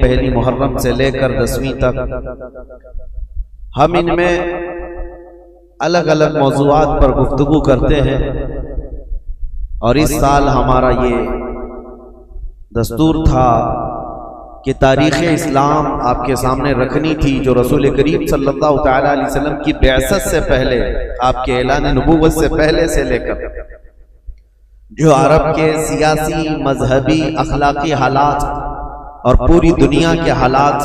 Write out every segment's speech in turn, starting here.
پہلی محرم سے لے کر 10ویں تک ہم ان میں الگ الگ موضوعات پر گفتگو کرتے ہیں، اور اس سال ہمارا یہ دستور تھا کہ تاریخ اسلام آپ کے سامنے رکھنی تھی، جو رسول کریم صلی اللہ تعالی علیہ وسلم کی بعثت سے پہلے، آپ کے اعلان نبوت سے پہلے سے لے کر جو عرب کے سیاسی، مذہبی، اخلاقی حالات اور پوری دنیا کے حالات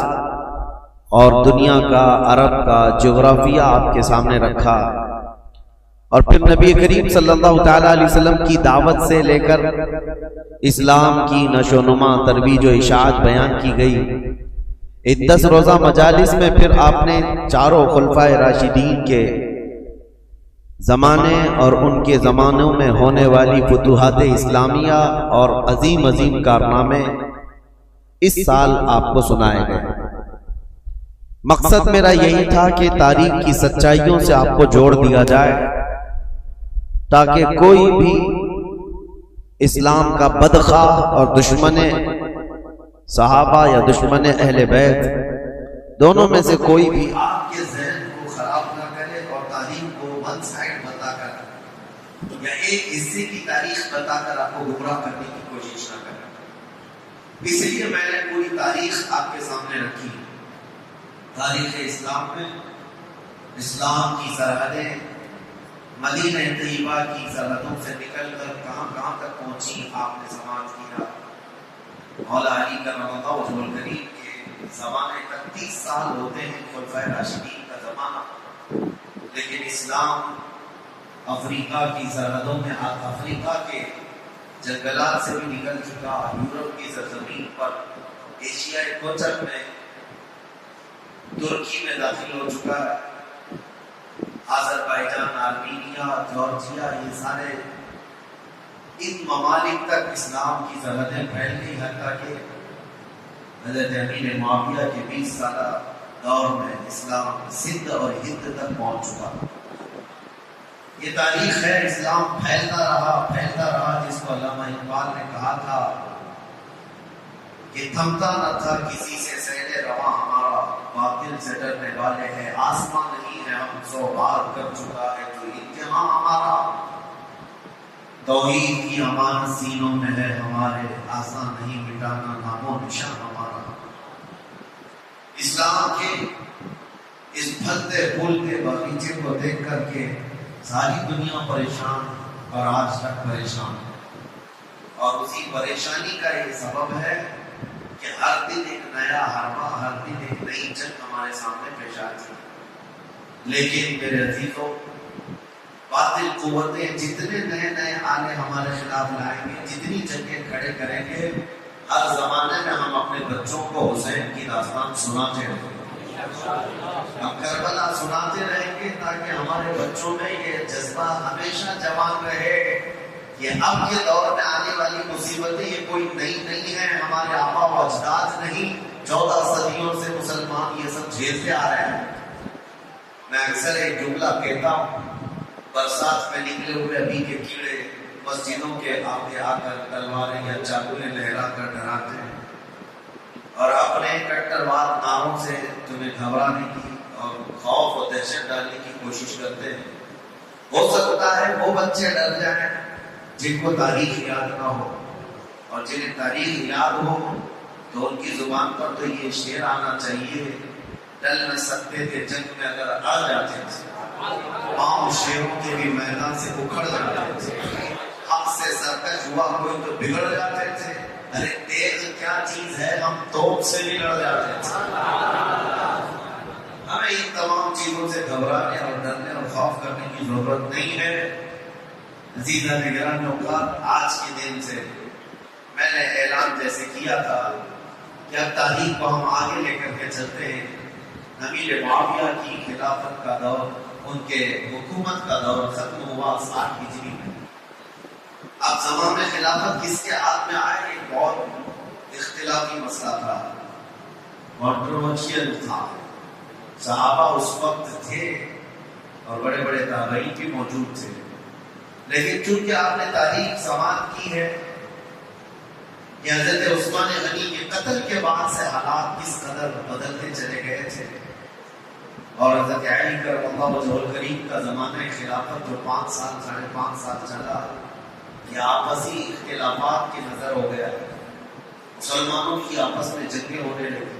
اور دنیا کا، عرب کا جغرافیہ آپ کے سامنے رکھا، اور پھر نبی کریم صلی اللہ تعالی علیہ وسلم کی دعوت سے لے کر اسلام کی نشو و نما، ترویج و اشاعت بیان کی گئی۔ ان 10 روزہ مجالس میں پھر آپ نے چاروں خلفائے راشدین کے زمانے اور ان کے زمانوں میں ہونے والی فتوحات اسلامیہ اور عظیم عظیم کارنامے اس سال آپ کو سنائے گئے۔ مقصد میرا یہی تھا کہ تاریخ کی سچائیوں سے آپ کو جوڑ دیا جائے، تاکہ کوئی بھی اسلام کا بدخواہ اور دشمن صحابہ یا دشمن اہل بیت، دونوں میں سے کوئی بھی آپ کے ذہن کو خراب نہ کرے اور تاریخ کو ون سائڈ بتا کر یا ایک حصے کی تاریخ بتا کر آپ کو گمراہ کرنے کی کوشش نہ کرے۔ اس لیے میں نے پوری تاریخ آپ کے سامنے رکھی۔ تاریخ اسلام میں اسلام کی سرحدیں مدینہ طیبہ کی سرحدوں سے نکل کر کہاں کہاں تک پہنچی، آپ نے سماعت کیا۔ مولا علی کرم اللہ وجہہ الکریم کے زمانے تک 30 سال ہوتے ہیں خلفائے راشدین کا زمانہ، لیکن اسلام افریقہ کی سرحدوں میں، افریقہ کے جنگلات سے بھی نکل چکا، یورپ کی سرزمین پر، ایشیائی کوچک میں، ترکی میں داخل ہو چکا ہے۔ آذربائیجان، آرمینیا، جارجیا، یہ سارے ان ممالک تک اسلام کی سرحدیں پھیل گئی، حتیٰ کہ حضرت امیر معاویہ کے 20 سالہ دور میں اسلام سندھ اور ہند تک پہنچ چکا۔ یہ تاریخ ہے، اسلام پھیلتا رہا، جس کو علامہ اقبال نے کہا تھا کہ تھمتا نہ تھا کسی سے سیل رواں ہمارا، باطل سے ڈرنے والے ہیں آسمان نہیں ہے، ہم 100 بار کر چکا ہے جو امتحان ہمارا، توحید کی امانت سینوں میں ہے ہمارے، آسان نہیں مٹانا نام و نشان ہمارا۔ اسلام کے اس پھلتے پھولتے باغیچے کو دیکھ کر کے ساری دنیا پریشان اور آج تک پریشان ہے، اور اسی پریشانی کا یہ سبب ہے کہ ہر دن ایک نیا حربہ، ہر دن ایک نئی جنگ ہمارے سامنے پیش آتی ہے۔ لیکن میرے عزیزوں، باطل قوتیں جتنے نئے آلے ہمارے خلاف لائیں گے، جتنی جنگیں کھڑے کریں گے، ہر زمانے میں ہم اپنے بچوں کو حسین کی داستان سناتے رہیں گے، ہم کربلا سناتے رہیں گے، تاکہ ہمارے بچوں میں یہ جذبہ ہمیشہ جوان رہے کہ اب کے دور میں آنے والی مصیبتیں یہ کوئی نئی نہیں ہیں، ہمارے آبا و اجداد نہیں، 14 صدیوں سے مسلمان یہ سب جھیلتے آ رہے ہیں۔ میں اکثر ایک جملہ کہتا ہوں، برسات میں نکلے ہوئے ابھی کے کیڑے مسجدوں کے آگے آ کر تلواریں یا چاقویں لہرا کر ڈراتے ہیں، اور اپنے کٹروار ناروں سے تمہیں گھبرانے کی اور خوف و دہشت ڈالنے کی کوشش کرتے ہیں۔ ہو سکتا ہے وہ بچے ڈر جائیں جن کو تاریخ یاد نہ ہو، اور جنہیں تاریخ یاد ہو تو ان کی زبان پر تو یہ شعر آنا چاہیے، ڈل نہ سکتے تھے جنگ میں اگر آ جاتے تھے، پاؤں شیروں کے بھی میدان سے اکھڑ جاتے تھے، حق سے سرکش ہوا کوئی تو بگڑ جاتے تھے، ارے تیغ کیا چیز ہے ہم توپ سے بھی لڑ جاتے تھے۔ ہمیں ان تمام چیزوں سے گھبرانے اور ڈرنے اور خوف کرنے کی ضرورت نہیں ہے۔ عزیزہ نگران اوقات، آج کے دن سے میں نے اعلان جیسے کیا تھا کہ اب تاریخ کو ہم آگے لے کر کے چلتے ہیں۔ امیر معاویہ کی خلافت کا دور، ان کے حکومت کا دور ختم ہوا 60 ہجری میں۔ اب زمان خلافت کس کے ہاتھ میں آئے، ایک بہت اختلافی مسئلہ تھا، کنٹروورشل تھا۔ صحابہ اس وقت تھے اور بڑے بڑے تابعین بھی موجود تھے، لیکن چونکہ آپ نے تاریخ سماعت کی ہے کہ حضرت عثمان غنی کے قتل کے بعد سے حالات کس قدر بدلتے چلے گئے تھے، اور حضرت علی کرم اللہ وجہہ الکریم کا زمانہ خلافت جو 5 سال 5.5 سال چلا، یہ آپسی اختلافات کی نظر ہو گیا، مسلمانوں کی آپس میں جنگیں ہونے لگی،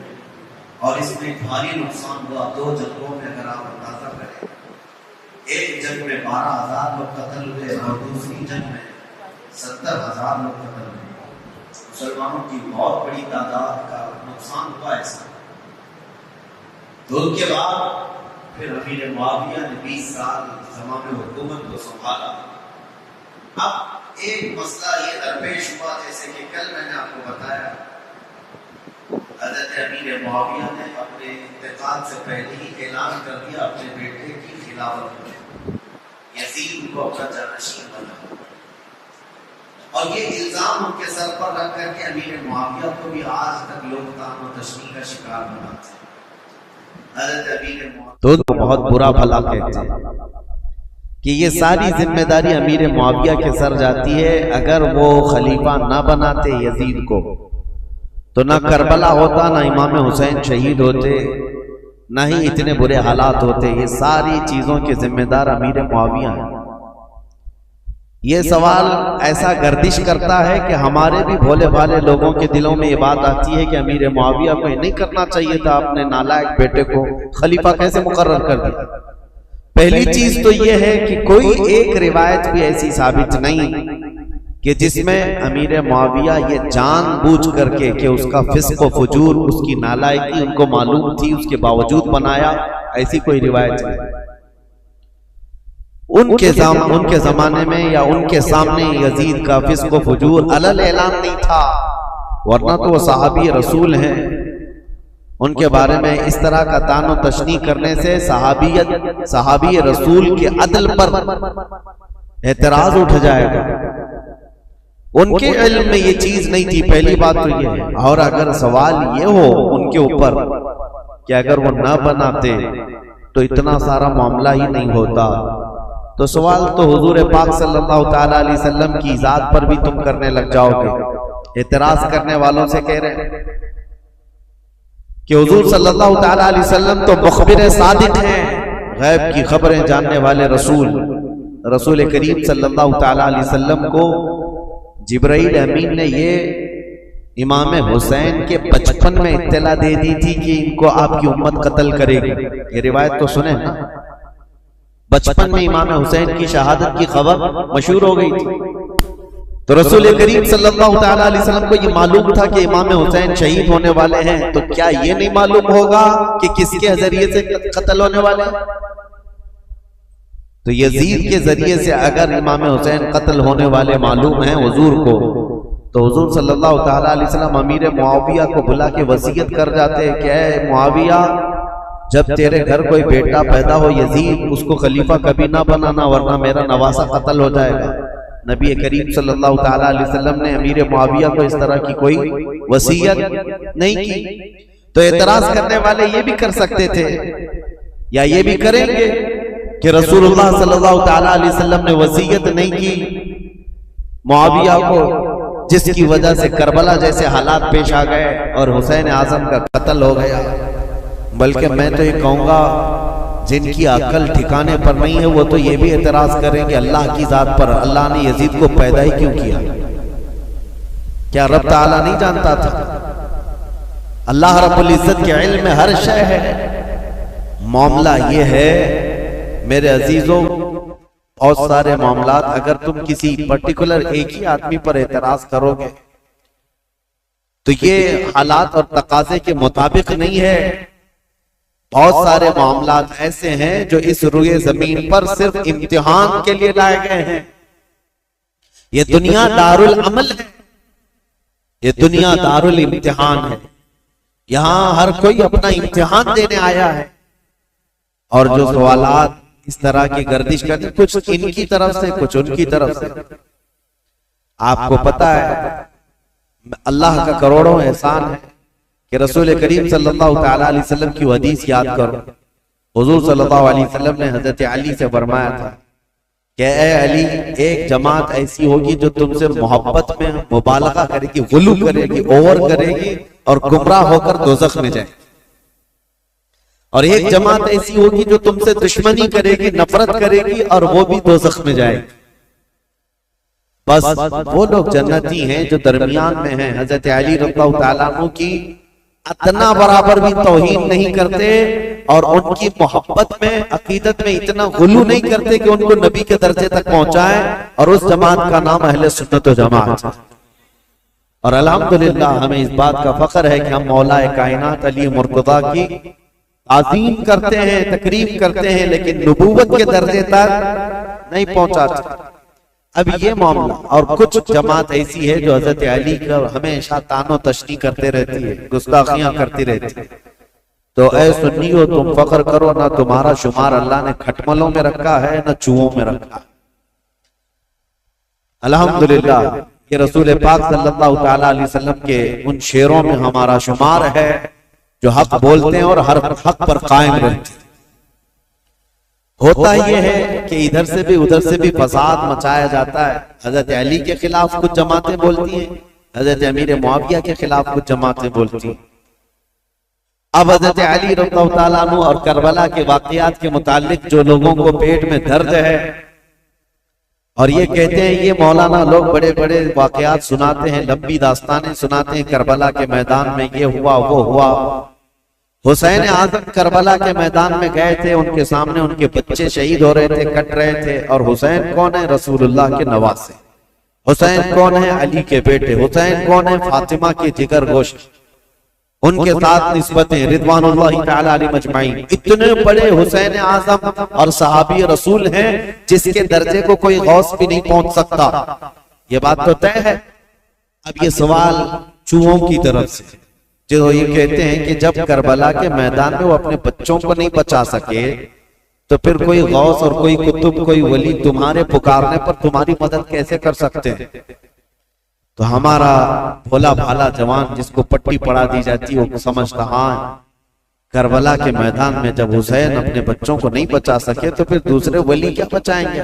اور اس میں بھاری نقصان ہوا۔ 2 جنگوں میں اگر آپ اندازہ کریں، ایک جنگ میں 12,000 لوگ قتل ہوئے اور دوسری جنگ میں 70,000 لوگ قتل ہوئے۔ مسلمانوں کی بہت بڑی تعداد کا نقصان ہوا ایسا۔ تو ان کے بعد پھر امیر معاویہ نے 20 سال زمانے حکومت کو سنبھالا۔ اب ایک مسئلہ یہ درپیش ہوا، جیسے کہ کل میں نے آپ کو بتایا، حضرت امیر معاویہ نے اپنے انتقال سے پہلے ہی اعلان کر دیا اپنے بیٹے کی خلافت میں، یزید کو اپنا جانشین بنا، اور یہ الزام ان کے سر پر رکھ کر کے امیر معاویہ کو بھی آج تک لوگ طعن و تشنیع کا شکار بناتے ہیں۔ حضرت امیر معاویہ تو بہت برا بھلا کہتے ہیں کہ یہ ساری ذمہ داری امیر معاویہ کے سر جاتی ہے۔ اگر وہ خلیفہ نہ بناتے یزید کو تو نہ کربلا ہوتا، نہ امام حسین شہید ہوتے، نہ ہی اتنے برے حالات ہوتے۔ یہ ساری چیزوں کے ذمہ دار امیر معاویہ ہیں۔ یہ سوال ایسا گردش کرتا ہے کہ ہمارے بھی بھولے بھالے لوگوں کے دلوں میں یہ بات آتی ہے کہ امیر معاویہ کو یہ نہیں کرنا چاہیے تھا، اپنے نالائق بیٹے کو خلیفہ کیسے مقرر کر دیا۔ پہلی چیز تو یہ ہے کہ کوئی ایک روایت بھی ایسی ثابت نہیں کہ جس میں امیر معاویہ یہ جان بوجھ کر کے کہ اس کا فسق و فجور، اس کی نالائقی ان کو معلوم تھی، اس کے باوجود بنایا، ایسی کوئی روایت نہیں۔ ان کے زمانے میں یا ان کے سامنے یزید کا فسق و فجور علل اعلان نہیں تھا، ورنہ تو وہ صحابی رسول ہیں۔ ان کے بارے میں اس طرح کا طعن و تشنیع کرنے سے صحابی رسول کے عدل پر اعتراض اٹھ جائے گا۔ ان کے علم میں یہ چیز نہیں تھی، پہلی بات تو یہ ہے۔ اور اگر سوال یہ ہو ان کے اوپر کہ اگر وہ نہ بناتے تو اتنا سارا معاملہ ہی نہیں ہوتا، تو سوال تو حضور پاک صلی اللہ تعالی علیہ وسلم کی ذات پر بھی تم کرنے لگ جاؤ گے۔ اعتراض کرنے والوں سے کہہ رہے ہیں کہ حضور صلی اللہ تعالی علیہ وسلم تو مخبر صادق ہیں، غیب کی خبریں جاننے والے رسول کریم صلی اللہ تعالی علیہ وسلم کو جبرائیل امین نے یہ امام حسین کے بچپن میں اطلاع دے دی تھی کہ ان کو آپ کی امت قتل کرے گی۔ یہ روایت تو سنیں نا، بچپن میں امام حسین کی شہادت کی خبر مشہور ہو گئی تھی، تو رسول کریم صلی اللہ تعالی علیہ وسلم کو یہ معلوم تھا کہ امام حسین شہید ہونے والے ہیں، تو کیا یہ نہیں معلوم ہوگا کہ کس کے ذریعے سے قتل ہونے والے ہیں؟ تو یزید کے ذریعے سے اگر امام حسین قتل ہونے والے معلوم ہیں حضور کو، تو حضور صلی اللہ تعالی علیہ وسلم امیر معاویہ کو بلا کے وصیت کر جاتے کہ اے معاویہ، جب تیرے گھر کوئی بیٹا پیدا ہو یزید، اس کو خلیفہ کبھی نہ بنانا، ورنہ میرا نواسہ قتل ہو جائے گا۔ نبی کریم صلی اللہ تعالی علیہ وسلم نے امیر معاویہ کو اس طرح کی کوئی وصیت نہیں کی۔ تو اعتراض کرنے والے یہ بھی کر سکتے تھے یا یہ بھی کریں گے کہ رسول اللہ صلی اللہ تعالی علیہ وسلم نے وصیت نہیں کی معاویہ کو، جس کی وجہ سے کربلا جیسے حالات پیش آ گئے اور حسین اعظم کا قتل ہو گیا۔ بلکہ میں تو یہ کہوں گا جن کی عقل ٹھکانے پر نہیں ہے وہ تو یہ بھی اعتراض کریں گے اللہ کی ذات پر، اللہ نے یزید کو پیدا ہی کیوں کیا؟ کیا رب تعالیٰ نہیں جانتا تھا؟ اللہ رب العزت کے علم میں ہر شے ہے۔ معاملہ یہ ہے میرے عزیزوں، اور سارے معاملات اگر تم کسی پرٹیکولر ایک ہی آدمی پر اعتراض کرو گے تو یہ حالات اور تقاضے کے مطابق نہیں ہے۔ بہت سارے معاملات ایسے ہیں جو اس روئے زمین پر صرف امتحان کے لیے لائے گئے ہیں۔ یہ دنیا دار العمل ہے، یہ دنیا دار الامتحان ہے، یہاں ہر کوئی اپنا امتحان دینے آیا ہے۔ اور جو سوالات اس طرح کی گردش کرتے، کچھ ان کی طرف سے کچھ ان کی طرف سے، آپ کو پتا ہے اللہ کا کروڑوں احسان ہے کہ رسول کریم صلی اللہ تعالی علیہ وسلم کی حدیث یاد کرو۔ حضور صلی اللہ علیہ وسلم نے حضرت علی سے فرمایا تھا کہ اے علی ایک جماعت ایسی ہوگی جو تم سے محبت میں مبالغہ کرے گی، غلو کرے گی، اوور کرے گی اور گمراہ ہو کر دوزخ میں جائے، اور ایک جماعت ایسی ہوگی جو تم سے دشمنی کرے گی، نفرت کرے گی اور وہ بھی دوزخ میں جائے گی۔ بس وہ لوگ جنتی ہیں جو درمیان میں ہیں۔ حضرت علی رضی اللہ تعالیٰ عنہ کی اتنا برابر بھی توہین نہیں کرتے اور ان کی محبت میں، عقیدت میں اتنا غلو نہیں کرتے کہ ان کو نبی کے درجے تک پہنچائے، اور اس جماعت کا نام اہل سنت و جماعت۔ اور الحمدللہ ہمیں اس بات کا فخر ہے کہ ہم مولا کائنات علی مرتضیٰ کی تعظیم کرتے ہیں، تکریم کرتے ہیں، لیکن نبوت کے درجے تک نہیں پہنچاتے۔ اب یہ معاملہ، اور کچھ جماعت ایسی ہے جو حضرت علی کا ہمیشہ تان و تشنیع کرتے رہتی ہے، گستاخیاں کرتی رہتی ہے۔ تو اے سنیو، تم فخر کرو، نہ تمہارا شمار اللہ نے کھٹملوں میں رکھا ہے نہ چوہوں میں رکھا ہے۔ الحمدللہ یہ رسول پاک صلی اللہ تعالیٰ علیہ وسلم کے ان شعروں میں ہمارا شمار ہے جو حق بولتے ہیں اور ہر حق پر قائم رہتے ہیں۔ ہوتا یہ ہے کہ ادھر سے بھی ادھر سے بھی فساد مچایا جاتا ہے۔ حضرت علی کے خلاف کچھ جماعتیں بولتی ہیں، حضرت امیر معاویہ کے خلاف کچھ جماعتیں بولتی ہیں۔ اب حضرت علی رضی اللہ تعالیٰ عنہ اور کربلا کے واقعات کے متعلق جو لوگوں کو پیٹ میں درد ہے اور یہ کہتے ہیں، یہ مولانا لوگ بڑے بڑے واقعات سناتے ہیں، لمبی داستانیں سناتے ہیں، کربلا کے میدان میں یہ ہوا وہ ہوا۔ حسین اعظم کربلا کے میدان میں گئے تھے، ان کے سامنے ان کے بچے شہید ہو رہے تھے، کٹ رہے تھے، اور حسین کون ہے؟ رسول اللہ کے نواسے۔ حسین کون ہے؟ علی کے بیٹے۔ حسین کون ہے؟ فاطمہ کے جگر گوشت۔ ان کے ساتھ نسبتیں رضوان اللہ تعالی علیہ مجمعین۔ اتنے بڑے حسین اعظم اور صحابی رسول ہیں جس کے درجے کو کوئی غوث بھی نہیں پہنچ سکتا۔ یہ بات تو طے ہے۔ اب یہ سوال چوہوں کی طرف سے جو یہ کہتے ہیں کہ جب کربلا کے میدان میں وہ اپنے بچوں کو نہیں بچا سکے تو پھر کوئی غوث اور کوئی قطب، کوئی ولی تمہارے پکارنے پر تمہاری مدد کیسے کر سکتے ہیں؟ تو ہمارا بھولا بھالا جوان جس کو پٹی پڑا دی جاتی ہے وہ سمجھتا، ہاں کربلا کے میدان میں جب حسین اپنے بچوں کو نہیں بچا سکے تو پھر دوسرے ولی کیا بچائیں گے،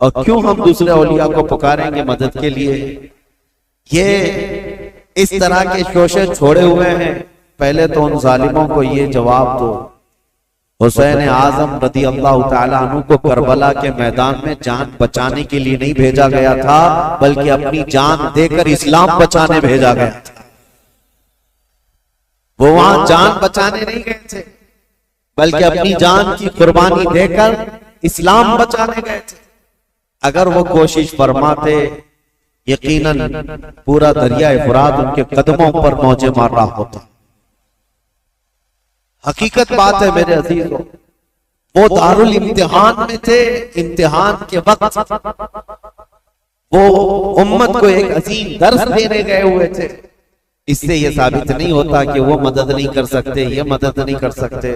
اور کیوں ہم دوسرے اولیاء کو پکاریں گے مدد کے لیے؟ یہ اس طرح کے شوشے چھوڑے ہوئے ہیں۔ پہلے تو ان ظالموں کو یہ جواب دو، حسین اعظم رضی اللہ تعالیٰ عنہ کو کربلا کے میدان میں جان بچانے کے لیے نہیں بھیجا گیا تھا، بلکہ اپنی جان دے کر اسلام بچانے بھیجا گیا تھا۔ وہ وہاں جان بچانے نہیں گئے تھے، بلکہ اپنی جان کی قربانی دے کر اسلام بچانے گئے تھے۔ اگر وہ کوشش فرماتے، یقیناً پورا دریائے فرات ان کے قدموں پر موجیں مار رہا ہوتا۔ حقیقت بات ہے میرے عزیزوں، وہ دارالامتحان میں تھے، امتحان کے وقت وہ امت کو ایک عظیم درس دینے گئے ہوئے تھے۔ اس سے یہ ثابت نہیں ہوتا کہ وہ مدد نہیں کر سکتے، یہ مدد نہیں کر سکتے۔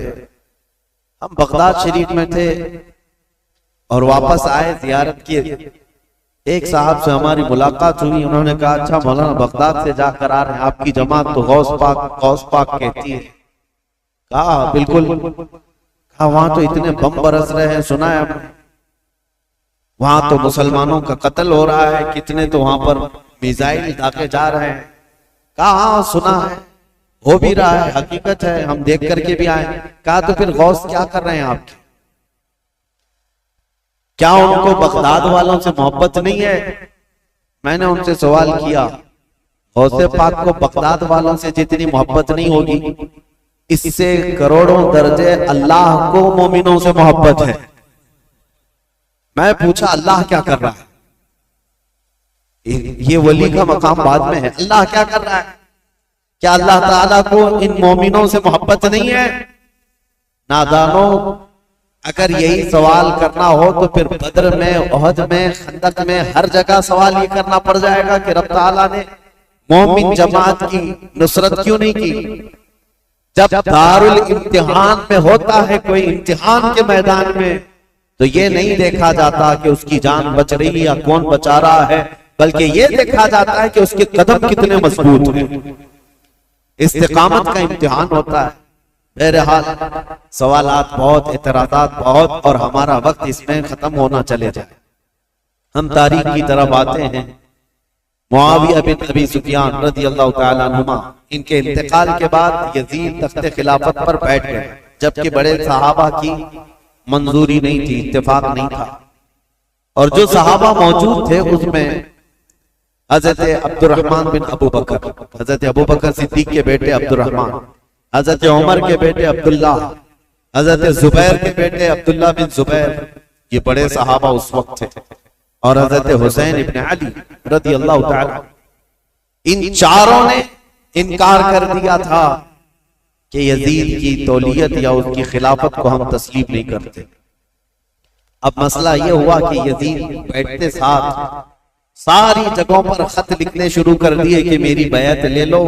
ہم بغداد شریف میں تھے اور واپس آئے زیارت کی، ایک صاحب سے ہماری ملاقات ہوئی، انہوں نے کہا اچھا مولانا بغداد سے جا کر آ رہے ہیں، آپ کی جماعت تو غوث پاک کہتی ہے۔ کہا بالکل، کہا وہاں تو اتنے بم برس رہے ہیں، سنا ہے وہاں تو مسلمانوں کا قتل ہو رہا ہے، کتنے تو وہاں پر میزائل داغے جا رہے ہیں۔ کہا ہاں سنا ہے، ہو بھی رہا ہے، حقیقت ہے، ہم دیکھ کر کے بھی آئے۔ کہا تو پھر غوث کیا کر رہے ہیں آپ کے؟ کیا ان کو بغداد والوں سے محبت نہیں ہے؟ میں نے ان سے سوال کیا، غوث پاک کو بغداد والوں سے جتنی محبت نہیں ہوگی، اس سے کروڑوں درجے اللہ کو مومنوں سے محبت ہے۔ میں پوچھا اللہ کیا کر رہا ہے؟ یہ ولی کا مقام بعد میں ہے، اللہ کیا کر رہا ہے؟ کیا اللہ تعالیٰ کو ان مومنوں سے محبت نہیں ہے؟ نادانوں، اگر یہی سوال کرنا ہو تو پھر بدر میں، احد میں، خندق میں، ہر جگہ سوال یہ کرنا پڑ جائے گا کہ رب تعالیٰ نے مومن جماعت کی نصرت کیوں نہیں کی؟ جب دارالامتحان میں ہوتا ہے کوئی امتحان کے میدان میں تو یہ نہیں دیکھا جاتا کہ اس کی جان بچ رہی یا کون بچا رہا ہے، بلکہ یہ دیکھا جاتا ہے کہ اس کے قدم کتنے مضبوط ہیں۔ استقامت کا امتحان ہوتا ہے۔ بہرحال سوالات بہت، اعتراضات بہت، اور ہمارا وقت اس میں ختم ہونا چلے جائے۔ ہم تاریخ کی طرف آتے ہیں. معاویہ بن ابی سفیان رضی اللہ تعالیٰ عنہما، ان کے انتقال کے بعد یزید تخت خلافت پر بیٹھ گئے، جبکہ بڑے صحابہ کی منظوری نہیں تھی، اتفاق نہیں تھا. اور جو صحابہ موجود تھے اس میں حضرت عبد الرحمن بن ابو بکر، حضرت ابو بکر صدیق کے بیٹے عبد الرحمن، حضرت عمر کے بیٹے عبداللہ، حضرت زبیر کے بیٹے عبداللہ بن زبیر، یہ بڑے صحابہ اس وقت تھے. اور حضرت حسین ابن علی رضی اللہ تعالی، ان چاروں نے انکار کر دیا تھا کہ یزید کی تولیت یا اس کی خلافت کو ہم تسلیم نہیں کرتے. اب مسئلہ یہ ہوا کہ یزید بیٹھتے ساتھ ساری جگہوں پر خط لکھنے شروع کر دیے کہ میری بیعت لے لو،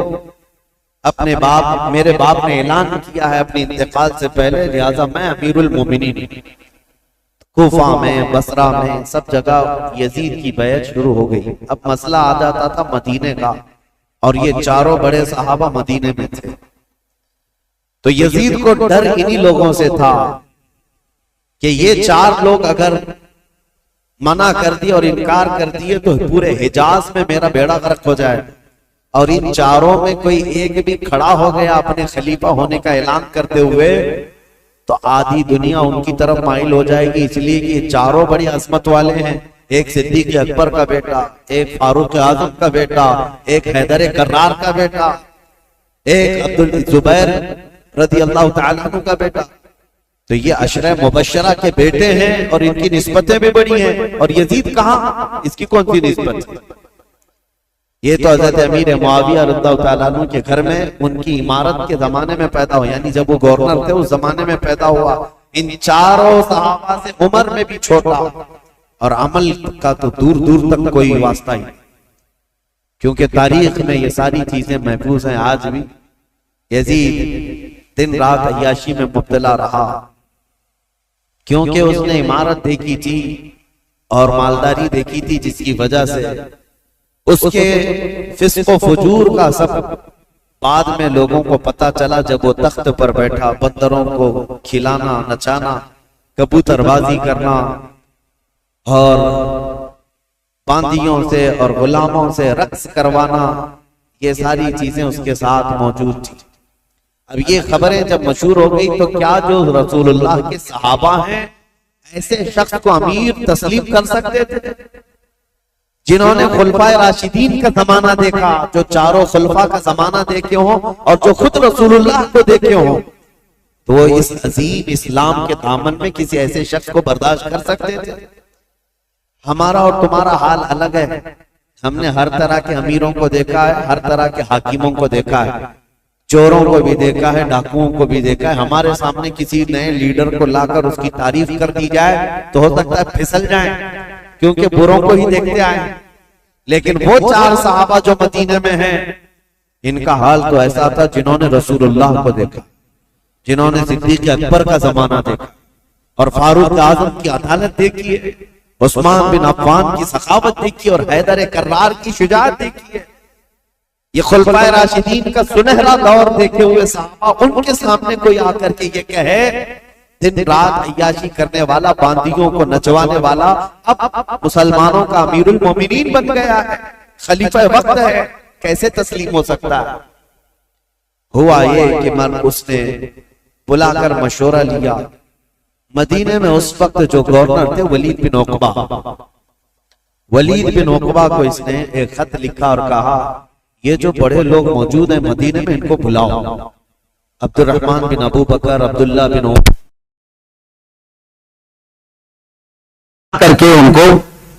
اپنے باپ، میرے باپ نے اعلان کیا ہے اپنے انتقال سے پہلے، لہذا میں امیر المومنین. کوفہ میں، بصرہ میں، سب جگہ یزید کی بیعت شروع ہو گئی. اب مسئلہ آ جاتا تھا مدینے کا، اور یہ چاروں بڑے صحابہ مدینے میں تھے. تو یزید کو ڈر انہی لوگوں سے تھا کہ یہ چار لوگ اگر منع کر دیے اور انکار کر دیے تو پورے حجاز میں میرا بیڑا غرق ہو جائے، اور ان چاروں میں کوئی ایک بھی کھڑا ہو گیا اپنے خلیفہ ہونے کا اعلان کرتے ہوئے تو آدھی دنیا ان کی طرف مائل ہو جائے گی. اس لیے کہ یہ چاروں بڑی عظمت والے ہیں، ایک صدیق اکبر کا بیٹا، ایک فاروق اعظم کا بیٹا، ایک حیدر کرار کا بیٹا، ایک عبدالزبیر رضی اللہ تعالیٰ عنہ کا بیٹا. تو یہ عشرہ مبشرہ کے بیٹے ہیں اور ان کی نسبتیں بھی بڑی ہیں. اور یزید کہاں، اس کی کون سی نسبت ہے؟ یہ تو حضرت امیر معاویہ رضی اللہ تعالیٰ عنہ کے گھر میں ان کی امارت کے زمانے میں پیدا ہوا، یعنی جب وہ گورنر تھے اس زمانے میں پیدا ہوا. ان چاروں صحابہ سے عمر میں بھی چھوٹا، اور عمل کا تو دور دور تک کوئی واسطہ ہی، کیونکہ تاریخ میں یہ ساری چیزیں محفوظ ہیں آج بھی. یزید دن رات عیاشی میں مبتلا رہا، کیونکہ اس نے عمارت دیکھی تھی اور مالداری دیکھی تھی، جس کی وجہ سے اس کے فسق و فجور کا سب بعد میں لوگوں کو پتا چلا جب وہ تخت پر بیٹھا. بندروں کو کھلانا، نچانا، کبوتر بازی کرنا، اور باندیوں سے اور غلاموں سے رقص کروانا، یہ ساری چیزیں اس کے ساتھ موجود تھی. اب یہ خبریں جب مشہور ہو گئی تو کیا جو رسول اللہ کے صحابہ ہیں ایسے شخص کو امیر تسلیم کر سکتے تھے جنہوں نے خلفائے راشدین کا زمانہ دیکھا، جو چاروں خلفاء کا زمانہ دیکھے ہوں اور جو خود رسول اللہ کو دیکھے ہوں؟ تو وہ اس عظیم اسلام کے دامن میں کسی ایسے شخص کو برداشت کر سکتے تھے؟ ہمارا اور تمہارا حال الگ ہے. ہم نے ہر طرح کے امیروں کو دیکھا ہے، ہر طرح کے حاکموں کو دیکھا ہے، چوروں کو بھی دیکھا ہے، ڈاکوؤں کو بھی دیکھا ہے. ہمارے سامنے کسی نئے لیڈر کو لا کر اس کی تعریف کر دی جائے تو ہو سکتا ہے پھسل جائیں، کیونکہ بروں کو ہی دیکھتے آئے. لیکن وہ چار صحابہ جو مدینے میں ہیں، ان کا حال تو ایسا تھا جنہوں نے رسول اللہ کو دیکھا، جنہوں نے صدیق اکبر کا زمانہ دیکھا اور فاروق اعظم کی عدالت دیکھی ہے، عثمان بن عفان کی سخاوت دیکھی اور حیدر کرار کی شجاعت دیکھی ہے. یہ خلفائے راشدین کا سنہرا دور دیکھے ہوئے صحابہ، ان کے سامنے کوئی آ کر کے یہ کہے دن رات عیاشی کرنے والا، باندیوں کو نچوانے والا اب مسلمانوں کا امیر المومنین بن گیا ہے، خلیفہ وقت ہے، کیسے تسلیم ہو سکتا ہے؟ ہوا یہ کہ اس نے بلا کر مشورہ لیا. مدینے میں اس وقت جو گورنر تھے ولید بن عقبہ، ولید بن عقبہ کو اس نے ایک خط لکھا اور کہا یہ جو بڑے لوگ موجود ہیں مدینے میں ان کو بلاؤ. عبد الرحمن بن ابو بکر، عبداللہ بن عمر کر کے ان کو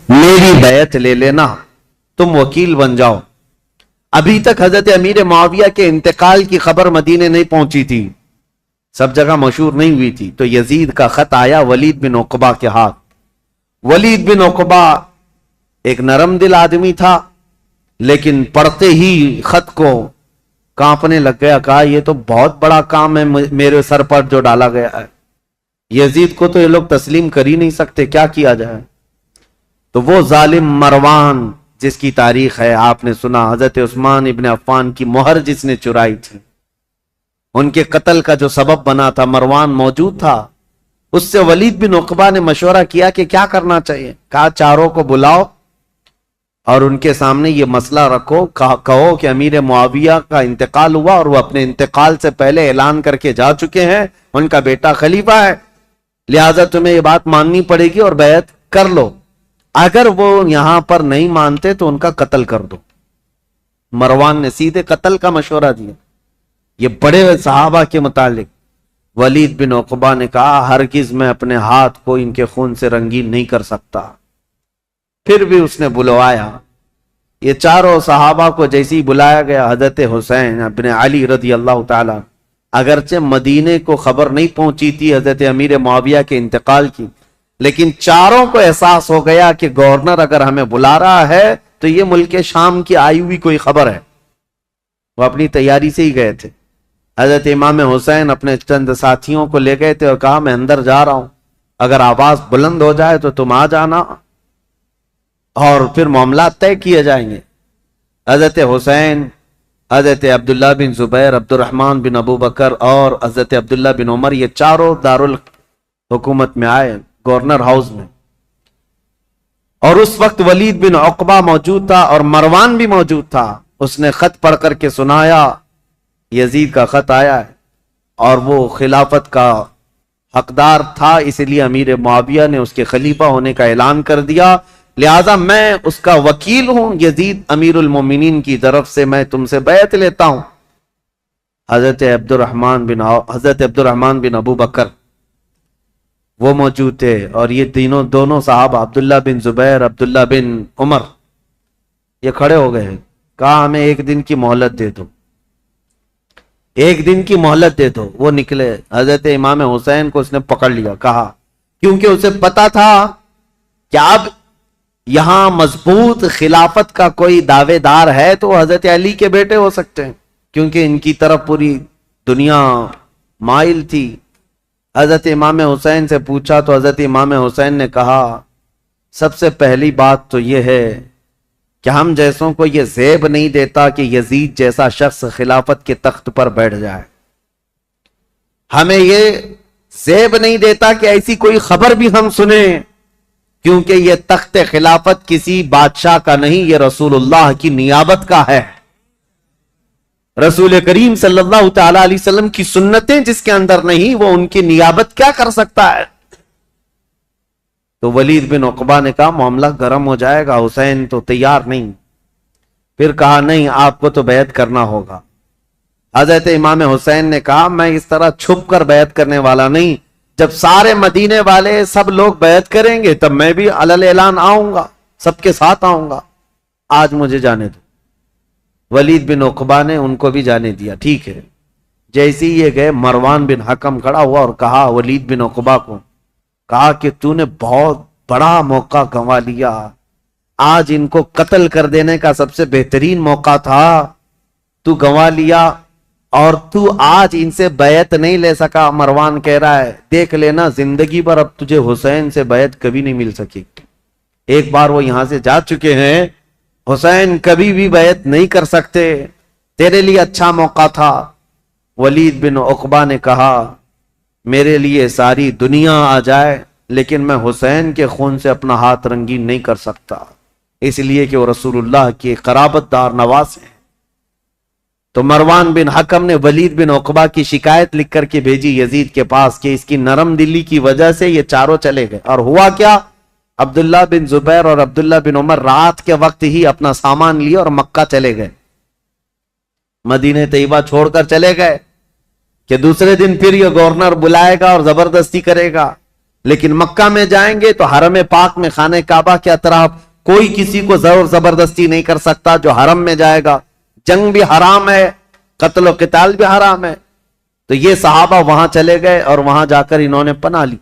میری بیعت لے لینا، تم وکیل بن جاؤ. ابھی تک حضرت امیر معاویہ کے انتقال کی خبر مدینے نہیں پہنچی تھی، سب جگہ مشہور نہیں ہوئی تھی. تو یزید کا خط آیا ولید بن عقبہ کے ہاتھ. ولید بن عقبہ ایک نرم دل آدمی تھا، لیکن پڑھتے ہی خط کو کانپنے لگ گیا. کہا یہ تو بہت بڑا کام ہے میرے سر پر جو ڈالا گیا ہے، یزید کو تو یہ لوگ تسلیم کر ہی نہیں سکتے، کیا کیا جائے؟ تو وہ ظالم مروان جس کی تاریخ ہے آپ نے سنا، حضرت عثمان ابن عفان کی مہر جس نے چرائی تھی، ان کے قتل کا جو سبب بنا تھا، مروان موجود تھا. اس سے ولید بن عقبہ نے مشورہ کیا کہ کیا کرنا چاہیے. کہا چاروں کو بلاؤ اور ان کے سامنے یہ مسئلہ رکھو، کہو کہ امیر معاویہ کا انتقال ہوا اور وہ اپنے انتقال سے پہلے اعلان کر کے جا چکے ہیں، ان کا بیٹا خلیفہ ہے، لہذا تمہیں یہ بات ماننی پڑے گی اور بیعت کر لو. اگر وہ یہاں پر نہیں مانتے تو ان کا قتل کر دو. مروان نے سیدھے قتل کا مشورہ دیا. یہ بڑے صحابہ کے متعلق ولید بن عقبہ نے کہا ہرگز میں اپنے ہاتھ کو ان کے خون سے رنگین نہیں کر سکتا. پھر بھی اس نے بلوایا. یہ چاروں صحابہ کو جیسے ہی بلایا گیا، حضرت حسین ابن علی رضی اللہ تعالی، اگرچہ مدینے کو خبر نہیں پہنچی تھی حضرت امیر معاویہ کے انتقال کی، لیکن چاروں کو احساس ہو گیا کہ گورنر اگر ہمیں بلا رہا ہے تو یہ ملک شام کی آئی ہوئی کوئی خبر ہے. وہ اپنی تیاری سے ہی گئے تھے. حضرت امام حسین اپنے چند ساتھیوں کو لے گئے تھے اور کہا میں اندر جا رہا ہوں، اگر آواز بلند ہو جائے تو تم آ جانا اور پھر معاملات طے کیے جائیں گے. حضرت حسین، حضرت عبداللہ بن زبیر، عبد الرحمن بن ابو بکر اور حضرت عبداللہ بن عمر، یہ چاروں دارالحکومت میں آئے، گورنر ہاؤس میں. اور اس وقت ولید بن عقبہ موجود تھا اور مروان بھی موجود تھا. اس نے خط پڑھ کر کے سنایا یزید کا خط آیا ہے اور وہ خلافت کا حقدار تھا، اس لیے امیر معاویہ نے اس کے خلیفہ ہونے کا اعلان کر دیا، لہذا میں اس کا وکیل ہوں. یزید امیر المومنین کی طرف سے میں تم سے بیعت لیتا ہوں. حضرت عبد الرحمن بن ابو بکر وہ موجود تھے اور یہ دونوں صحابہ عبداللہ بن زبیر، عبداللہ بن عمر، یہ کھڑے ہو گئے. کہا ہمیں ایک دن کی مہلت دے دو، ایک دن کی مہلت دے دو. وہ نکلے. حضرت امام حسین کو اس نے پکڑ لیا. کہا کیونکہ اسے پتا تھا کہ اب یہاں مضبوط خلافت کا کوئی دعوے دار ہے تو حضرت علی کے بیٹے ہو سکتے ہیں، کیونکہ ان کی طرف پوری دنیا مائل تھی. حضرت امام حسین سے پوچھا تو حضرت امام حسین نے کہا سب سے پہلی بات تو یہ ہے کہ ہم جیسوں کو یہ زیب نہیں دیتا کہ یزید جیسا شخص خلافت کے تخت پر بیٹھ جائے. ہمیں یہ زیب نہیں دیتا کہ ایسی کوئی خبر بھی ہم سنیں، کیونکہ یہ تخت خلافت کسی بادشاہ کا نہیں، یہ رسول اللہ کی نیابت کا ہے. رسول کریم صلی اللہ تعالی علیہ وسلم کی سنتیں جس کے اندر نہیں، وہ ان کی نیابت کیا کر سکتا ہے؟ تو ولید بن عقبہ نے کہا معاملہ گرم ہو جائے گا، حسین تو تیار نہیں. پھر کہا نہیں، آپ کو تو بیعت کرنا ہوگا. حضرت امام حسین نے کہا میں اس طرح چھپ کر بیعت کرنے والا نہیں، جب سارے مدینے والے سب لوگ بیعت کریں گے تب میں بھی علل اعلان آؤں گا، سب کے ساتھ آؤں گا. آج مجھے جانے دو. ولید بن عقبہ نے ان کو بھی جانے دیا. ٹھیک ہے. جیسے ہی یہ گئے، مروان بن حکم کھڑا ہوا اور کہا ولید بن عقبہ کو، کہا کہ تو نے بہت بڑا موقع گنوا لیا. آج ان کو قتل کر دینے کا سب سے بہترین موقع تھا، تو گنوا لیا اور تو آج ان سے بیعت نہیں لے سکا. مروان کہہ رہا ہے دیکھ لینا زندگی بھر اب تجھے حسین سے بیعت کبھی نہیں مل سکی. ایک بار وہ یہاں سے جا چکے ہیں، حسین کبھی بھی بیعت نہیں کر سکتے، تیرے لیے اچھا موقع تھا. ولید بن عقبہ نے کہا میرے لیے ساری دنیا آ جائے لیکن میں حسین کے خون سے اپنا ہاتھ رنگین نہیں کر سکتا، اس لیے کہ وہ رسول اللہ کے قرابت دار نواز ہیں. تو مروان بن حکم نے ولید بن عقبہ کی شکایت لکھ کر کے بھیجی یزید کے پاس کہ اس کی نرم دلی کی وجہ سے یہ چاروں چلے گئے. اور ہوا کیا، عبداللہ بن زبیر اور عبداللہ بن عمر رات کے وقت ہی اپنا سامان لیے اور مکہ چلے گئے، مدینہ طیبہ چھوڑ کر چلے گئے کہ دوسرے دن پھر یہ گورنر بلائے گا اور زبردستی کرے گا. لیکن مکہ میں جائیں گے تو حرم پاک میں خانہ کعبہ کے اطراف کوئی کسی کو زور زبردستی نہیں کر سکتا جو حرم میں جائے گا. جنگ بھی حرام ہے، قتل و قتال بھی حرام ہے. تو یہ صحابہ وہاں چلے گئے اور وہاں جا کر انہوں نے پناہ لی.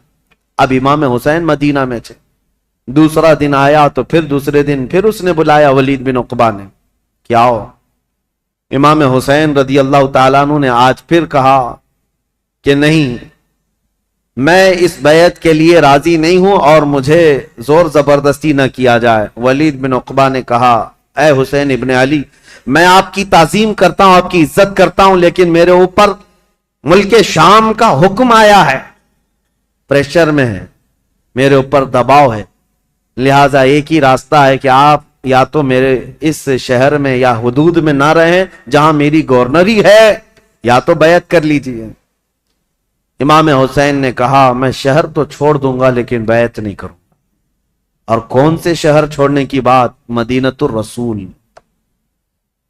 اب امام حسین مدینہ میں تھے. دوسرا دن آیا تو پھر دوسرے دن پھر اس نے بلایا ولید بن عقبہ نے کہ آؤ. امام حسین رضی اللہ تعالیٰ عنہ نے آج پھر کہا کہ نہیں، میں اس بیعت کے لیے راضی نہیں ہوں اور مجھے زور زبردستی نہ کیا جائے. ولید بن عقبہ نے کہا اے حسین ابن علی، میں آپ کی تعظیم کرتا ہوں، آپ کی عزت کرتا ہوں، لیکن میرے اوپر ملک شام کا حکم آیا ہے پریشر میں ہے، میرے اوپر دباؤ ہے، لہٰذا ایک ہی راستہ ہے کہ آپ یا تو میرے اس شہر میں یا حدود میں نہ رہیں جہاں میری گورنری ہے، یا تو بیعت کر لیجیے۔ امام حسین نے کہا میں شہر تو چھوڑ دوں گا لیکن بیعت نہیں کروں۔ اور کون سے شہر چھوڑنے کی بات؟ مدینۃ الرسول۔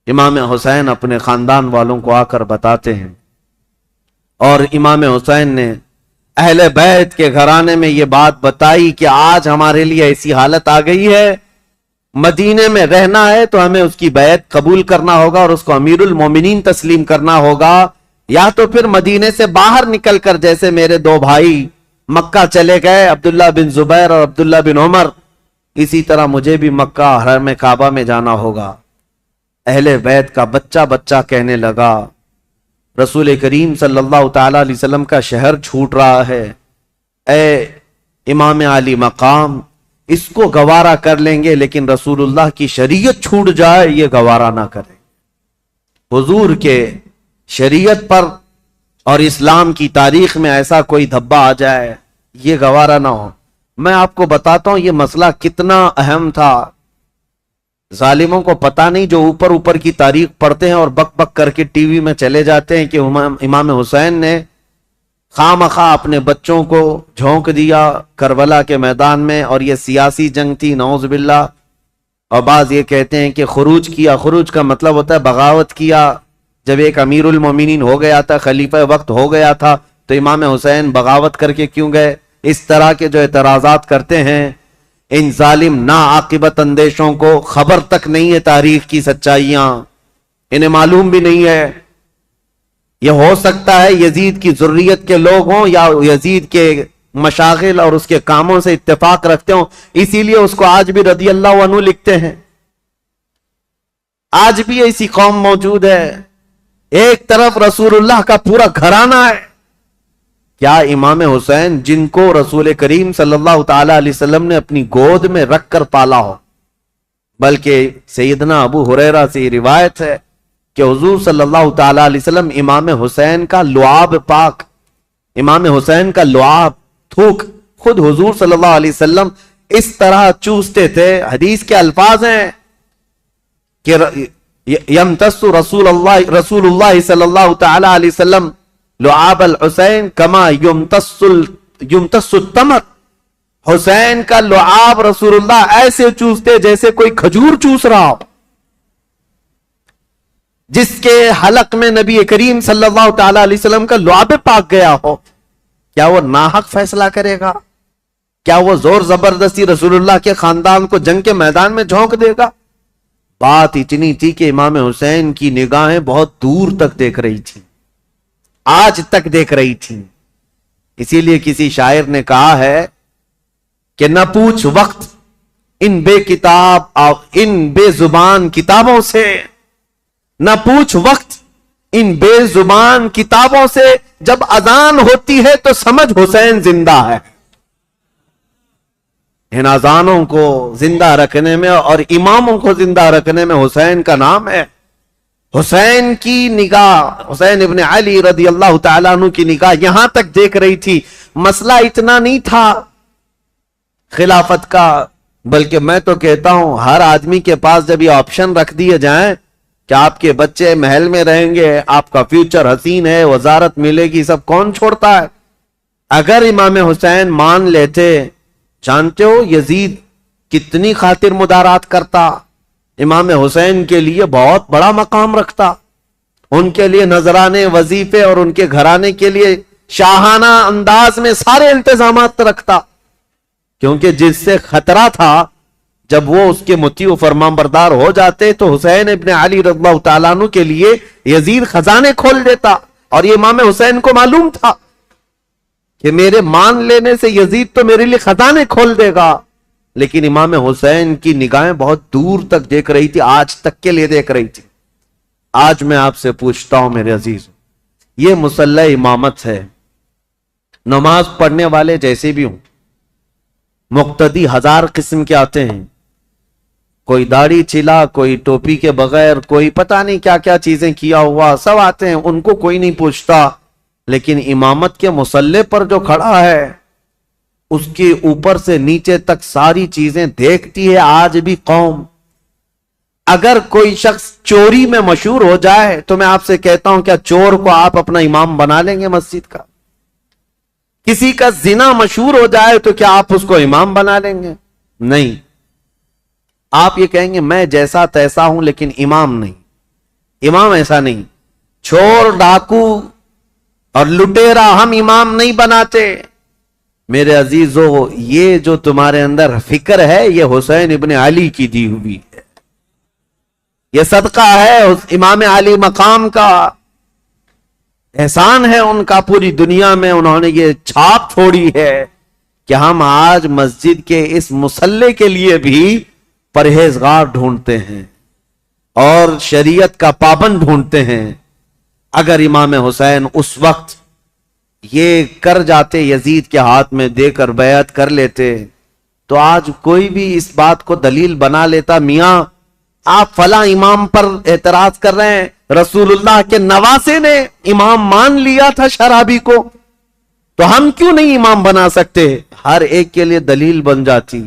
امام حسین اپنے خاندان والوں کو آ کر بتاتے ہیں، اور امام حسین نے اہل بیت کے گھرانے میں یہ بات بتائی کہ آج ہمارے لیے ایسی حالت آ گئی ہے، مدینے میں رہنا ہے تو ہمیں اس کی بیعت قبول کرنا ہوگا اور اس کو امیر المومنین تسلیم کرنا ہوگا، یا تو پھر مدینے سے باہر نکل کر، جیسے میرے دو بھائی مکہ چلے گئے، عبداللہ بن زبیر اور عبداللہ بن عمر، اسی طرح مجھے بھی مکہ حرم کعبہ میں جانا ہوگا۔ اہل بیت کا بچہ بچہ کہنے لگا رسول کریم صلی اللہ تعالی علیہ وسلم کا شہر چھوٹ رہا ہے، اے امام علی مقام، اس کو گوارا کر لیں گے لیکن رسول اللہ کی شریعت چھوٹ جائے یہ گوارا نہ کریں۔ حضور کے شریعت پر اور اسلام کی تاریخ میں ایسا کوئی دھبا آ جائے یہ گوارا نہ ہو۔ میں آپ کو بتاتا ہوں یہ مسئلہ کتنا اہم تھا، ظالموں کو پتہ نہیں، جو اوپر اوپر کی تاریخ پڑھتے ہیں اور بک بک کر کے ٹی وی میں چلے جاتے ہیں کہ امام حسین نے خواہ مخواہ اپنے بچوں کو جھونک دیا کربلا کے میدان میں، اور یہ سیاسی جنگ تھی نعوذ باللہ۔ اور بعض یہ کہتے ہیں کہ خروج کیا، خروج کا مطلب ہوتا ہے بغاوت کیا۔ جب ایک امیر المومنین ہو گیا تھا، خلیفہ وقت ہو گیا تھا، تو امام حسین بغاوت کر کے کیوں گئے؟ اس طرح کے جو اعتراضات کرتے ہیں ان ظالم ناعاقبت اندیشوں کو خبر تک نہیں ہے تاریخ کی سچائیاں، انہیں معلوم بھی نہیں ہے۔ یہ ہو سکتا ہے یزید کی ذریت کے لوگ ہوں یا یزید کے مشاغل اور اس کے کاموں سے اتفاق رکھتے ہوں، اسی لیے اس کو آج بھی رضی اللہ عنہ لکھتے ہیں۔ آج بھی ایسی قوم موجود ہے، ایک طرف رسول اللہ کا پورا گھرانہ ہے۔ کیا امام حسین جن کو رسول کریم صلی اللہ تعالی علیہ وسلم نے اپنی گود میں رکھ کر پالا ہو، بلکہ سیدنا ابو ہریرہ سے روایت ہے کہ حضور صلی اللہ تعالی علیہ وسلم امام حسین کا لعاب پاک، امام حسین کا لعاب تھوک خود حضور صلی اللہ علیہ وسلم اس طرح چوستے تھے۔ حدیث کے الفاظ ہیں کہ یمتص رسول اللہ صلی اللہ تعالی علیہ وسلم لعاب الحسین کما یمتص التمر، حسین کا لعاب رسول اللہ ایسے چوستے جیسے کوئی کھجور چوس رہا ہو۔ جس کے حلق میں نبی کریم صلی اللہ تعالی علیہ وسلم کا لعاب پاک گیا ہو، کیا وہ ناحق فیصلہ کرے گا؟ کیا وہ زور زبردستی رسول اللہ کے خاندان کو جنگ کے میدان میں جھونک دے گا؟ بات اتنی تھی کہ امام حسین کی نگاہیں بہت دور تک دیکھ رہی تھی، آج تک دیکھ رہی تھی۔ اسی لیے کسی شاعر نے کہا ہے کہ نہ پوچھ وقت ان بے کتاب اور ان بے زبان کتابوں سے، نہ پوچھ وقت ان بے زبان کتابوں سے، جب اذان ہوتی ہے تو سمجھ حسین زندہ ہے۔ ان اذانوں کو زندہ رکھنے میں اور اماموں کو زندہ رکھنے میں حسین کا نام ہے۔ حسین کی نگاہ، حسین ابن علی رضی اللہ تعالیٰ عنہ کی نگاہ یہاں تک دیکھ رہی تھی۔ مسئلہ اتنا نہیں تھا خلافت کا، بلکہ میں تو کہتا ہوں ہر آدمی کے پاس جب یہ آپشن رکھ دیے جائیں کہ آپ کے بچے محل میں رہیں گے، آپ کا فیوچر حسین ہے، وزارت ملے گی، سب کون چھوڑتا ہے؟ اگر امام حسین مان لیتے، جانتے ہو یزید کتنی خاطر مدارات کرتا، امام حسین کے لیے بہت بڑا مقام رکھتا، ان کے لیے نذرانے، وظیفے اور ان کے گھرانے کے لیے شاہانہ انداز میں سارے انتظامات رکھتا، کیونکہ جس سے خطرہ تھا جب وہ اس کے مطیع و فرمان بردار ہو جاتے تو حسین ابن علی رضی اللہ تعالیٰ عنہ کے لیے یزید خزانے کھول دیتا، اور یہ امام حسین کو معلوم تھا کہ میرے مان لینے سے یزید تو میرے لیے خزانے کھول دے گا۔ لیکن امام حسین کی نگاہیں بہت دور تک دیکھ رہی تھی، آج تک کے لیے دیکھ رہی تھی۔ آج میں آپ سے پوچھتا ہوں میرے عزیز، یہ مسلح امامت ہے، نماز پڑھنے والے جیسے بھی ہوں، مقتدی ہزار قسم کے آتے ہیں، کوئی داڑھی چلا، کوئی ٹوپی کے بغیر، کوئی پتہ نہیں کیا کیا چیزیں کیا ہوا، سب آتے ہیں، ان کو کوئی نہیں پوچھتا۔ لیکن امامت کے مسلح پر جو کھڑا ہے اس کے اوپر سے نیچے تک ساری چیزیں دیکھتی ہے آج بھی قوم. اگر کوئی شخص چوری میں مشہور ہو جائے تو میں آپ سے کہتا ہوں کیا چور کو آپ اپنا امام بنا لیں گے مسجد کا؟ کسی کا زنا مشہور ہو جائے تو کیا آپ اس کو امام بنا لیں گے؟ نہیں. آپ یہ کہیں گے میں جیسا تیسا ہوں لیکن امام نہیں. امام ایسا نہیں. چور ڈاکو اور لٹیرا ہم امام نہیں بناتے. میرے عزیزو یہ جو تمہارے اندر فکر ہے یہ حسین ابن علی کی دی ہوئی ہے. یہ صدقہ ہے امام علی مقام کا. احسان ہے ان کا پوری دنیا میں. انہوں نے یہ چھاپ چھوڑی ہے کہ ہم آج مسجد کے اس مصلے کے لیے بھی پرہیزگار ڈھونڈتے ہیں اور شریعت کا پابند ڈھونڈتے ہیں. اگر امام حسین اس وقت یہ کر جاتے یزید کے ہاتھ میں دے کر بیعت کر لیتے تو آج کوئی بھی اس بات کو دلیل بنا لیتا میاں آپ فلاں امام پر اعتراض کر رہے ہیں, رسول اللہ کے نواسے نے امام مان لیا تھا شرابی کو, تو ہم کیوں نہیں امام بنا سکتے؟ ہر ایک کے لیے دلیل بن جاتی.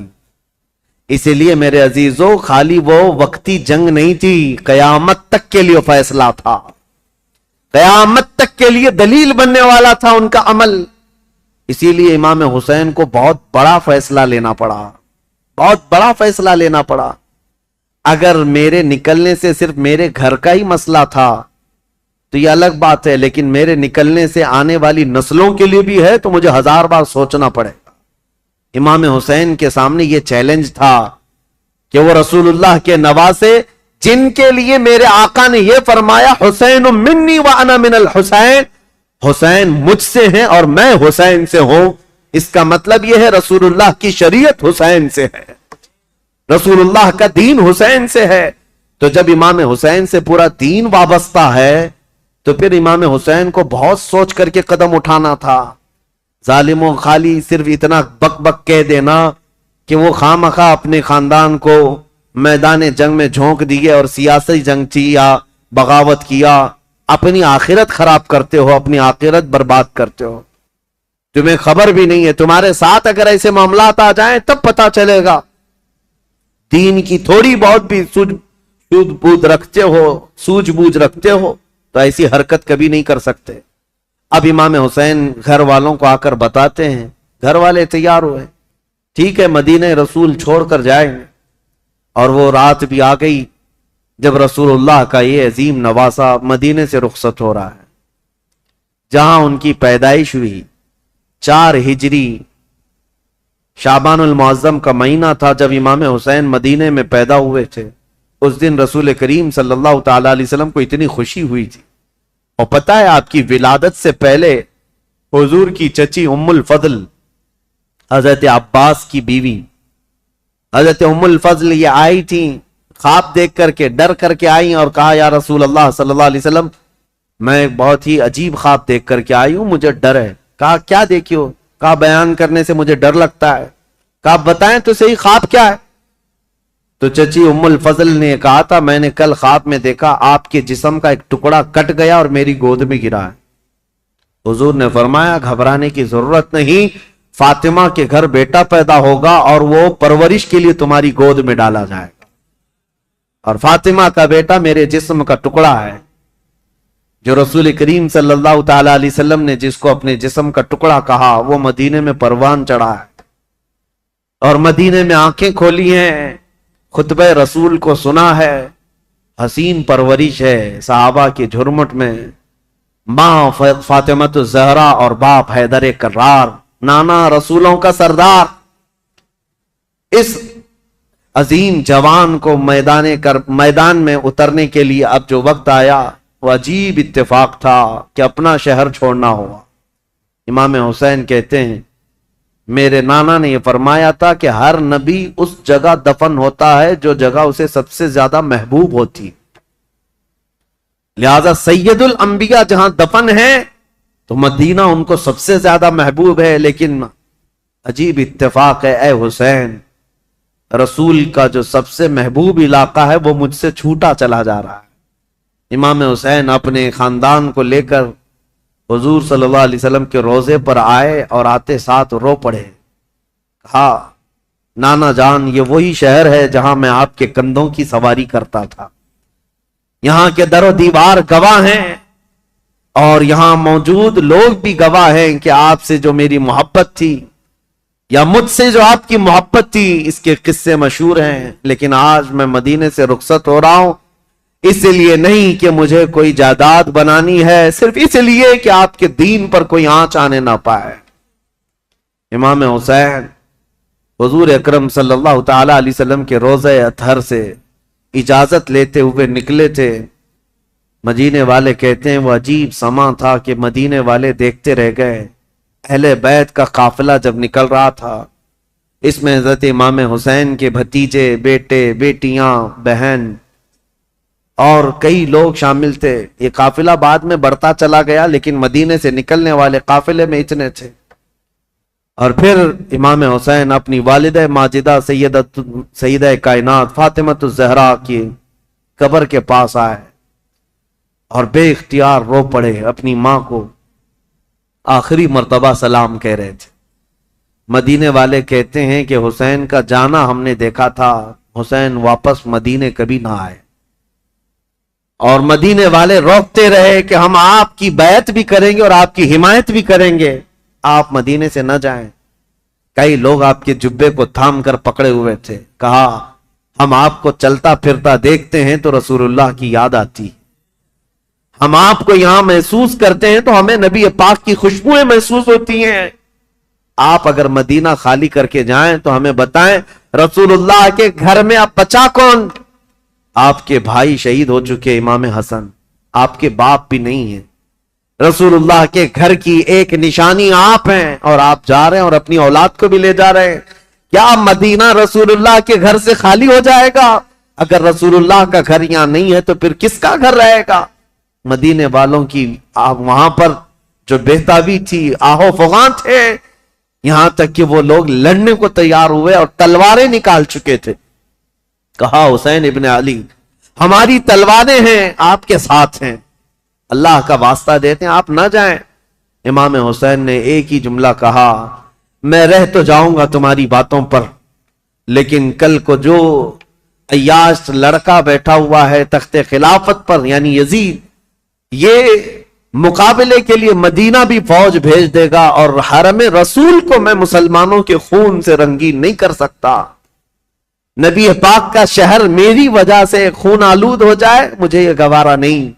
اسی لیے میرے عزیزو خالی وہ وقتی جنگ نہیں تھی, قیامت تک کے لیے فیصلہ تھا. قیامت تک کے لیے دلیل بننے والا تھا ان کا عمل. اسی لیے امام حسین کو بہت بڑا فیصلہ لینا پڑا, بہت بڑا فیصلہ لینا پڑا. اگر میرے نکلنے سے صرف میرے گھر کا ہی مسئلہ تھا تو یہ الگ بات ہے, لیکن میرے نکلنے سے آنے والی نسلوں کے لیے بھی ہے تو مجھے 1000 بار سوچنا پڑے گا. امام حسین کے سامنے یہ چیلنج تھا کہ وہ رسول اللہ کے نواسے جن کے لیے میرے آقا نے یہ فرمایا حسین منی وانا من الحسین, حسین مجھ سے ہیں اور میں حسین سے ہوں. اس کا مطلب یہ ہے رسول اللہ کی شریعت حسین سے ہے, رسول اللہ کا دین حسین سے ہے. تو جب امام حسین سے پورا دین وابستہ ہے تو پھر امام حسین کو بہت سوچ کر کے قدم اٹھانا تھا. ظالموں خالی صرف اتنا بک بک کہہ دینا کہ وہ خامخواہ اپنے خاندان کو میدان جنگ میں جھونک دیے اور سیاسی جنگ تھی یا بغاوت کیا, اپنی آخرت خراب کرتے ہو, اپنی آخرت برباد کرتے ہو. تمہیں خبر بھی نہیں ہے. تمہارے ساتھ اگر ایسے معاملات آ جائیں تب پتا چلے گا. دین کی تھوڑی بہت بھی سوجھ بوجھ رکھتے ہو تو ایسی حرکت کبھی نہیں کر سکتے. اب امام حسین گھر والوں کو آ کر بتاتے ہیں, گھر والے تیار ہوئے, ٹھیک ہے مدینہ رسول چھوڑ کر جائیں گے. اور وہ رات بھی آ گئی جب رسول اللہ کا یہ عظیم نواسا مدینے سے رخصت ہو رہا ہے, جہاں ان کی پیدائش ہوئی. 4 ہجری شعبان المعظم کا مہینہ تھا جب امام حسین مدینے میں پیدا ہوئے تھے. اس دن رسول کریم صلی اللہ تعالی علیہ وسلم کو اتنی خوشی ہوئی تھی. اور پتہ ہے آپ کی ولادت سے پہلے حضور کی چچی ام الفضل حضرت عباس کی بیوی حضرت ام الفضل یہ آئی تھی, خواب دیکھ کر کے ڈر کر کے آئی اور کہا یا رسول اللہ صلی اللہ علیہ وسلم میں بہت ہی عجیب خواب دیکھ کر کے آئی ہوں, مجھے ڈر ہے. کہا کیا دیکھی ہو؟ کہا بیان کرنے سے مجھے ڈر لگتا ہے. کہا بتائیں تو صحیح خواب کیا ہے؟ تو چچی ام الفضل نے کہا تھا میں نے کل خواب میں دیکھا آپ کے جسم کا ایک ٹکڑا کٹ گیا اور میری گود میں گرا ہے. حضور نے فرمایا گھبرانے کی ضرورت نہیں, فاطمہ کے گھر بیٹا پیدا ہوگا اور وہ پرورش کے لیے تمہاری گود میں ڈالا جائے گا. اور فاطمہ کا بیٹا میرے جسم کا ٹکڑا ہے. جو رسول کریم صلی اللہ تعالی علیہ وسلم نے جس کو اپنے جسم کا ٹکڑا کہا وہ مدینے میں پروان چڑھا ہے اور مدینے میں آنکھیں کھولی ہیں, خطبہ رسول کو سنا ہے, حسین پرورش ہے صحابہ کی جھرمٹ میں. ماں فاطمہ الزہرا اور باپ حیدر کرار, نانا رسولوں کا سردار. اس عظیم جوان کو میدان میں اترنے کے لیے اب جو وقت آیا وہ عجیب اتفاق تھا کہ اپنا شہر چھوڑنا ہوا. امام حسین کہتے ہیں میرے نانا نے یہ فرمایا تھا کہ ہر نبی اس جگہ دفن ہوتا ہے جو جگہ اسے سب سے زیادہ محبوب ہوتی, لہذا سید الانبیاء جہاں دفن ہے تو مدینہ ان کو سب سے زیادہ محبوب ہے. لیکن عجیب اتفاق ہے اے حسین, رسول کا جو سب سے محبوب علاقہ ہے وہ مجھ سے چھوٹا چلا جا رہا ہے. امام حسین اپنے خاندان کو لے کر حضور صلی اللہ علیہ وسلم کے روضے پر آئے اور آتے ساتھ رو پڑے. کہا نانا جان یہ وہی شہر ہے جہاں میں آپ کے کندھوں کی سواری کرتا تھا، یہاں کے در و دیوار گواہ ہیں اور یہاں موجود لوگ بھی گواہ ہیں کہ آپ سے جو میری محبت تھی یا مجھ سے جو آپ کی محبت تھی اس کے قصے مشہور ہیں، لیکن آج میں مدینے سے رخصت ہو رہا ہوں، اس لیے نہیں کہ مجھے کوئی جائیداد بنانی ہے، صرف اس لیے کہ آپ کے دین پر کوئی آنچ آنے نہ پائے۔ امام حسین حضور اکرم صلی اللہ تعالی علیہ وسلم کے روضہ اطہر سے اجازت لیتے ہوئے نکلے تھے۔ مدینے والے کہتے ہیں وہ عجیب سما تھا کہ مدینے والے دیکھتے رہ گئے۔ اہل بیت کا قافلہ جب نکل رہا تھا، اس میں حضرت امام حسین کے بھتیجے، بیٹے، بیٹیاں، بہن اور کئی لوگ شامل تھے۔ یہ قافلہ بعد میں بڑھتا چلا گیا، لیکن مدینے سے نکلنے والے قافلے میں اتنے تھے۔ اور پھر امام حسین اپنی والدہ ماجدہ سیدہ کائنات فاطمۃ الزہرا کی قبر کے پاس آئے اور بے اختیار رو پڑے، اپنی ماں کو آخری مرتبہ سلام کہہ رہے تھے۔ مدینے والے کہتے ہیں کہ حسین کا جانا ہم نے دیکھا تھا، حسین واپس مدینے کبھی نہ آئے، اور مدینے والے روکتے رہے کہ ہم آپ کی بیعت بھی کریں گے اور آپ کی حمایت بھی کریں گے، آپ مدینے سے نہ جائیں۔ کئی لوگ آپ کے جبے کو تھام کر پکڑے ہوئے تھے، کہا ہم آپ کو چلتا پھرتا دیکھتے ہیں تو رسول اللہ کی یاد آتی، ہم آپ کو یہاں محسوس کرتے ہیں تو ہمیں نبی پاک کی خوشبوئیں محسوس ہوتی ہیں، آپ اگر مدینہ خالی کر کے جائیں تو ہمیں بتائیں رسول اللہ کے گھر میں اب بچا کون؟ آپ کے بھائی شہید ہو چکے، امام حسن، آپ کے باپ بھی نہیں ہیں، رسول اللہ کے گھر کی ایک نشانی آپ ہیں، اور آپ جا رہے ہیں اور اپنی اولاد کو بھی لے جا رہے ہیں۔ کیا مدینہ رسول اللہ کے گھر سے خالی ہو جائے گا؟ اگر رسول اللہ کا گھر یہاں نہیں ہے تو پھر کس کا گھر رہے گا؟ مدینے والوں کی وہاں پر جو بہتابی تھی، آہو فغاں تھے، یہاں تک کہ وہ لوگ لڑنے کو تیار ہوئے اور تلواریں نکال چکے تھے۔ کہا حسین ابن علی ہماری تلواریں ہیں، آپ کے ساتھ ہیں، اللہ کا واسطہ دیتے ہیں آپ نہ جائیں۔ امام حسین نے ایک ہی جملہ کہا میں رہ تو جاؤں گا تمہاری باتوں پر، لیکن کل کو جو عیاش لڑکا بیٹھا ہوا ہے تخت خلافت پر یعنی یزید، یہ مقابلے کے لیے مدینہ بھی فوج بھیج دے گا، اور حرم رسول کو میں مسلمانوں کے خون سے رنگین نہیں کر سکتا۔ نبی پاک کا شہر میری وجہ سے خون آلود ہو جائے، مجھے یہ گوارا نہیں۔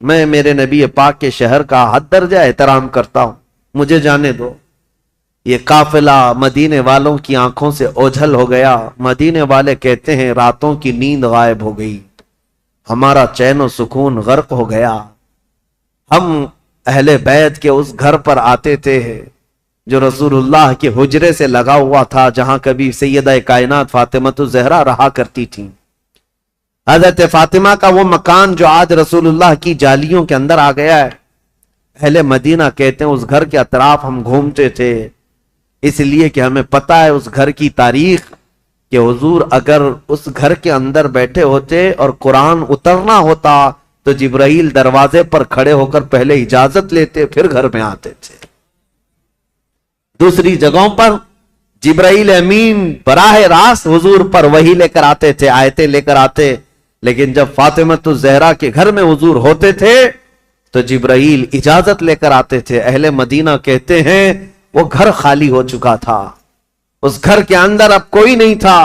میں میرے نبی پاک کے شہر کا حد درجہ احترام کرتا ہوں، مجھے جانے دو۔ یہ قافلہ مدینے والوں کی آنکھوں سے اوجھل ہو گیا۔ مدینے والے کہتے ہیں راتوں کی نیند غائب ہو گئی، ہمارا چین و سکون غرق ہو گیا۔ ہم اہل بیت کے اس گھر پر آتے تھے جو رسول اللہ کے حجرے سے لگا ہوا تھا، جہاں کبھی سیدہ کائنات فاطمۃ الزہرا رہا کرتی تھی۔ حضرت فاطمہ کا وہ مکان جو آج رسول اللہ کی جالیوں کے اندر آ گیا ہے، اہل مدینہ کہتے ہیں اس گھر کے اطراف ہم گھومتے تھے، اس لیے کہ ہمیں پتہ ہے اس گھر کی تاریخ کہ حضور اگر اس گھر کے اندر بیٹھے ہوتے اور قرآن اترنا ہوتا تو جبرائیل دروازے پر کھڑے ہو کر پہلے اجازت لیتے پھر گھر میں آتے تھے۔ دوسری جگہوں پر جبرائیل امین براہ راست حضور پر وحی لے کر آتے تھے، آیتیں لے کر آتے، لیکن جب فاطمۃ الزہرا کے گھر میں حضور ہوتے تھے تو جبرائیل اجازت لے کر آتے تھے۔ اہل مدینہ کہتے ہیں وہ گھر خالی ہو چکا تھا، اس گھر کے اندر اب کوئی نہیں تھا۔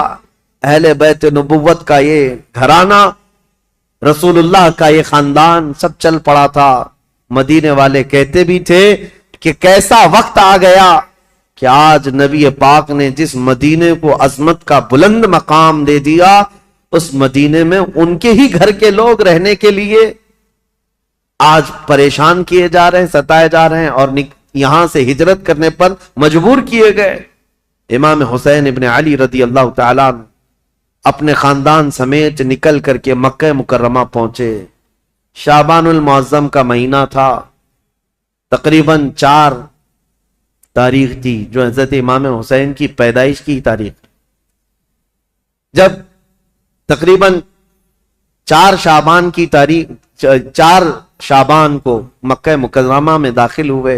اہل بیت نبوت کا یہ گھرانہ، رسول اللہ کا یہ خاندان سب چل پڑا تھا۔ مدینے والے کہتے بھی تھے کہ کیسا وقت آ گیا کہ آج نبی پاک نے جس مدینے کو عظمت کا بلند مقام دے دیا، اس مدینے میں ان کے ہی گھر کے لوگ رہنے کے لیے آج پریشان کیے جا رہے ہیں، ستائے جا رہے ہیں، اور یہاں سے ہجرت کرنے پر مجبور کیے گئے۔ امام حسین ابن علی رضی اللہ تعالیٰ اپنے خاندان سمیت نکل کر کے مکہ مکرمہ پہنچے۔ شعبان المعظم کا مہینہ تھا، تقریباً 4 تاریخ تھی جو حضرت امام حسین کی پیدائش کی تاریخ۔ جب تقریباً 4 شعبان کی تاریخ 4 شعبان کو مکہ مکرمہ میں داخل ہوئے،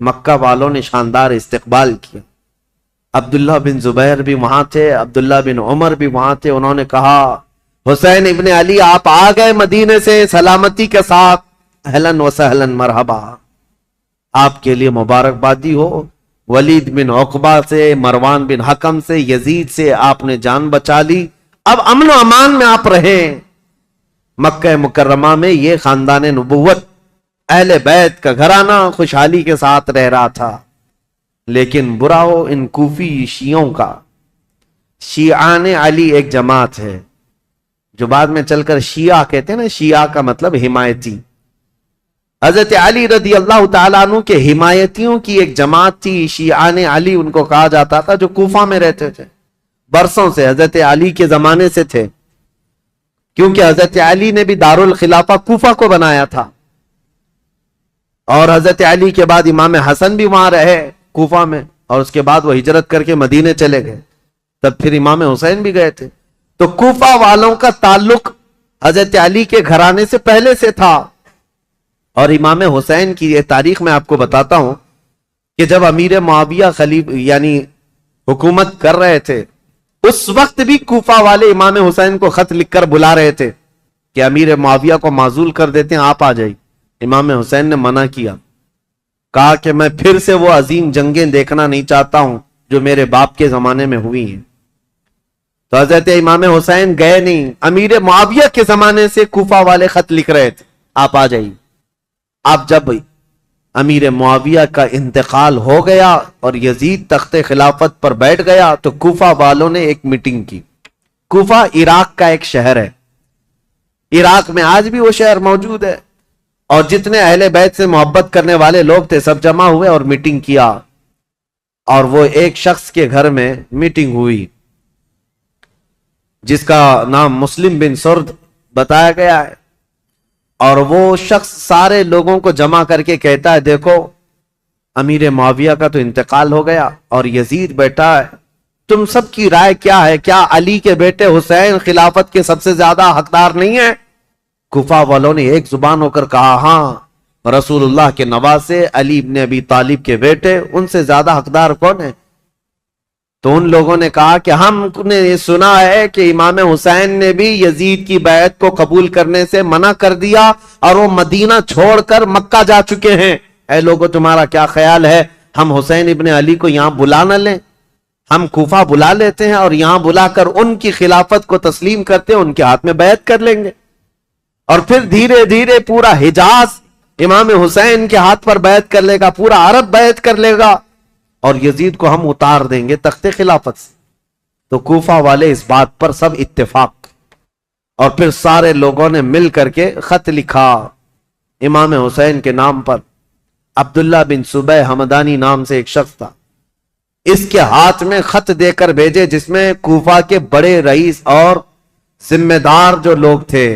مکہ والوں نے شاندار استقبال کیا۔ عبداللہ بن زبیر بھی وہاں تھے، عبداللہ بن عمر بھی وہاں تھے. انہوں نے کہا حسین ابن علی آپ آ گئے مدینے سے سلامتی کے ساتھ، اہلاً و سہلاً مرحبا، آپ کے لیے مبارکبادی ہو. ولید بن عقبہ سے، مروان بن حکم سے، یزید سے آپ نے جان بچا لی، اب امن و امان میں آپ رہیں. مکہ مکرمہ میں یہ خاندان نبوت اہل بیت کا گھرانہ خوشحالی کے ساتھ رہ رہا تھا. لیکن برا ہو ان کوفی شیعوں کا. شیعان علی ایک جماعت ہے جو بعد میں چل کر شیعہ کہتے ہیں نا، شیعہ کا مطلب حمایتی. حضرت علی رضی اللہ تعالیٰ عنہ کے حمایتیوں کی ایک جماعت تھی، شیعان علی ان کو کہا جاتا تھا، جو کوفہ میں رہتے تھے برسوں سے، حضرت علی کے زمانے سے تھے، کیونکہ حضرت علی نے بھی دارالخلافہ کوفہ کو بنایا تھا. اور حضرت علی کے بعد امام حسن بھی وہاں رہے کوفہ میں، اور اس کے بعد وہ ہجرت کر کے مدینے چلے گئے، تب پھر امام حسین بھی گئے تھے. تو کوفہ والوں کا تعلق حضرت علی کے گھرانے سے پہلے سے تھا. اور امام حسین کی یہ تاریخ میں آپ کو بتاتا ہوں کہ جب امیر معاویہ یعنی حکومت کر رہے تھے، اس وقت بھی کوفہ والے امام حسین کو خط لکھ کر بلا رہے تھے کہ امیر معاویہ کو معزول کر دیتے ہیں، آپ آ جائیے. امام حسین نے منع کیا، کہا کہ میں پھر سے وہ عظیم جنگیں دیکھنا نہیں چاہتا ہوں جو میرے باپ کے زمانے میں ہوئی ہیں. تو حضرت امام حسین گئے نہیں. امیر معاویہ کے زمانے سے کوفہ والے خط لکھ رہے تھے، آپ آ جائیے. اب جب امیر معاویہ کا انتقال ہو گیا اور یزید تخت خلافت پر بیٹھ گیا تو کوفہ والوں نے ایک میٹنگ کی. کوفہ عراق کا ایک شہر ہے، عراق میں آج بھی وہ شہر موجود ہے، اور جتنے اہل بیت سے محبت کرنے والے لوگ تھے سب جمع ہوئے اور میٹنگ کیا. اور وہ ایک شخص کے گھر میں میٹنگ ہوئی جس کا نام مسلم بن سرد بتایا گیا ہے. اور وہ شخص سارے لوگوں کو جمع کر کے کہتا ہے، دیکھو امیر معاویہ کا تو انتقال ہو گیا اور یزید بیٹا ہے، تم سب کی رائے کیا ہے؟ کیا علی کے بیٹے حسین خلافت کے سب سے زیادہ حقدار نہیں ہیں؟ کوفہ والوں نے ایک زبان ہو کر کہا، ہاں، رسول اللہ کے نواسے علی ابن ابی طالب کے بیٹے، ان سے زیادہ حقدار کون ہے؟ تو ان لوگوں نے کہا کہ ہم نے یہ سنا ہے کہ امام حسین نے بھی یزید کی بیعت کو قبول کرنے سے منع کر دیا اور وہ مدینہ چھوڑ کر مکہ جا چکے ہیں. اے لوگوں تمہارا کیا خیال ہے؟ ہم حسین ابن علی کو یہاں بلا نہ لیں؟ ہم کوفہ بلا لیتے ہیں اور یہاں بلا کر ان کی خلافت کو تسلیم کرتے ہیں، ان کے ہاتھ میں بیعت کر لیں گے، اور پھر دھیرے دھیرے پورا حجاز امام حسین کے ہاتھ پر بیعت کر لے گا، پورا عرب بیعت کر لے گا، اور یزید کو ہم اتار دیں گے تخت خلافت سے. تو کوفہ والے اس بات پر سب اتفاق، اور پھر سارے لوگوں نے مل کر کے خط لکھا امام حسین کے نام پر. عبداللہ بن صبح حمدانی نام سے ایک شخص تھا، اس کے ہاتھ میں خط دے کر بھیجے جس میں کوفہ کے بڑے رئیس اور ذمہ دار جو لوگ تھے،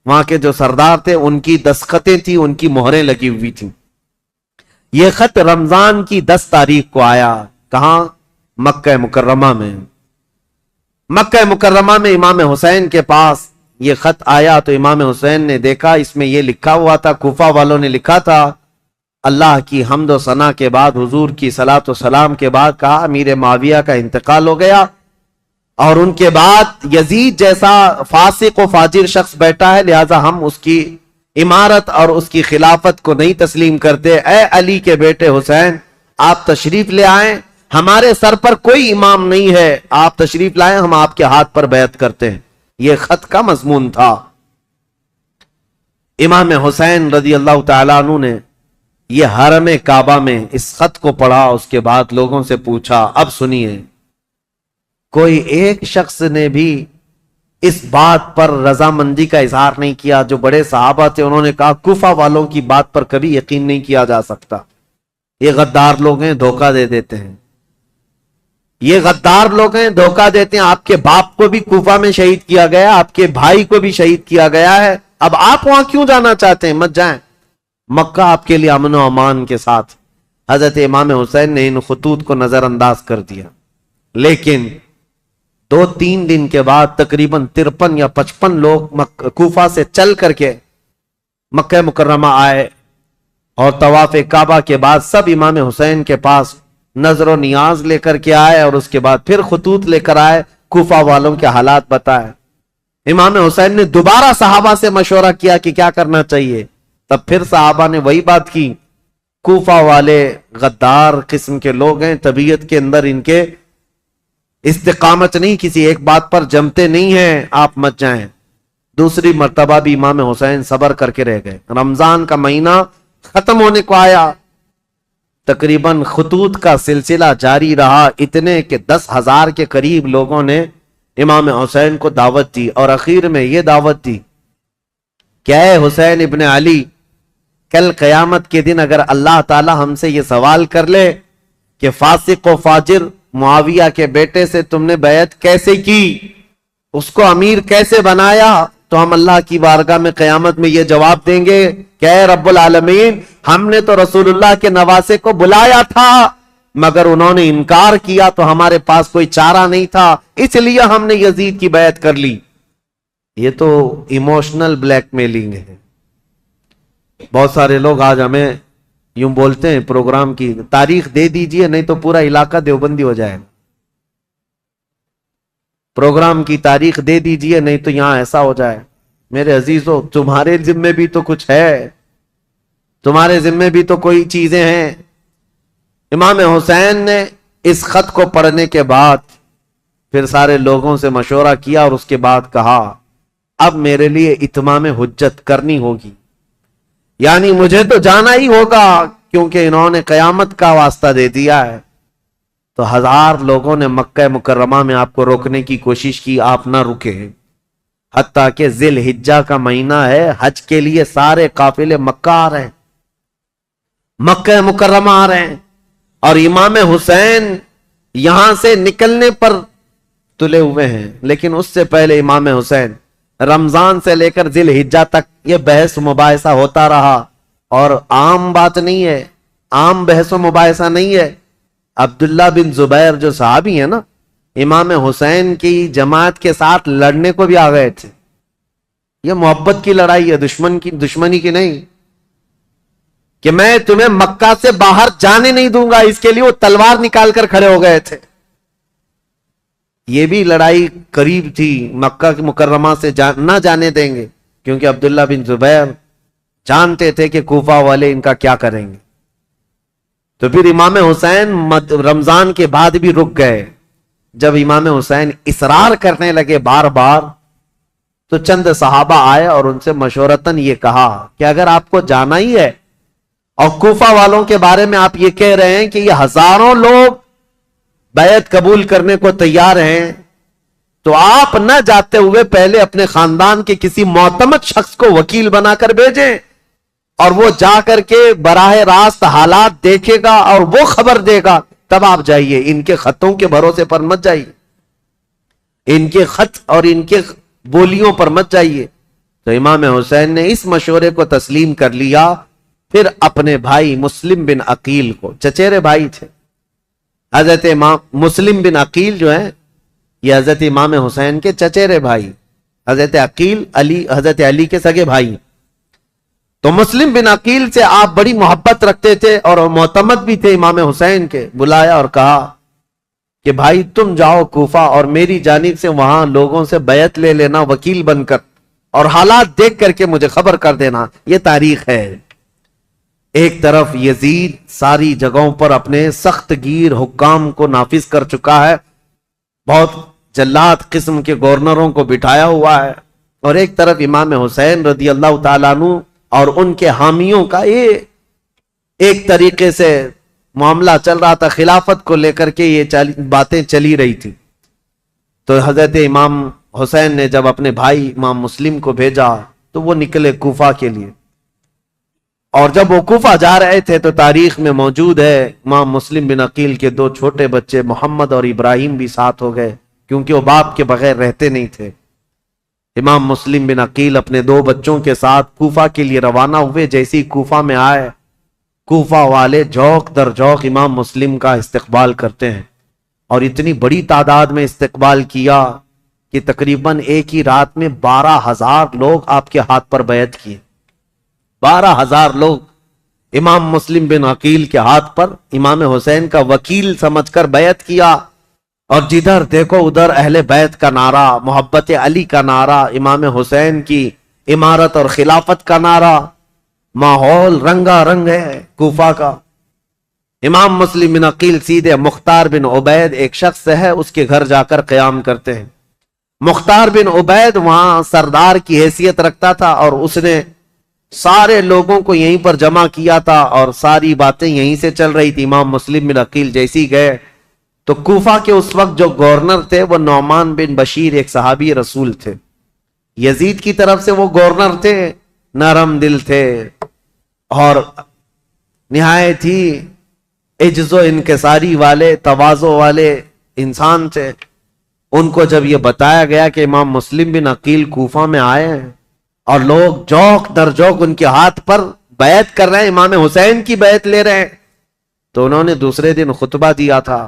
وہاں کے جو سردار تھے، ان کی دستخطیں تھیں، ان کی مہریں لگی ہوئی تھیں. یہ خط رمضان کی 10 تاریخ کو آیا. کہاں؟ مکہ مکرمہ میں. مکہ مکرمہ میں امام حسین کے پاس یہ خط آیا تو امام حسین نے دیکھا، اس میں یہ لکھا ہوا تھا، کوفہ والوں نے لکھا تھا، اللہ کی حمد و ثنا کے بعد، حضور کی صلاۃ و سلام کے بعد، کہا امیر معاویہ کا انتقال ہو گیا اور ان کے بعد یزید جیسا فاسق و فاجر شخص بیٹا ہے، لہذا ہم اس کی امارت اور اس کی خلافت کو نہیں تسلیم کرتے. اے علی کے بیٹے حسین، آپ تشریف لے آئیں، ہمارے سر پر کوئی امام نہیں ہے، آپ تشریف لائیں، ہم آپ کے ہاتھ پر بیعت کرتے ہیں. یہ خط کا مضمون تھا. امام حسین رضی اللہ تعالیٰ عنہ نے یہ حرم کعبہ میں اس خط کو پڑھا، اس کے بعد لوگوں سے پوچھا. اب سنیے، کوئی ایک شخص نے بھی اس بات پر رضامندی کا اظہار نہیں کیا. جو بڑے صحابہ تھے انہوں نے کہا کوفہ والوں کی بات پر کبھی یقین نہیں کیا جا سکتا، یہ غدار لوگ ہیں، دھوکہ دے دیتے ہیں، یہ غدار لوگ ہیں، دھوکہ دیتے ہیں. آپ کے باپ کو بھی کوفہ میں شہید کیا گیا، آپ کے بھائی کو بھی شہید کیا گیا ہے، اب آپ وہاں کیوں جانا چاہتے ہیں؟ مت جائیں، مکہ آپ کے لیے امن و امان کے ساتھ. حضرت امام حسین نے ان خطوط کو نظر انداز کر دیا. لیکن 2-3 دن کے بعد تقریباً 53 یا 55 لوگ کوفہ سے چل کر کے مکہ مکرمہ آئے، اور طواف کعبہ کے بعد سب امام حسین کے پاس نظر و نیاز لے کر کے آئے اور اس کے بعد پھر خطوط لے کر آئے، کوفہ والوں کے حالات بتائے۔ امام حسین نے دوبارہ صحابہ سے مشورہ کیا کہ کیا کرنا چاہیے، تب پھر صحابہ نے وہی بات کی، کوفہ والے غدار قسم کے لوگ ہیں، طبیعت کے اندر ان کے استقامت نہیں، کسی ایک بات پر جمتے نہیں ہیں، آپ مت جائیں۔ دوسری مرتبہ بھی امام حسین صبر کر کے رہ گئے۔ رمضان کا مہینہ ختم ہونے کو آیا، تقریباً خطوط کا سلسلہ جاری رہا، اتنے کہ 10,000 کے قریب لوگوں نے امام حسین کو دعوت دی، اور اخیر میں یہ دعوت دی کہ اے حسین ابن علی، کل قیامت کے دن اگر اللہ تعالی ہم سے یہ سوال کر لے کہ فاسق و فاجر معاویہ کے بیٹے سے تم نے بیعت کیسے کی، اس کو امیر کیسے بنایا، تو ہم اللہ کی بارگاہ میں قیامت میں یہ جواب دیں گے کہ اے رب العالمین، ہم نے تو رسول اللہ کے نواسے کو بلایا تھا مگر انہوں نے انکار کیا، تو ہمارے پاس کوئی چارہ نہیں تھا، اس لیے ہم نے یزید کی بیعت کر لی۔ یہ تو ایموشنل بلیک میلنگ ہے۔ بہت سارے لوگ آج ہمیں یوں بولتے ہیں پروگرام کی تاریخ دے دیجئے نہیں تو پورا علاقہ دیوبندی ہو جائے گا، پروگرام کی تاریخ دے دیجئے نہیں تو یہاں ایسا ہو جائے۔ میرے عزیزو، تمہارے ذمے بھی تو کچھ ہے، تمہارے ذمے بھی تو کوئی چیزیں ہیں۔ امام حسین نے اس خط کو پڑھنے کے بعد پھر سارے لوگوں سے مشورہ کیا اور اس کے بعد کہا اب میرے لیے اتمام حجت کرنی ہوگی، یعنی مجھے تو جانا ہی ہوگا کیونکہ انہوں نے قیامت کا واسطہ دے دیا ہے۔ تو 1000 لوگوں نے مکہ مکرمہ میں آپ کو روکنے کی کوشش کی، آپ نہ رکے، حتیٰ کہ ذی الحجہ کا مہینہ ہے، حج کے لیے سارے قافلے مکہ آ رہے ہیں، مکہ مکرمہ آ رہے ہیں، اور امام حسین یہاں سے نکلنے پر تلے ہوئے ہیں۔ لیکن اس سے پہلے امام حسین رمضان سے لے کر ذی الحجہ تک یہ بحث مباحثہ ہوتا رہا، اور عام بات نہیں ہے، عام بحث و مباحثہ نہیں ہے۔ عبداللہ بن زبیر جو صحابی ہیں نا، امام حسین کی جماعت کے ساتھ لڑنے کو بھی آ گئے تھے۔ یہ محبت کی لڑائی ہے، دشمنی کی نہیں، کہ میں تمہیں مکہ سے باہر جانے نہیں دوں گا، اس کے لیے وہ تلوار نکال کر کھڑے ہو گئے تھے۔ یہ بھی لڑائی قریب تھی، مکہ مکرمہ سے نہ جانے دیں گے، کیونکہ عبداللہ بن زبیر جانتے تھے کہ کوفہ والے ان کا کیا کریں گے۔ تو پھر امام حسین رمضان کے بعد بھی رک گئے۔ جب امام حسین اصرار کرنے لگے بار بار، تو چند صحابہ آئے اور ان سے مشورتاً یہ کہا کہ اگر آپ کو جانا ہی ہے اور کوفہ والوں کے بارے میں آپ یہ کہہ رہے ہیں کہ یہ 1000 لوگ بیعت قبول کرنے کو تیار ہیں، تو آپ نہ جاتے ہوئے پہلے اپنے خاندان کے کسی معتمد شخص کو وکیل بنا کر بھیجیں، اور وہ جا کر کے براہ راست حالات دیکھے گا اور وہ خبر دے گا، تب آپ جائیے، ان کے خطوں کے بھروسے پر مت جائیے، ان کے خط اور ان کے بولیوں پر مت جائیے۔ تو امام حسین نے اس مشورے کو تسلیم کر لیا۔ پھر اپنے بھائی مسلم بن عقیل کو، چچیرے بھائی تھے، حضرت امام مسلم بن عقیل جو ہیں یہ حضرت امام حسین کے چچیرے بھائی، حضرت عقیل حضرت علی کے سگے بھائی۔ تو مسلم بن عقیل سے آپ بڑی محبت رکھتے تھے اور معتمد بھی تھے امام حسین کے، بلایا اور کہا کہ بھائی تم جاؤ کوفہ اور میری جانب سے وہاں لوگوں سے بیعت لے لینا وکیل بن کر، اور حالات دیکھ کر کے مجھے خبر کر دینا۔ یہ تاریخ ہے۔ ایک طرف یزید ساری جگہوں پر اپنے سخت گیر حکام کو نافذ کر چکا ہے، بہت جلاد قسم کے گورنروں کو بٹھایا ہوا ہے، اور ایک طرف امام حسین رضی اللہ تعالیٰ عنہ اور ان کے حامیوں کا یہ ایک طریقے سے معاملہ چل رہا تھا، خلافت کو لے کر کے یہ باتیں چلی رہی تھی۔ تو حضرت امام حسین نے جب اپنے بھائی امام مسلم کو بھیجا تو وہ نکلے کوفہ کے لیے، اور جب وہ کوفہ جا رہے تھے تو تاریخ میں موجود ہے امام مسلم بن عقیل کے 2 چھوٹے بچے محمد اور ابراہیم بھی ساتھ ہو گئے، کیونکہ وہ باپ کے بغیر رہتے نہیں تھے۔ امام مسلم بن عقیل اپنے 2 بچوں کے ساتھ کوفہ کے لیے روانہ ہوئے۔ جیسے ہی کوفہ میں آئے، کوفہ والے جوق در جوق امام مسلم کا استقبال کرتے ہیں، اور اتنی بڑی تعداد میں استقبال کیا کہ تقریباً ایک ہی رات میں 12,000 لوگ آپ کے ہاتھ پر بیعت کیے۔ 12,000 لوگ امام مسلم بن عقیل کے ہاتھ پر امام حسین کا وکیل سمجھ کر بیعت کیا، اور جدھر دیکھو ادھر اہل بیت کا نعرہ، محبت علی کا نعرہ، امام حسین کی امارت اور خلافت کا نعرہ، ماحول رنگا رنگ ہے کوفہ کا۔ امام مسلم بن عقیل سیدھے مختار بن عبید ایک شخص ہے، اس کے گھر جا کر قیام کرتے ہیں۔ مختار بن عبید وہاں سردار کی حیثیت رکھتا تھا، اور اس نے سارے لوگوں کو یہیں پر جمع کیا تھا، اور ساری باتیں یہیں سے چل رہی تھی۔ امام مسلم بن عقیل جیسی گئے تو کوفہ کے اس وقت جو گورنر تھے وہ نعمان بن بشیر ایک صحابی رسول تھے، یزید کی طرف سے وہ گورنر تھے، نرم دل تھے اور نہایت ہی عجز و انکساری والے، تواضع والے انسان تھے۔ ان کو جب یہ بتایا گیا کہ امام مسلم بن عقیل کوفہ میں آئے ہیں اور لوگ جوق در جوق ان کے ہاتھ پر بیعت کر رہے ہیں، امام حسین کی بیعت لے رہے ہیں، تو انہوں نے دوسرے دن خطبہ دیا تھا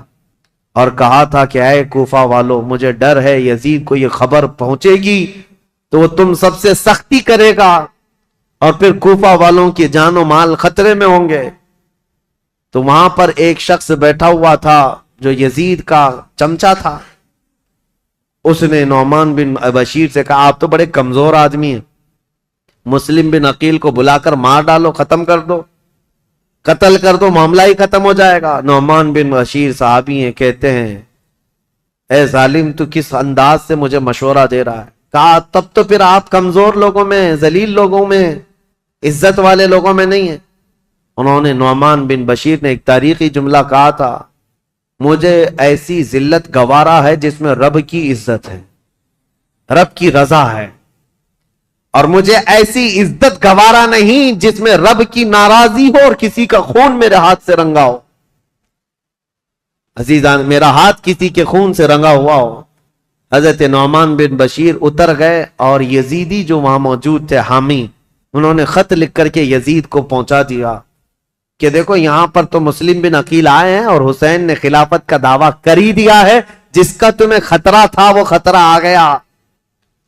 اور کہا تھا کہ اے کوفہ والو، مجھے ڈر ہے یزید کو یہ خبر پہنچے گی تو وہ تم سب سے سختی کرے گا، اور پھر کوفہ والوں کی جان و مال خطرے میں ہوں گے۔ تو وہاں پر ایک شخص بیٹھا ہوا تھا جو یزید کا چمچا تھا، اس نے نعمان بن بشیر سے کہا آپ تو بڑے کمزور آدمی ہیں، مسلم بن عقیل کو بلا کر مار ڈالو، ختم کر دو، قتل کر دو، معاملہ ہی ختم ہو جائے گا۔ نعمان بن بشیر صحابی ہیں، کہتے ہیں اے ظالم تو کس انداز سے مجھے مشورہ دے رہا ہے؟ کہا تب تو پھر آپ کمزور لوگوں میں، ذلیل لوگوں میں، عزت والے لوگوں میں نہیں ہیں۔ انہوں نے نعمان بن بشیر نے ایک تاریخی جملہ کہا تھا، مجھے ایسی ذلت گوارا ہے جس میں رب کی عزت ہے، رب کی رضا ہے، اور مجھے ایسی عزت گوارا نہیں جس میں رب کی ناراضی ہو اور کسی کا خون میرے ہاتھ سے رنگا ہو۔ عزیزان، میرا ہاتھ کسی کے خون سے رنگا ہوا ہو۔ حضرت نعمان بن بشیر اتر گئے اور یزیدی جو وہاں موجود تھے حامی، انہوں نے خط لکھ کر کے یزید کو پہنچا دیا کہ دیکھو یہاں پر تو مسلم بن عقیل آئے ہیں اور حسین نے خلافت کا دعویٰ کر ہی دیا ہے، جس کا تمہیں خطرہ تھا وہ خطرہ آ گیا،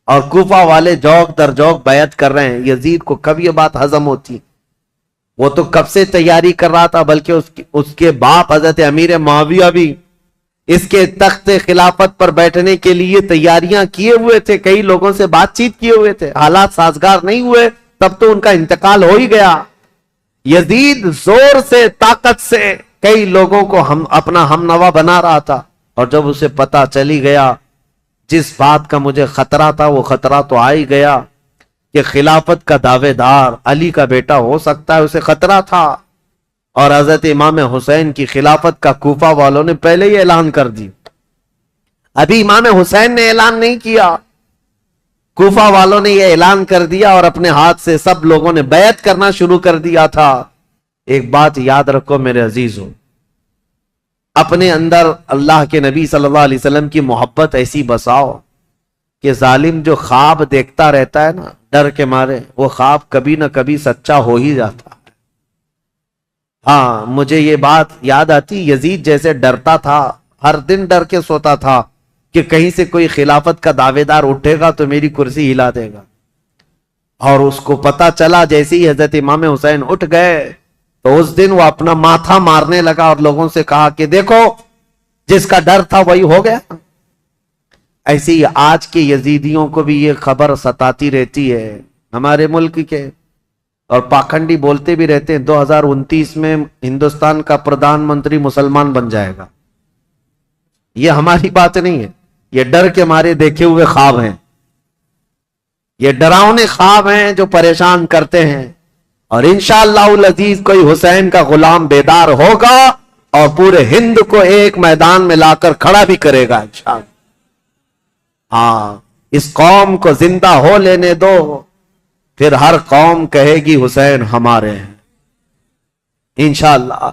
اور کوفہ والے جوق در جوق بیعت کر رہے ہیں۔ یزید کو کب یہ بات ہضم ہوتی؟ وہ تو کب سے تیاری کر رہا تھا، بلکہ اس کے باپ حضرت امیر معاویہ بھی اس کے تخت خلافت پر بیٹھنے کے لیے تیاریاں کیے ہوئے تھے، کئی لوگوں سے بات چیت کیے ہوئے تھے، حالات سازگار نہیں ہوئے تب تو ان کا انتقال ہو ہی گیا۔ یزید زور سے، طاقت سے کئی لوگوں کو اپنا ہم نوا بنا رہا تھا، اور جب اسے پتا چلی گیا جس بات کا مجھے خطرہ تھا وہ خطرہ تو آ ہی گیا کہ خلافت کا دعوے دار علی کا بیٹا ہو سکتا ہے، اسے خطرہ تھا، اور حضرت امام حسین کی خلافت کا کوفہ والوں نے پہلے ہی اعلان کر دی، ابھی امام حسین نے اعلان نہیں کیا، کوفہ والوں نے یہ اعلان کر دیا، اور اپنے ہاتھ سے سب لوگوں نے بیعت کرنا شروع کر دیا تھا۔ ایک بات یاد رکھو میرے عزیزوں، اپنے اندر اللہ کے نبی صلی اللہ علیہ وسلم کی محبت ایسی بساؤ کہ ظالم جو خواب دیکھتا رہتا ہے نا ڈر کے مارے، وہ خواب کبھی نہ کبھی سچا ہو ہی جاتا ہے۔ ہاں، مجھے یہ بات یاد آتی، یزید جیسے ڈرتا تھا، ہر دن ڈر کے سوتا تھا کہ کہیں سے کوئی خلافت کا دعوے دار اٹھے گا تو میری کرسی ہلا دے گا، اور اس کو پتا چلا جیسے ہی حضرت امام حسین اٹھ گئے تو اس دن وہ اپنا ماتھا مارنے لگا اور لوگوں سے کہا کہ دیکھو جس کا ڈر تھا وہی ہو گیا۔ ایسے ہی آج کے یزیدیوں کو بھی یہ خبر ستاتی رہتی ہے، ہمارے ملک کے، اور پاکھنڈی بولتے بھی رہتے ہیں 2029 میں ہندوستان کا پردھان منتری مسلمان بن جائے گا۔ یہ ہماری بات نہیں ہے، یہ ڈر کے مارے دیکھے ہوئے خواب ہیں، یہ ڈراؤنے خواب ہیں جو پریشان کرتے ہیں، اور انشاءاللہ العزیز کوئی حسین کا غلام بیدار ہوگا اور پورے ہند کو ایک میدان میں لا کر کھڑا بھی کرے گا انشاءاللہ۔ ہاں، اس قوم کو زندہ ہو لینے دو، پھر ہر قوم کہے گی حسین ہمارے ہیں انشاءاللہ۔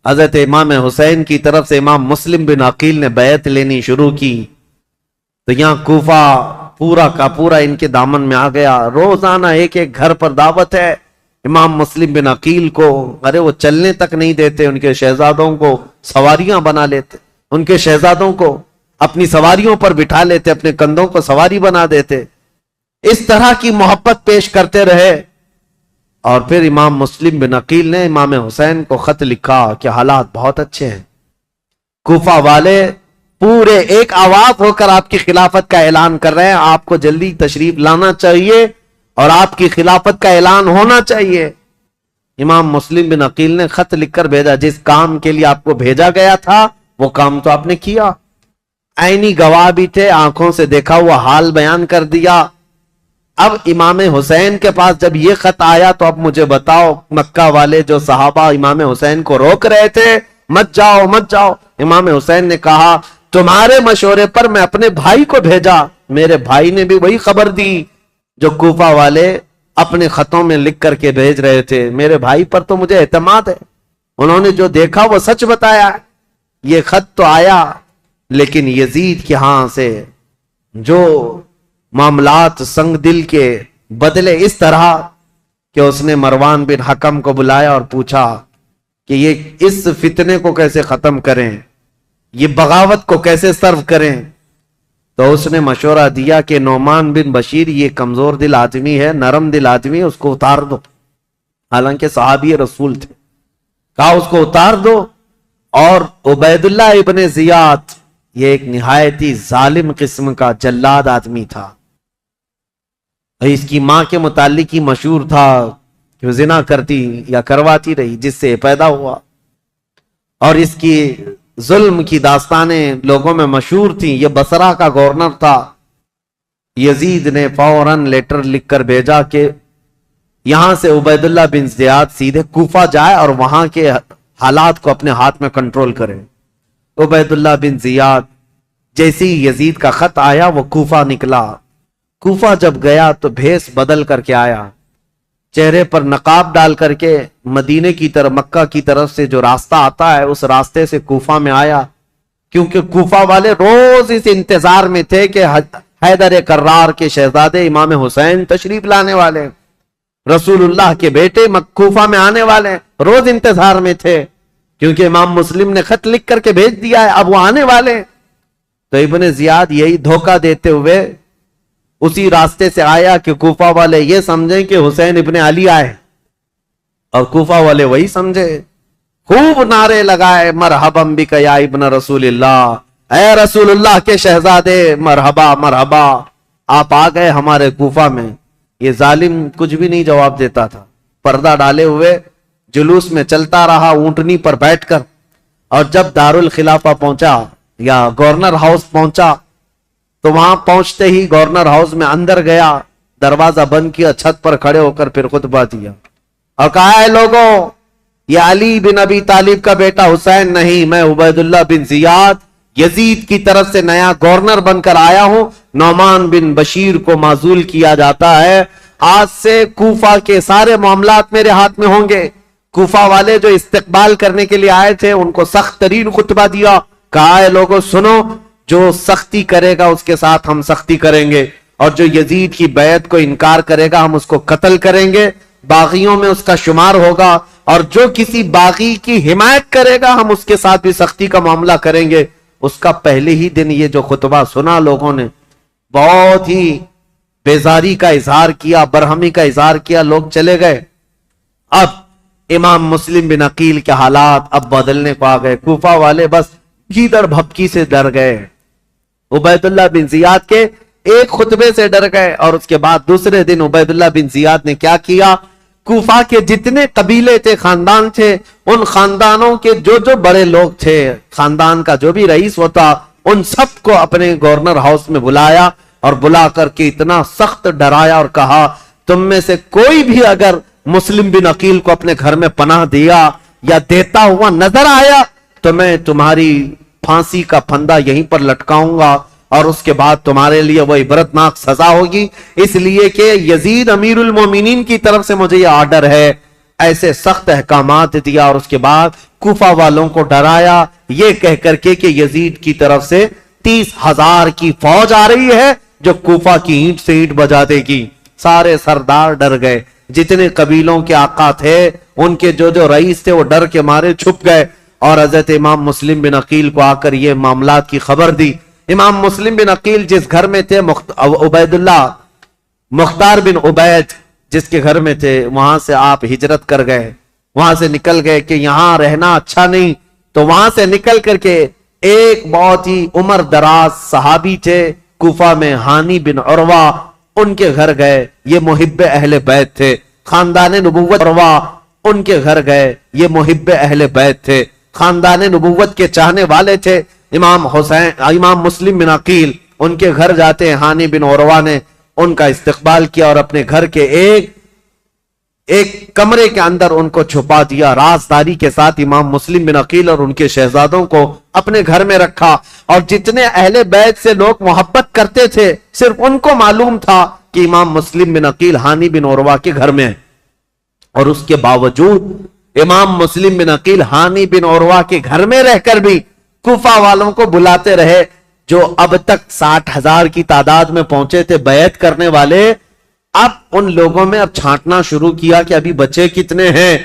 حضرت امام حسین کی طرف سے امام مسلم بن عقیل نے بیعت لینی شروع کی تو یہاں کوفہ پورا کا پورا ان کے دامن میں آ گیا۔ روزانہ ایک ایک گھر پر دعوت ہے امام مسلم بن عقیل کو، ارے وہ چلنے تک نہیں دیتے، ان کے شہزادوں کو سواریاں بنا لیتے، ان کے شہزادوں کو اپنی سواریوں پر بٹھا لیتے، اپنے کندھوں کو سواری بنا دیتے، اس طرح کی محبت پیش کرتے رہے۔ اور پھر امام مسلم بن عقیل نے امام حسین کو خط لکھا کہ حالات بہت اچھے ہیں، کوفہ والے پورے ایک آواز ہو کر آپ کی خلافت کا اعلان کر رہے ہیں، آپ کو جلدی تشریف لانا چاہیے اور آپ کی خلافت کا اعلان ہونا چاہیے۔ امام مسلم بن عقیل نے خط لکھ کر بھیجا، جس کام کے لیے آپ کو بھیجا گیا تھا وہ کام تو آپ نے کیا، عینی گواہ بھی تھے، آنکھوں سے دیکھا ہوا حال بیان کر دیا۔ اب امام حسین کے پاس جب یہ خط آیا تو اب مجھے بتاؤ، مکہ والے جو صحابہ امام حسین کو روک رہے تھے مت جاؤ مت جاؤ، امام حسین نے کہا تمہارے مشورے پر میں اپنے بھائی کو بھیجا، میرے بھائی نے بھی وہی خبر دی جو کوفہ والے اپنے خطوں میں لکھ کر کے بھیج رہے تھے، میرے بھائی پر تو مجھے اعتماد ہے، انہوں نے جو دیکھا وہ سچ بتایا۔ یہ خط تو آیا لیکن یزید کے ہاں سے جو معاملات سنگ دل کے بدلے اس طرح کہ اس نے مروان بن حکم کو بلایا اور پوچھا کہ یہ اس فتنے کو کیسے ختم کریں، یہ بغاوت کو کیسے سرو کریں۔ تو اس نے مشورہ دیا کہ نعمان بن بشیر یہ کمزور دل آدمی ہے، نرم دل آدمی ہے، اس کو اتار دو، حالانکہ صحابی رسول تھے، کہا اس کو اتار دو۔ اور عبید اللہ ابن زیاد یہ ایک نہایت ہی ظالم قسم کا جلاد آدمی تھا، اس کی ماں کے متعلق ہی مشہور تھا کہ وہ زنا کرتی یا کرواتی رہی جس سے پیدا ہوا، اور اس کی ظلم کی داستانیں لوگوں میں مشہور تھیں۔ یہ بصرہ کا گورنر تھا۔ یزید نے فوراً لیٹر لکھ کر بھیجا کہ یہاں سے عبید اللہ بن زیاد سیدھے کوفہ جائے اور وہاں کے حالات کو اپنے ہاتھ میں کنٹرول کرے۔ عبید اللہ بن زیاد جیسی یزید کا خط آیا وہ کوفہ نکلا۔ کوفہ جب گیا تو بھیس بدل کر کے آیا، چہرے پر نقاب ڈال کر کے مدینے کی طرف، مکہ کی طرف سے جو راستہ آتا ہے اس راستے سے کوفہ میں آیا، کیونکہ کوفہ والے روز اس انتظار میں تھے کہ حیدر کرار کے شہزادے امام حسین تشریف لانے والے، رسول اللہ کے بیٹے کوفہ میں آنے والے، روز انتظار میں تھے کیونکہ امام مسلم نے خط لکھ کر کے بھیج دیا ہے، اب وہ آنے والے۔ تو ابن زیاد یہی دھوکہ دیتے ہوئے اسی راستے سے آیا کہ کوفہ والے یہ سمجھیں کہ حسین ابن علی آئے، اور کوفہ والے وہی سمجھے، خوب نعرے لگائے مرحبا بک یا ابن رسول اللہ، اے رسول اللہ کے شہزادے مرحبا مرحبا، آپ آ گئے ہمارے کوفہ میں۔ یہ ظالم کچھ بھی نہیں جواب دیتا تھا، پردہ ڈالے ہوئے جلوس میں چلتا رہا اونٹنی پر بیٹھ کر، اور جب دارالخلافہ پہنچا یا گورنر ہاؤس پہنچا تو وہاں پہنچتے ہی گورنر ہاؤس میں اندر گیا، دروازہ بند کیا، چھت پر کھڑے ہو کر پھر خطبہ دیا اور کہا ہے لوگوں، یہ علی بن ابی طالب کا بیٹا حسین نہیں، میں عبید اللہ بن زیاد یزید کی طرف سے نیا گورنر بن کر آیا ہوں، نعمان بن بشیر کو معزول کیا جاتا ہے، آج سے کوفہ کے سارے معاملات میرے ہاتھ میں ہوں گے۔ کوفہ والے جو استقبال کرنے کے لیے آئے تھے ان کو سخت ترین خطبہ دیا، کہا ہے لوگوں سنو، جو سختی کرے گا اس کے ساتھ ہم سختی کریں گے، اور جو یزید کی بیعت کو انکار کرے گا ہم اس کو قتل کریں گے، باغیوں میں اس کا شمار ہوگا، اور جو کسی باغی کی حمایت کرے گا ہم اس کے ساتھ بھی سختی کا معاملہ کریں گے۔ اس کا پہلے ہی دن یہ جو خطبہ سنا لوگوں نے بہت ہی بیزاری کا اظہار کیا، برہمی کا اظہار کیا، لوگ چلے گئے۔ اب امام مسلم بن عقیل کے حالات اب بدلنے کو آ گئے، کوفہ والے بس گیدڑ بھپکی سے ڈر گئے، عبید اللہ بن زیاد کے ایک خطبے سے ڈر گئے، اور اس کے بعد دوسرے دن عبید اللہ بن زیاد نے کیا کیا، کوفہ کے جتنے قبیلے تھے، خاندان تھے، ان خاندانوں کے جو جو بڑے لوگ تھے، خاندان کا جو بھی رئیس ہوتا، ان سب کو اپنے گورنر ہاؤس میں بلایا، اور بلا کر کے اتنا سخت ڈرایا اور کہا تم میں سے کوئی بھی اگر مسلم بن عقیل کو اپنے گھر میں پناہ دیا یا دیتا ہوا نظر آیا تو میں تمہاری پھانسی کا پھندا یہیں پر لٹکاؤں گا، اور اس کے بعد تمہارے لیے وہ عبرتناک سزا ہوگی، اس لیے کہ یزید امیر المومنین کی طرف سے مجھے یہ آرڈر ہے۔ ایسے سخت احکامات دیا، اور اس کے بعد کوفہ والوں کو ڈرایا یہ کہہ کر کے کہ یزید کی طرف سے 30,000 کی فوج آ رہی ہے جو کوفہ کی اینٹ سے اینٹ بجا دے گی۔ سارے سردار ڈر گئے، جتنے قبیلوں کے آقا تھے ان کے جو جو رئیس تھے وہ ڈر کے مارے چھپ گئے، اور حضرت امام مسلم بن عقیل کو آ کر یہ معاملات کی خبر دی۔ امام مسلم بن عقیل جس گھر میں تھے، عبید اللہ مختار بن عبید جس کے گھر میں تھے، وہاں سے آپ ہجرت کر گئے، وہاں سے نکل گئے کہ یہاں رہنا اچھا نہیں، تو وہاں سے نکل کر کے ایک بہت ہی عمر دراز صحابی تھے کوفہ میں، ہانی بن عروہ، ان کے گھر گئے، یہ محب اہل بیت تھے۔ خاندان نبوت عروہ، ان کے گھر گئے، یہ محب اہل بیت تھے، خاندان نبوت کے چاہنے والے تھے۔ امام مسلم بن عقیل، ان کے گھر جاتے ہیں، ہانی بن عروہ نے ان کا استقبال کیا اور اپنے گھر کے ایک کمرے کے اندر ان کو چھپا دیا، رازداری کے ساتھ امام مسلم بن عقیل اور ان کے شہزادوں کو اپنے گھر میں رکھا، اور جتنے اہل بیت سے لوگ محبت کرتے تھے صرف ان کو معلوم تھا کہ امام مسلم بن عقیل ہانی بن عروہ کے گھر میں ہے، اور اس کے باوجود امام مسلم بن عقیل ہانی بن عروہ کے گھر میں رہ کر بھی کوفہ والوں کو بلاتے رہے، جو اب تک 60,000 کی تعداد میں پہنچے تھے بیعت کرنے والے۔ اب ان لوگوں میں اب چھانٹنا شروع کیا کہ ابھی بچے کتنے ہیں۔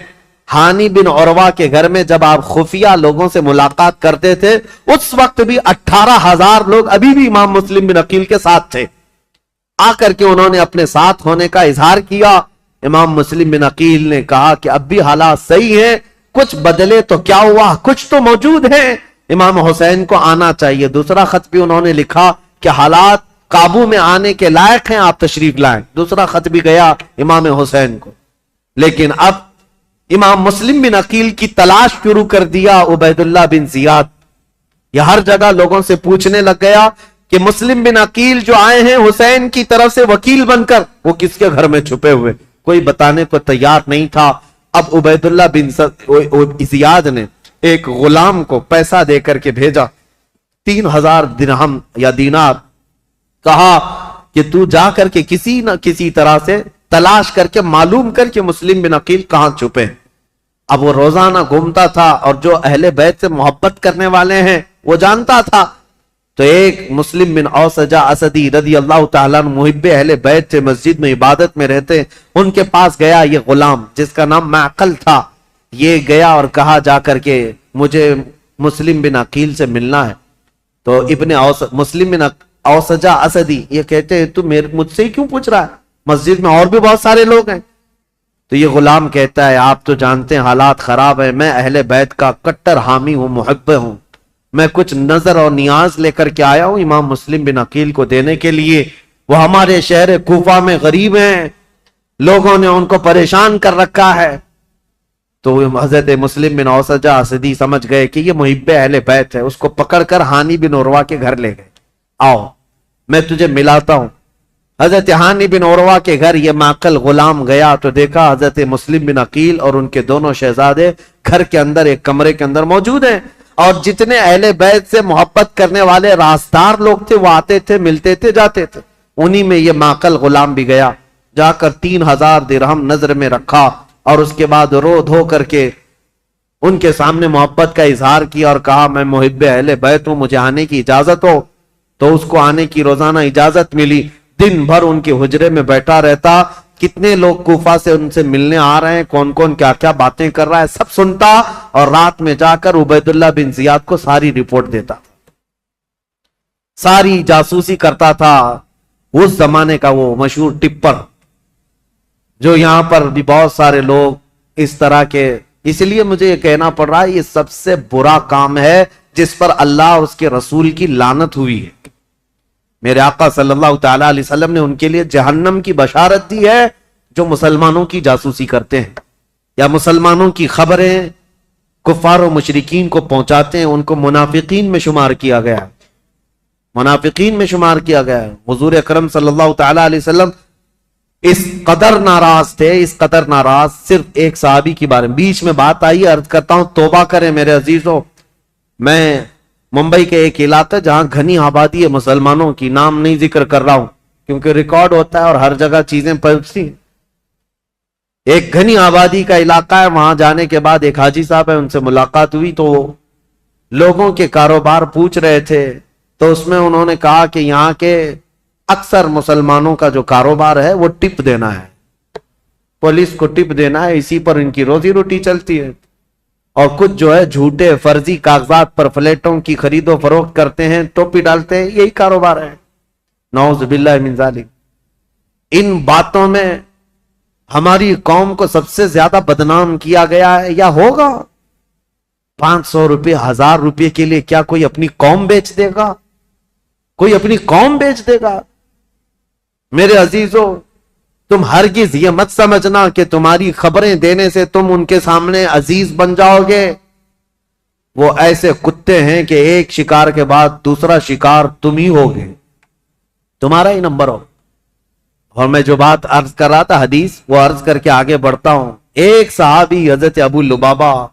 ہانی بن عروہ کے گھر میں جب آپ خفیہ لوگوں سے ملاقات کرتے تھے، اس وقت بھی 18,000 لوگ ابھی بھی امام مسلم بن عقیل کے ساتھ تھے۔ آ کر کے انہوں نے اپنے ساتھ ہونے کا اظہار کیا۔ امام مسلم بن عقیل نے کہا کہ اب بھی حالات صحیح ہیں، کچھ بدلے تو کیا ہوا، کچھ تو موجود ہیں، امام حسین کو آنا چاہیے۔ دوسرا خط بھی انہوں نے لکھا کہ حالات قابو میں آنے کے لائق ہیں، آپ تشریف لائیں۔ دوسرا خط بھی گیا امام حسین کو۔ لیکن اب امام مسلم بن عقیل کی تلاش شروع کر دیا عبید اللہ بن زیاد۔ یہ ہر جگہ لوگوں سے پوچھنے لگ گیا کہ مسلم بن عقیل جو آئے ہیں حسین کی طرف سے وکیل بن کر، وہ کس کے گھر میں چھپے ہوئے، کوئی بتانے کو تیار نہیں تھا۔ اب عبید اللہ بن زیاد نے ایک غلام کو پیسہ دے کر کے بھیجا، 3,000 درہم یا دینار، کہا کہ تو جا کر کے کسی نہ کسی طرح سے تلاش کر کے معلوم کر کے مسلم بن عقیل کہاں چھپے۔ اب وہ روزانہ گھومتا تھا، اور جو اہل بیت سے محبت کرنے والے ہیں وہ جانتا تھا۔ تو ایک مسلم بن اوسجہ اسدی رضی اللہ تعالیٰ عنہ، محب اہل بیت سے، مسجد میں عبادت میں رہتے، ان کے پاس گیا یہ غلام جس کا نام معقل تھا۔ یہ گیا اور کہا جا کر کے مجھے مسلم بن عقیل سے ملنا ہے۔ تو مسلم بن اوسجہ اسدی یہ کہتے ہیں تو مجھ سے ہی کیوں پوچھ رہا ہے، مسجد میں اور بھی بہت سارے لوگ ہیں۔ تو یہ غلام کہتا ہے آپ تو جانتے ہیں حالات خراب ہیں، میں اہل بیت کا کٹر حامی ہوں، محب ہوں، میں کچھ نظر اور نیاز لے کر کے آیا ہوں امام مسلم بن عقیل کو دینے کے لیے۔ وہ ہمارے شہر کوفہ میں غریب ہیں، لوگوں نے ان کو پریشان کر رکھا ہے۔ تو حضرت مسلم بن اوسجہ اسدی سمجھ گئے کہ یہ محب اہل بیت ہے، اس کو پکڑ کر ہانی بن عروہ کے گھر لے گئے، آؤ میں تجھے ملاتا ہوں۔ حضرت ہانی بن عروہ کے گھر یہ معقل غلام گیا تو دیکھا حضرت مسلم بن عقیل اور ان کے دونوں شہزادے گھر کے اندر ایک کمرے کے اندر موجود ہیں، اور جتنے اہل بیت سے محبت کرنے والے رازدار لوگ تھے وہ آتے تھے، ملتے تھے، جاتے تھے۔ انہی میں یہ معقل غلام بھی گیا، جا کر 3,000 درہم نظر میں رکھا، اور اس کے بعد رو دھو کر کے ان کے سامنے محبت کا اظہار کیا اور کہا میں محب اہل بیت ہوں، مجھے آنے کی اجازت ہو۔ تو اس کو آنے کی روزانہ اجازت ملی، دن بھر ان کے حجرے میں بیٹھا رہتا، کتنے لوگ کوفہ سے ان سے ملنے آ رہے ہیں، کون کون کیا کیا باتیں کر رہا ہے سب سنتا، اور رات میں جا کر عبید اللہ بن زیاد کو ساری رپورٹ دیتا، ساری جاسوسی کرتا تھا۔ اس زمانے کا وہ مشہور ٹپر، جو یہاں پر بھی بہت سارے لوگ اس طرح کے، اس لیے مجھے یہ کہنا پڑ رہا ہے یہ سب سے برا کام ہے جس پر اللہ اور اس کے رسول کی لعنت ہوئی ہے۔ میرے آقا صلی اللہ تعالیٰ علیہ وسلم نے ان کے لیے جہنم کی بشارت دی ہے جو مسلمانوں کی جاسوسی کرتے ہیں یا مسلمانوں کی خبریں کفار و مشرکین کو پہنچاتے ہیں، ان کو منافقین میں شمار کیا گیا ہے، منافقین میں شمار کیا گیا ہے۔ حضور اکرم صلی اللہ تعالیٰ علیہ وسلم اس قدر ناراض تھے، اس قدر ناراض، صرف ایک صحابی کی بارے میں بیچ میں بات آئی، عرض کرتا ہوں توبہ کریں میرے عزیزوں۔ میں ممبئی کے ایک علاقہ جہاں گھنی آبادی ہے مسلمانوں کی، نام نہیں ذکر کر رہا ہوں کیونکہ ریکارڈ ہوتا ہے اور ہر جگہ چیزیں پہنچتی ہیں، ایک گھنی آبادی کا علاقہ ہے۔ وہاں جانے کے بعد ایک حاجی صاحب ہے، ان سے ملاقات ہوئی تو لوگوں کے کاروبار پوچھ رہے تھے، تو اس میں انہوں نے کہا کہ یہاں کے اکثر مسلمانوں کا جو کاروبار ہے وہ ٹپ دینا ہے، پولیس کو ٹپ دینا ہے، اسی پر ان کی روزی روٹی چلتی ہے، اور کچھ جو ہے جھوٹے فرضی کاغذات پر فلیٹوں کی خرید و فروخت کرتے ہیں، ٹوپی ڈالتے ہیں، یہی کاروبار ہے۔ نعوذ باللہ من ذالک۔ ان باتوں میں ہماری قوم کو سب سے زیادہ بدنام کیا گیا ہے یا ہوگا. 500 روپے 1000 روپے کے لیے کیا کوئی اپنی قوم بیچ دے گا؟ کوئی اپنی قوم بیچ دے گا؟ میرے عزیزو، تم ہرگز یہ مت سمجھنا کہ تمہاری خبریں دینے سے تم ان کے سامنے عزیز بن جاؤ گے. وہ ایسے کتے ہیں کہ ایک شکار کے بعد دوسرا شکار تم ہی ہوگے، تمہارا ہی نمبر ہو. اور میں جو بات عرض کر رہا تھا حدیث، وہ عرض کر کے آگے بڑھتا ہوں. ایک صحابی حضرت ابو لبابہ،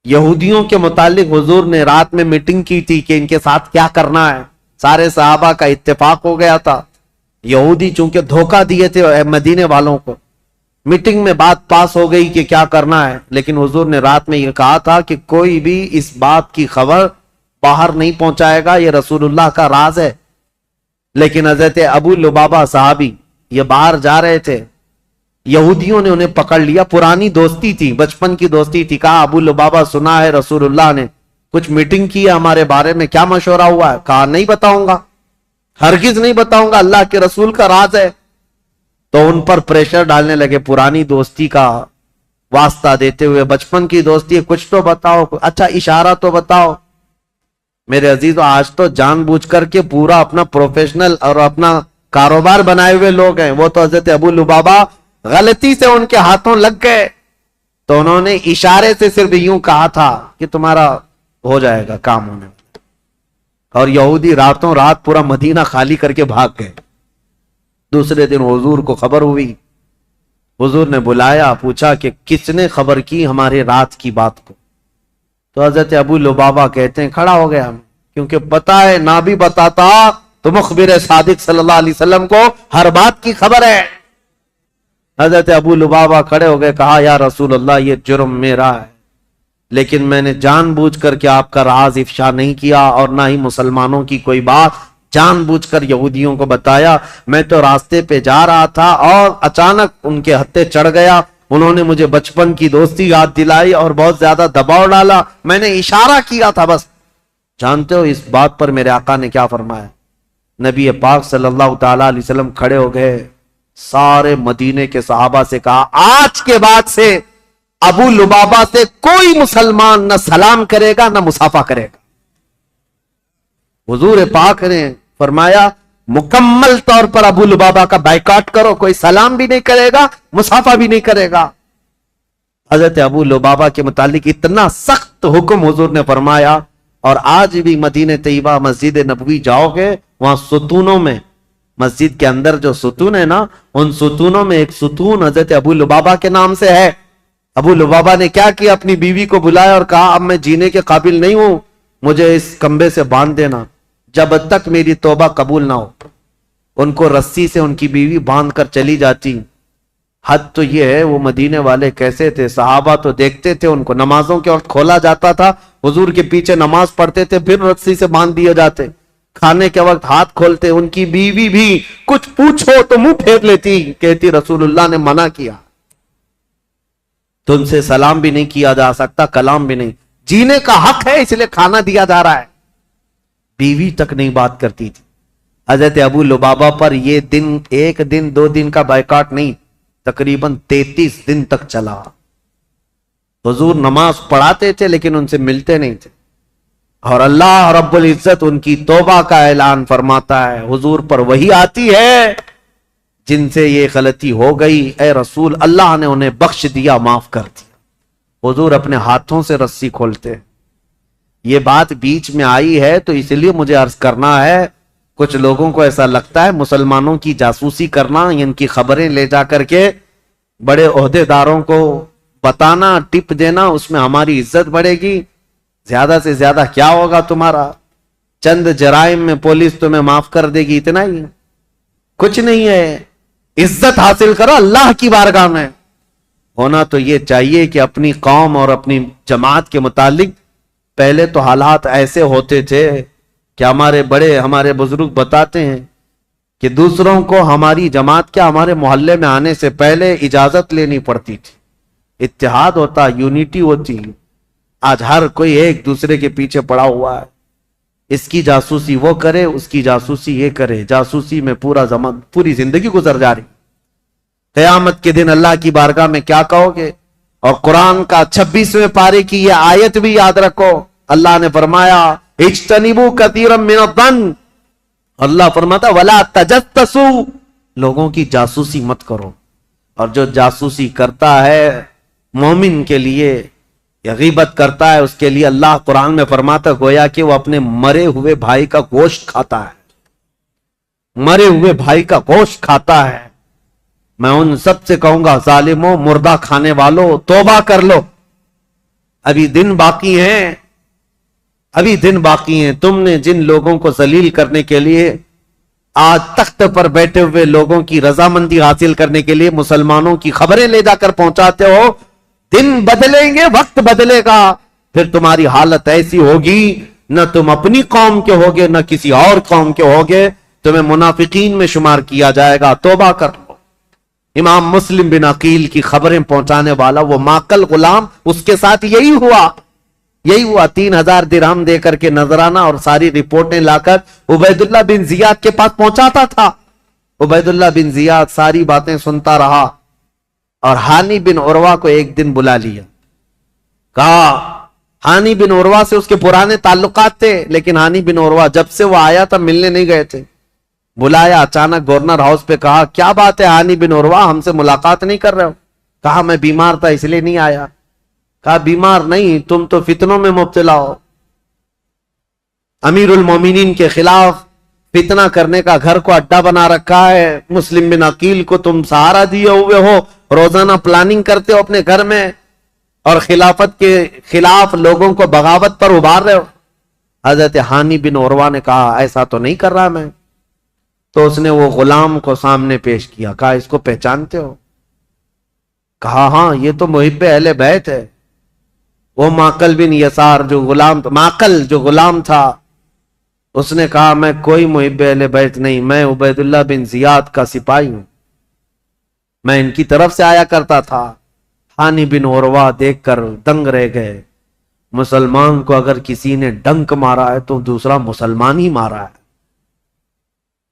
یہودیوں کے متعلق حضور نے رات میں میٹنگ کی تھی کہ ان کے ساتھ کیا کرنا ہے. سارے صحابہ کا اتفاق ہو گیا تھا. یہودی چونکہ دھوکہ دیے تھے مدینے والوں کو، میٹنگ میں بات پاس ہو گئی کہ کیا کرنا ہے. لیکن حضور نے رات میں یہ کہا تھا کہ کوئی بھی اس بات کی خبر باہر نہیں پہنچائے گا، یہ رسول اللہ کا راز ہے. لیکن حضرت ابو لبابہ صحابی یہ باہر جا رہے تھے، یہودیوں نے انہیں پکڑ لیا. پرانی دوستی تھی، بچپن کی دوستی تھی. کہا ابو لبابہ سنا ہے رسول اللہ نے کچھ میٹنگ کی ہے ہمارے بارے میں، کیا مشورہ ہوا ہے؟ کہا نہیں بتاؤں گا، ہرگز نہیں بتاؤں گا، اللہ کے رسول کا راز ہے. تو ان پر پریشر ڈالنے لگے، پرانی دوستی کا واسطہ دیتے ہوئے، بچپن کی دوستی ہے، کچھ تو بتاؤ، اچھا اشارہ تو بتاؤ. میرے عزیز، آج تو جان بوجھ کر کے پورا اپنا پروفیشنل اور اپنا کاروبار بنائے ہوئے لوگ ہیں. وہ تو حضرت ابو لبابہ غلطی سے ان کے ہاتھوں لگ گئے تو انہوں نے اشارے سے صرف یوں کہا تھا کہ تمہارا ہو جائے گا کام ہونے. اور یہودی راتوں رات پورا مدینہ خالی کر کے بھاگ گئے. دوسرے دن حضور کو خبر ہوئی. حضور نے بلایا، پوچھا کہ کس نے خبر کی ہمارے رات کی بات کو. تو حضرت ابو لبابہ کہتے ہیں کھڑا ہو گیا، کیونکہ پتا ہے نہ بھی بتاتا تو مخبر صادق صلی اللہ علیہ وسلم کو ہر بات کی خبر ہے. حضرت ابو لبابہ کھڑے ہو گئے، کہا یا رسول اللہ یہ جرم میرا ہے، لیکن میں نے جان بوجھ کر کے آپ کا راز افشا نہیں کیا اور نہ ہی مسلمانوں کی کوئی بات جان بوجھ کر یہودیوں کو بتایا. میں تو راستے پہ جا رہا تھا اور اچانک ان کے ہتھے چڑھ گیا. انہوں نے مجھے بچپن کی دوستی یاد دلائی اور بہت زیادہ دباؤ ڈالا. میں نے اشارہ کیا تھا بس. جانتے ہو اس بات پر میرے آقا نے کیا فرمایا؟ نبی پاک صلی اللہ تعالی علیہ وسلم کھڑے ہو گئے، سارے مدینے کے صحابہ سے کہا آج کے بعد سے ابو لبابہ سے کوئی مسلمان نہ سلام کرے گا نہ مصافحہ کرے گا. حضور پاک نے فرمایا مکمل طور پر ابو لبابہ کا بائیکاٹ کرو، کوئی سلام بھی نہیں کرے گا، مصافحہ بھی نہیں کرے گا. حضرت ابو لبابہ کے متعلق اتنا سخت حکم حضور نے فرمایا. اور آج بھی مدینہ طیبہ مسجد نبوی جاؤ گے، وہاں ستونوں میں، مسجد کے اندر جو ستون ہے نا، ان ستونوں میں ایک ستون حضرت ابو لبابہ کے نام سے ہے. ابو لبابہ نے کیا کیا؟ اپنی بیوی کو بلایا اور کہا اب میں جینے کے قابل نہیں ہوں، مجھے اس کمبے سے باندھ دینا جب تک میری توبہ قبول نہ ہو. ان کو رسی سے ان کی بیوی باندھ کر چلی جاتی. حد تو یہ ہے وہ مدینے والے کیسے تھے، صحابہ تو دیکھتے تھے ان کو، نمازوں کے وقت کھولا جاتا تھا، حضور کے پیچھے نماز پڑھتے تھے، پھر رسی سے باندھ دیے جاتے، کھانے کے وقت ہاتھ کھولتے. ان کی بیوی بھی کچھ پوچھو تو منہ پھیر لیتی، کہتی رسول اللہ نے منع کیا، تم سے سلام بھی نہیں کیا جا سکتا، کلام بھی نہیں، جینے کا حق ہے اس لیے کھانا دیا جا رہا ہے. بیوی تک نہیں بات کرتی تھی. حضرت ابو لبابہ پر یہ دن ایک دن دو دن کا بائیکاٹ نہیں، تقریباً 33 دن تک چلا. حضور نماز پڑھاتے تھے لیکن ان سے ملتے نہیں تھے، اور اللہ رب العزت ان کی توبہ کا اعلان فرماتا ہے. حضور پر وحی آتی ہے جن سے یہ غلطی ہو گئی، اے رسول اللہ نے انہیں بخش دیا، معاف کر دیا. حضور اپنے ہاتھوں سے رسی کھولتے. یہ بات بیچ میں آئی ہے تو اس لیے مجھے عرض کرنا ہے، کچھ لوگوں کو ایسا لگتا ہے مسلمانوں کی جاسوسی کرنا، ان کی خبریں لے جا کر کے بڑے عہدے داروں کو بتانا، ٹپ دینا، اس میں ہماری عزت بڑھے گی. زیادہ سے زیادہ کیا ہوگا تمہارا؟ چند جرائم میں پولیس تمہیں معاف کر دے گی، اتنا ہی، کچھ نہیں ہے. عزت حاصل کرو اللہ کی بارگاہ میں. ہونا تو یہ چاہیے کہ اپنی قوم اور اپنی جماعت کے متعلق پہلے تو حالات ایسے ہوتے تھے کہ ہمارے بڑے، ہمارے بزرگ بتاتے ہیں کہ دوسروں کو ہماری جماعت کیا ہمارے محلے میں آنے سے پہلے اجازت لینی پڑتی تھی. اتحاد ہوتا، یونٹی ہوتی. آج ہر کوئی ایک دوسرے کے پیچھے پڑا ہوا ہے، اس کی جاسوسی وہ کرے، اس کی جاسوسی یہ کرے، جاسوسی میں پوری زندگی گزر جا رہی. قیامت کے دن اللہ کی بارگاہ میں کیا کہو گے؟ اور قرآن کا 26ویں پارے کی یہ آیت بھی یاد رکھو، اللہ نے فرمایا اجتنبوا کثیرا من الظن، اللہ فرماتا ولا تجسسوا، لوگوں کی جاسوسی مت کرو۔ اور جو جاسوسی کرتا ہے مومن کے لیے یا غیبت کرتا ہے اس کے لیے اللہ قرآن میں فرماتا گویا کہ وہ اپنے مرے ہوئے بھائی کا گوشت کھاتا ہے، مرے ہوئے بھائی کا گوشت کھتا ہے۔ میں ان سب سے کہوں گا ظالموں، مردہ کھانے والوں، توبہ کر لو، ابھی دن باقی ہیں، ابھی دن باقی ہیں۔ تم نے جن لوگوں کو ذلیل کرنے کے لیے آج تخت پر بیٹھے ہوئے لوگوں کی رضامندی حاصل کرنے کے لیے مسلمانوں کی خبریں لے جا کر پہنچاتے ہو، دن بدلیں گے، وقت بدلے گا، پھر تمہاری حالت ایسی ہوگی نہ تم اپنی قوم کے ہوگے نہ کسی اور قوم کے ہوگے، تمہیں منافقین میں شمار کیا جائے گا۔ توبہ کر لو۔ امام مسلم بن عقیل کی خبریں پہنچانے والا وہ ماکل غلام، اس کے ساتھ یہی ہوا 3000 درہم دے کر کے نذرانہ اور ساری رپورٹیں لا کر عبید اللہ بن زیاد کے پاس پہنچاتا تھا۔ عبید اللہ بن زیاد ساری باتیں سنتا رہا اور ہانی بن عروہ کو ایک دن بلا لیا، کہا ہانی بن عروہ سے اس کے پرانے تعلقات تھے، لیکن ہانی بن عروہ جب سے وہ آیا تھا ملنے نہیں گئے تھے۔ بلایا اچانک گورنر ہاؤس پہ، کہا کیا بات ہے ہانی بن عروہ، ہم سے ملاقات نہیں کر رہے ہو؟ کہا میں بیمار تھا اس لیے نہیں آیا۔ کہا بیمار نہیں، تم تو فتنوں میں مبتلا ہو، امیر المومنین کے خلاف فتنہ کرنے کا گھر کو اڈا بنا رکھا ہے، مسلم بن عقیل کو تم سہارا دیے ہوئے ہو، روزانہ پلاننگ کرتے ہو اپنے گھر میں اور خلافت کے خلاف لوگوں کو بغاوت پر ابھار رہے ہو۔ حضرت ہانی بن عروہ نے کہا ایسا تو نہیں کر رہا میں۔ تو اس نے وہ غلام کو سامنے پیش کیا، کہا اس کو پہچانتے ہو؟ کہا ہاں یہ تو محب اہل بیت ہے۔ وہ ماکل بن یسار جو غلام تھا، اس نے کہا میں کوئی محب اہل بیت نہیں، میں عبید اللہ بن زیاد کا سپاہی ہوں، میں ان کی طرف سے آیا کرتا تھا۔ ہانی بن عروہ دیکھ کر دنگ رہ گئے، مسلمان کو اگر کسی نے ڈنک مارا ہے تو دوسرا مسلمان ہی مارا ہے۔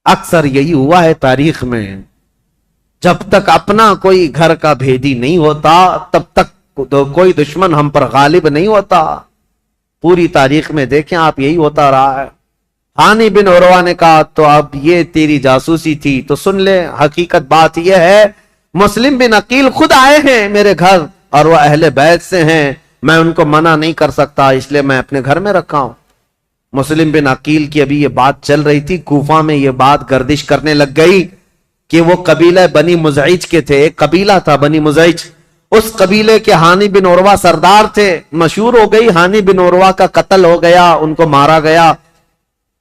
اکثر یہی ہوا ہے تاریخ میں، جب تک اپنا کوئی گھر کا بھیدی نہیں ہوتا تب تک کوئی دشمن ہم پر غالب نہیں ہوتا۔ پوری تاریخ میں دیکھیں آپ، یہی ہوتا رہا ہے۔ ہانی بن عروہ نے کہا تو اب یہ تیری جاسوسی تھی تو سن لے، حقیقت بات یہ ہے مسلم بن عقیل خود آئے ہیں میرے گھر اور وہ اہل بیت سے ہیں، میں ان کو منع نہیں کر سکتا، اس لیے میں اپنے گھر میں رکھا ہوں۔ مسلم بن عقیل کی ابھی یہ بات چل رہی تھی، کوفہ میں یہ بات گردش کرنے لگ گئی کہ وہ قبیلہ بنی مزعج کے تھے، ایک قبیلہ تھا بنی مزعج، اس قبیلے کے ہانی بن عروہ سردار تھے، مشہور ہو گئی ہانی بن عروہ کا قتل ہو گیا، ان کو مارا گیا۔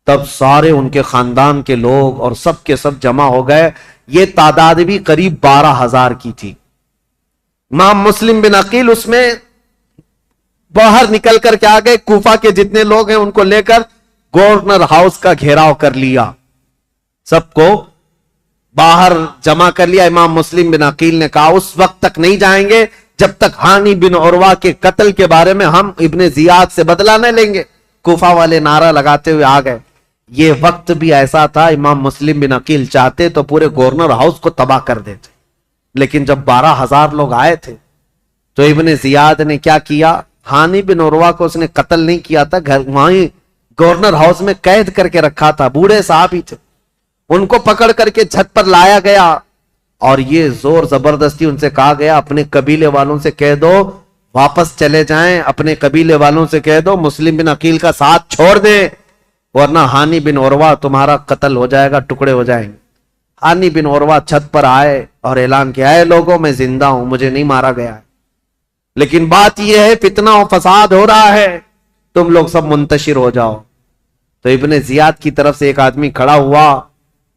تب سارے ان کے خاندان کے لوگ اور سب کے سب جمع ہو گئے، یہ تعداد بھی قریب 12,000 کی تھی۔ امام مسلم بن عقیل اس میں باہر نکل کر کے آ گئے، کوفہ کے جتنے لوگ ہیں ان کو لے کر گورنر ہاؤس کا گھیراؤ کر لیا، سب کو باہر جمع کر لیا۔ امام مسلم بن عقیل نے کہا اس وقت تک نہیں جائیں گے جب تک ہانی بن عروہ کے قتل کے بارے میں ہم ابن زیاد سے بدلہ نہ لیں گے۔ کوفہ والے نعرہ لگاتے ہوئے آ گئے۔ یہ وقت بھی ایسا تھا، امام مسلم بن عقیل چاہتے تو پورے گورنر ہاؤس کو تباہ کر دیتے، لیکن جب 12,000 لوگ آئے تھے تو ابن زیاد نے کیا کیا، ہانی بن عروہ کو اس نے قتل نہیں کیا تھا، گھر وہیں گورنر ہاؤس میں قید کر کے رکھا تھا، بوڑھے صاحب ہی تھے، ان کو پکڑ کر کے چھت پر لایا گیا اور یہ زور زبردستی ان سے کہا گیا اپنے قبیلے والوں سے کہہ دو واپس چلے جائیں، اپنے قبیلے والوں سے کہہ دو مسلم بن عقیل کا ساتھ چھوڑ دیں ورنہ ہانی بن عروہ تمہارا قتل ہو جائے گا، ٹکڑے ہو جائیں گے۔ ہانی بن عروہ چھت پر آئے اور اعلان کیا ہے لوگوں میں زندہ ہوں، مجھے نہیں مارا گیا ہے، لیکن بات یہ ہے فتنہ و فساد ہو رہا ہے، تم لوگ سب منتشر ہو جاؤ۔ تو ابن زیاد کی طرف سے ایک آدمی کھڑا ہوا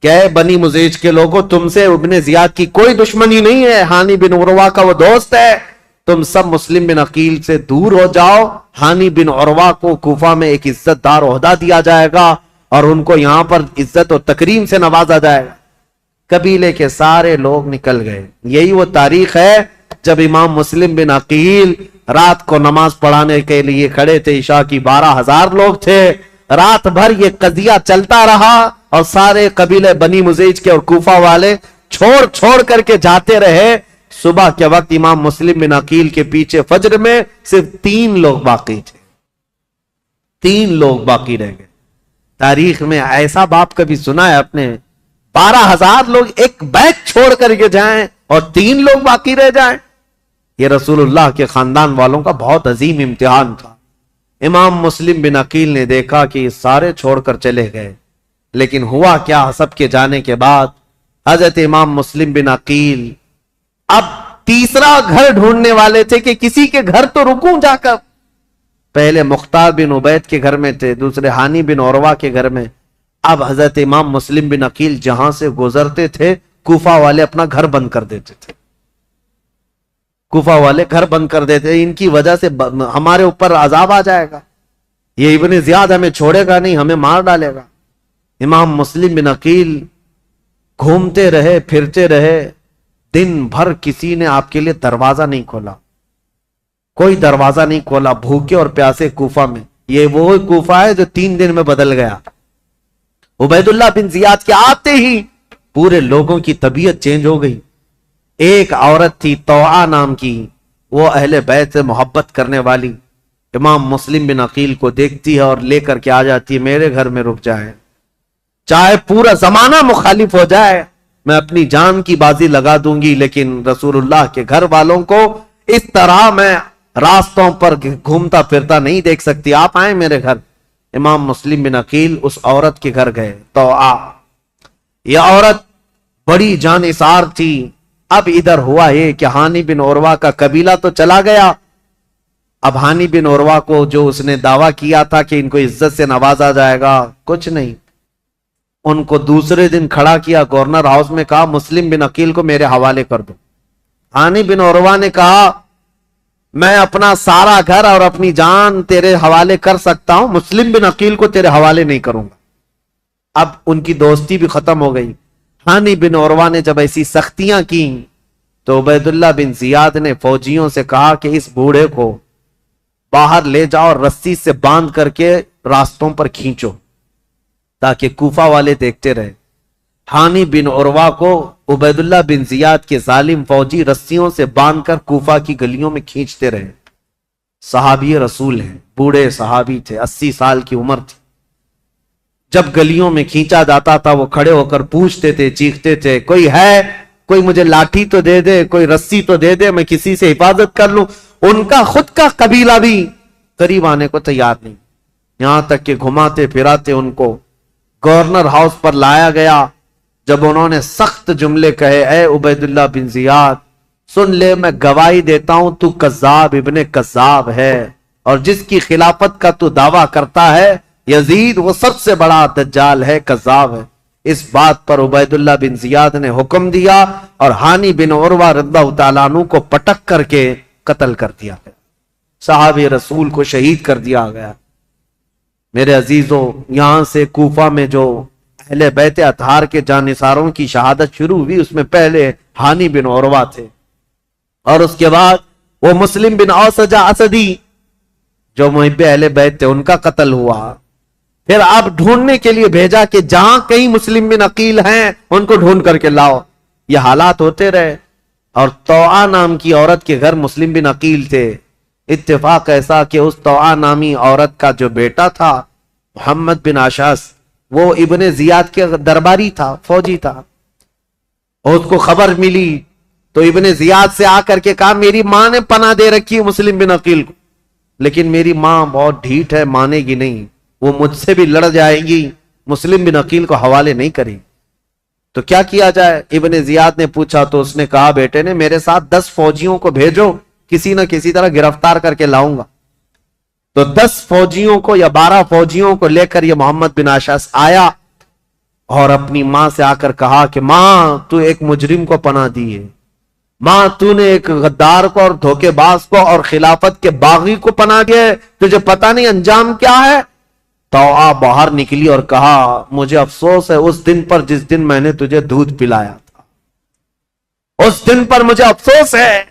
کہ بنی مزیج کے لوگوں تم سے ابن زیاد کی کوئی دشمنی نہیں ہے، ہانی بن عروہ کا وہ دوست ہے، تم سب مسلم بن عقیل سے دور ہو جاؤ، ہانی بن عروہ کو کوفہ میں ایک عزت دار عہدہ دیا جائے گا اور ان کو یہاں پر عزت و تکریم سے نوازا جائے گا۔ قبیلے کے سارے لوگ نکل گئے۔ یہی وہ تاریخ ہے جب امام مسلم بن عقیل رات کو نماز پڑھانے کے لیے کھڑے تھے، عشاء کی 12,000 لوگ تھے، رات بھر یہ قضیہ چلتا رہا اور سارے قبیلے بنی مزیج کے اور کوفہ والے چھوڑ چھوڑ کر کے جاتے رہے. صبح کے وقت امام مسلم بن عقیل کے پیچھے فجر میں صرف 3 لوگ باقی تھے. 3 لوگ باقی رہ گئے. تاریخ میں ایسا باپ کبھی سنا ہے اپنے 12,000 لوگ ایک بیت چھوڑ کر کے جائیں اور 3 لوگ باقی رہ جائیں؟ یہ رسول اللہ کے خاندان والوں کا بہت عظیم امتحان تھا. امام مسلم بن عقیل نے دیکھا کہ یہ سارے چھوڑ کر چلے گئے، لیکن ہوا کیا؟ سب کے جانے کے بعد حضرت امام مسلم بن عقیل اب تیسرا گھر ڈھونڈنے والے تھے کہ کسی کے گھر تو رکوں جا کر. پہلے مختار بن عبید کے گھر میں تھے، دوسرے ہانی بن عروہ کے گھر میں. اب حضرت امام مسلم بن عقیل جہاں سے گزرتے تھے کوفہ والے اپنا گھر بند کر دیتے تھے. کوفہ والے گھر بند کر دیتے، ان کی وجہ سے ہمارے اوپر عذاب آ جائے گا، یہ ابن زیاد ہمیں چھوڑے گا نہیں، ہمیں مار ڈالے گا. امام مسلم بن عقیل گھومتے رہے، پھرتے رہے، دن بھر کسی نے آپ کے لیے دروازہ نہیں کھولا، کوئی دروازہ نہیں کھولا. بھوکے اور پیاسے کوفہ میں. یہ وہ کوفہ ہے جو 3 دن میں بدل گیا. عبید اللہ بن زیاد کے آتے ہی پورے لوگوں کی طبیعت چینج ہو گئی. ایک عورت تھی طوعا نام کی، وہ اہل بیت سے محبت کرنے والی، امام مسلم بن عقیل کو دیکھتی ہے اور لے کر کے آ جاتی ہے، میرے گھر میں رک جائے، چاہے پورا زمانہ مخالف ہو جائے میں اپنی جان کی بازی لگا دوں گی، لیکن رسول اللہ کے گھر والوں کو اس طرح میں راستوں پر گھومتا پھرتا نہیں دیکھ سکتی، آپ آئیں میرے گھر. امام مسلم بن عقیل اس عورت کے گھر گئے. طوعا یہ عورت بڑی جانثار تھی. اب ادھر ہوا یہ کہ ہانی بن عروہ کا قبیلہ تو چلا گیا. اب ہانی بن عروہ کو جو اس نے دعویٰ کیا تھا کہ ان کو عزت سے نوازا جائے گا، کچھ نہیں. ان کو دوسرے دن کھڑا کیا گورنر ہاؤس میں، کہا مسلم بن عقیل کو میرے حوالے کر دو. ہانی بن عروہ نے کہا میں اپنا سارا گھر اور اپنی جان تیرے حوالے کر سکتا ہوں، مسلم بن عقیل کو تیرے حوالے نہیں کروں گا. اب ان کی دوستی بھی ختم ہو گئی. ہانی بن عروہ نے جب ایسی سختیاں کی تو عبید اللہ بن زیاد نے فوجیوں سے کہا کہ اس بوڑھے کو باہر لے جاؤ اور رسی سے باندھ کر کے راستوں پر کھینچو تاکہ کوفہ والے دیکھتے رہے. ہانی بن عروہ کو عبید اللہ بن زیاد کے ظالم فوجی رسیوں سے باندھ کر کوفہ کی گلیوں میں کھینچتے رہے. صحابی رسول ہیں، بوڑھے صحابی تھے، 80 سال کی عمر تھی. جب گلیوں میں کھینچا جاتا تھا وہ کھڑے ہو کر پوچھتے تھے، چیختے تھے کوئی ہے، کوئی مجھے لاٹھی تو دے دے، کوئی رسی تو دے دے، میں کسی سے حفاظت کر لوں. ان کا خود کا قبیلہ بھی قریب آنے کو تیار نہیں، یہاں تک کہ گھماتے پھراتے ان کو گورنر ہاؤس پر لایا گیا. جب انہوں نے سخت جملے کہے، اے عبید اللہ بن زیاد سن لے، میں گواہی دیتا ہوں تو کذاب ابن کذاب ہے، اور جس کی خلافت کا تو دعویٰ کرتا ہے یزید، وہ سب سے بڑا دجال ہے، کذاب ہے. اس بات پر عبید اللہ بن زیاد نے حکم دیا اور ہانی بن عروہ رضی اللہ تعالیٰ عنہ کو پٹک کر کے قتل کر دیا گیا. صحابی رسول کو شہید کر دیا گیا. میرے عزیزوں، یہاں سے کوفہ میں جو اہل بیت اطہار کے جانثاروں کی شہادت شروع ہوئی، اس میں پہلے ہانی بن عروہ تھے، اور اس کے بعد وہ مسلم بن اوسجہ اسدی جو محب اہل بیت تھے، ان کا قتل ہوا. پھر اب ڈھونڈنے کے لیے بھیجا کہ جہاں کہیں مسلم بن عقیل ہیں ان کو ڈھونڈ کر کے لاؤ. یہ حالات ہوتے رہے، اور طوعا نام کی عورت کے گھر مسلم بن عقیل تھے. اتفاق ایسا کہ اس طوعا نامی عورت کا جو بیٹا تھا محمد بن اشعث، وہ ابن زیاد کے درباری تھا، فوجی تھا. اور اس کو خبر ملی تو ابن زیاد سے آ کر کے کہا میری ماں نے پناہ دے رکھی ہے مسلم بن عقیل کو، لیکن میری ماں بہت ڈھیٹ ہے، مانے گی نہیں، وہ مجھ سے بھی لڑ جائے گی، مسلم بن عقیل کو حوالے نہیں کرے. تو کیا کیا جائے؟ ابن زیاد نے پوچھا تو اس نے کہا بیٹے نے میرے ساتھ 10 فوجیوں کو بھیجو، کسی نہ کسی طرح گرفتار کر کے لاؤں گا. تو 10 فوجیوں کو یا 12 فوجیوں کو لے کر یہ محمد بن اشعث آیا اور اپنی ماں سے آ کر کہا کہ ماں تو ایک مجرم کو پناہ دی ہے، ماں تو نے ایک غدار کو اور دھوکے باز کو اور خلافت کے باغی کو پناہ دیا ہے، تجھے پتہ نہیں انجام کیا ہے. طوعا باہر نکلی اور کہا مجھے افسوس ہے اس دن پر جس دن میں نے تجھے دودھ پلایا تھا، اس دن پر مجھے افسوس ہے،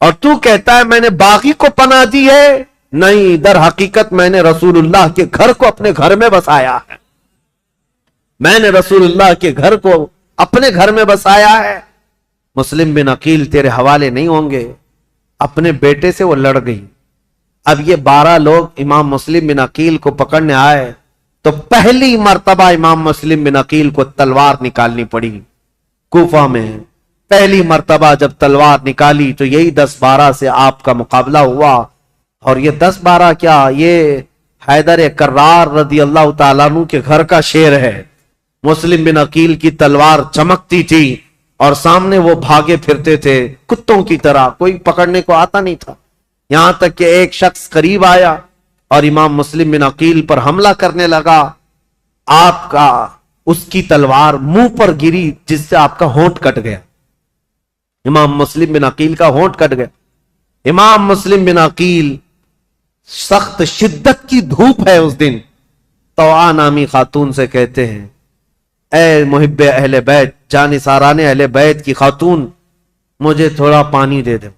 اور تو کہتا ہے میں نے باغی کو پناہ دی ہے. نہیں، در حقیقت میں نے رسول اللہ کے گھر کو اپنے گھر میں بسایا ہے، میں نے رسول اللہ کے گھر کو اپنے گھر میں بسایا ہے. مسلم بن عقیل تیرے حوالے نہیں ہوں گے. اپنے بیٹے سے وہ لڑ گئی. اب یہ 12 لوگ امام مسلم بن عقیل کو پکڑنے آئے تو پہلی مرتبہ امام مسلم بن عقیل کو تلوار نکالنی پڑی. کوفہ میں پہلی مرتبہ جب تلوار نکالی تو یہی 10-12 سے آپ کا مقابلہ ہوا. اور یہ 10-12 کیا، یہ حیدر کرار رضی اللہ تعالیٰ عنہ کے گھر کا شیر ہے. مسلم بن عقیل کی تلوار چمکتی تھی اور سامنے وہ بھاگے پھرتے تھے کتوں کی طرح، کوئی پکڑنے کو آتا نہیں تھا. یہاں تک کہ ایک شخص قریب آیا اور امام مسلم بن عقیل پر حملہ کرنے لگا. آپ کا اس کی تلوار منہ پر گری جس سے آپ کا ہونٹ کٹ گیا. امام مسلم بن عقیل کا ہونٹ کٹ گیا. امام مسلم بن عقیل، سخت شدت کی دھوپ ہے اس دن، طوعا نامی خاتون سے کہتے ہیں اے محب اہل بیت، جانثاران اہل بیت کی خاتون، مجھے تھوڑا پانی دے دے،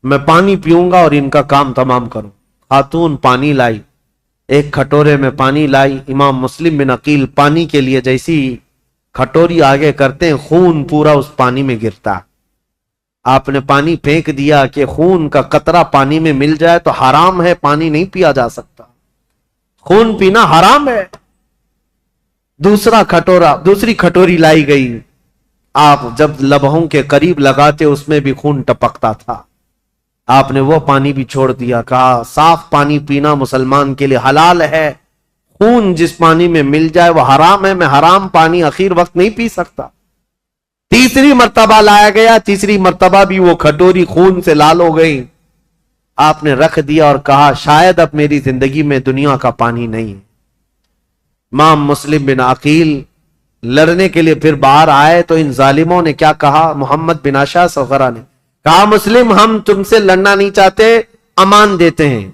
میں پانی پیوں گا اور ان کا کام تمام کروں. خاتون پانی لائی، ایک کھٹورے میں پانی لائی. امام مسلم بن عقیل پانی کے لیے جیسی کھٹوری آگے کرتے ہیں، خون پورا اس پانی میں گرتا. آپ نے پانی پھینک دیا کہ خون کا قطرہ پانی میں مل جائے تو حرام ہے، پانی نہیں پیا جا سکتا، خون پینا حرام ہے. دوسری کھٹوری لائی گئی. آپ جب لبہوں کے قریب لگاتے اس میں بھی خون ٹپکتا تھا. آپ نے وہ پانی بھی چھوڑ دیا، کہا صاف پانی پینا مسلمان کے لیے حلال ہے، خون جس پانی میں مل جائے وہ حرام ہے، میں حرام پانی اخیر وقت نہیں پی سکتا. تیسری مرتبہ لایا گیا، تیسری مرتبہ بھی وہ کھٹوری خون سے لال ہو گئی. آپ نے رکھ دیا اور کہا شاید اب میری زندگی میں دنیا کا پانی نہیں ہے. امام مسلم بن عقیل لڑنے کے لیے پھر باہر آئے تو ان ظالموں نے کیا کہا، محمد بن اشعث وغیرہ نے کہا مسلم ہم تم سے لڑنا نہیں چاہتے، امان دیتے ہیں.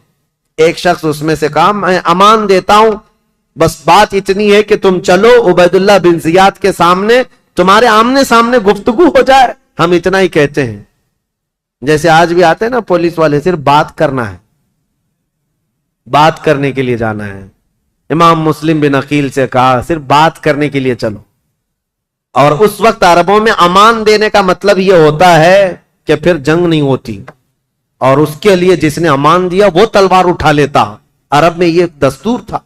ایک شخص اس میں سے کہا میں امان دیتا ہوں، بس بات اتنی ہے کہ تم چلو عبید اللہ بن زیاد کے سامنے، تمہارے آمنے سامنے گفتگو ہو جائے. ہم اتنا ہی کہتے ہیں. جیسے آج بھی آتے ہیں نا پولیس والے، صرف بات کرنا ہے، بات کرنے کے لیے جانا ہے. امام مسلم بن عقیل سے کہا صرف بات کرنے کے لیے چلو. اور اس وقت عربوں میں امان دینے کا مطلب یہ ہوتا ہے کہ پھر جنگ نہیں ہوتی، اور اس کے لیے جس نے امان دیا وہ تلوار اٹھا لیتا. عرب میں یہ دستور تھا.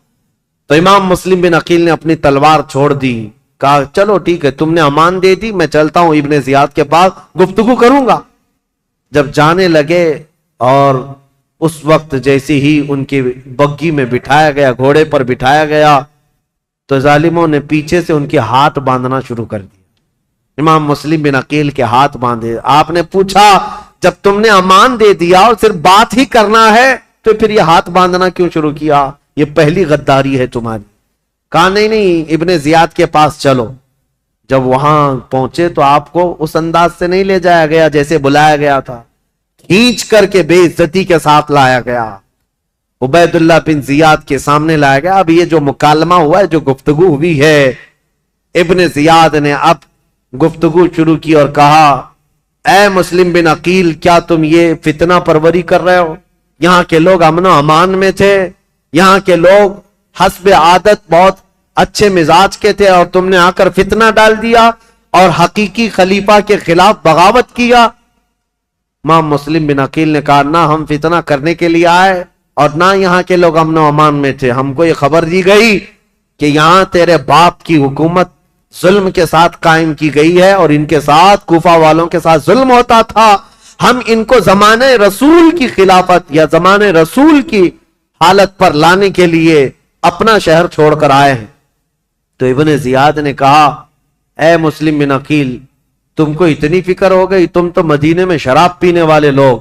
تو امام مسلم بن عقیل نے اپنی تلوار چھوڑ دی، کہا چلو ٹھیک ہے تم نے امان دے دی، میں چلتا ہوں ابن زیاد کے پاس گفتگو کروں گا. جب جانے لگے اور اس وقت جیسے ہی ان کی بگی میں بٹھایا گیا، گھوڑے پر بٹھایا گیا، تو ظالموں نے پیچھے سے ان کے ہاتھ باندھنا شروع کر دیا. امام مسلم بن عقیل کے ہاتھ باندھے. آپ نے پوچھا جب تم نے امان دے دیا اور صرف بات ہی کرنا ہے تو پھر یہ ہاتھ باندھنا کیوں شروع کیا؟ یہ پہلی غداری ہے تمہاری. کہا نہیں ابن زیاد کے پاس چلو. جب وہاں پہنچے تو آپ کو اس انداز سے نہیں لے جایا گیا جیسے بلایا گیا تھا، کھینچ کر کے بے عزتی کے ساتھ لایا گیا، عبید اللہ بن زیاد کے سامنے لایا گیا. اب یہ جو مکالمہ ہوا ہے، جو گفتگو ہوئی ہے، ابن زیاد نے اب گفتگو شروع کی اور کہا اے مسلم بن عقیل کیا تم یہ فتنہ پروری کر رہے ہو؟ یہاں کے لوگ امن و امان میں تھے، یہاں کے لوگ حسب عادت بہت اچھے مزاج کے تھے، اور تم نے آ کر فتنہ ڈال دیا اور حقیقی خلیفہ کے خلاف بغاوت کیا. امام مسلم بن عقیل نے کہا نہ ہم فتنہ کرنے کے لیے آئے اور نہ یہاں کے لوگ امن و امان میں تھے. ہم کو یہ خبر دی گئی کہ یہاں تیرے باپ کی حکومت ظلم کے ساتھ قائم کی گئی ہے اور ان کے ساتھ کوفہ والوں کے ساتھ ظلم ہوتا تھا. ہم ان کو زمانے رسول کی خلافت یا زمانے رسول کی حالت پر لانے کے لیے اپنا شہر چھوڑ کر آئے ہیں. تو ابن زیاد نے کہا اے مسلم بن عقیل تم کو اتنی فکر ہو گئی، تم تو مدینے میں شراب پینے والے لوگ.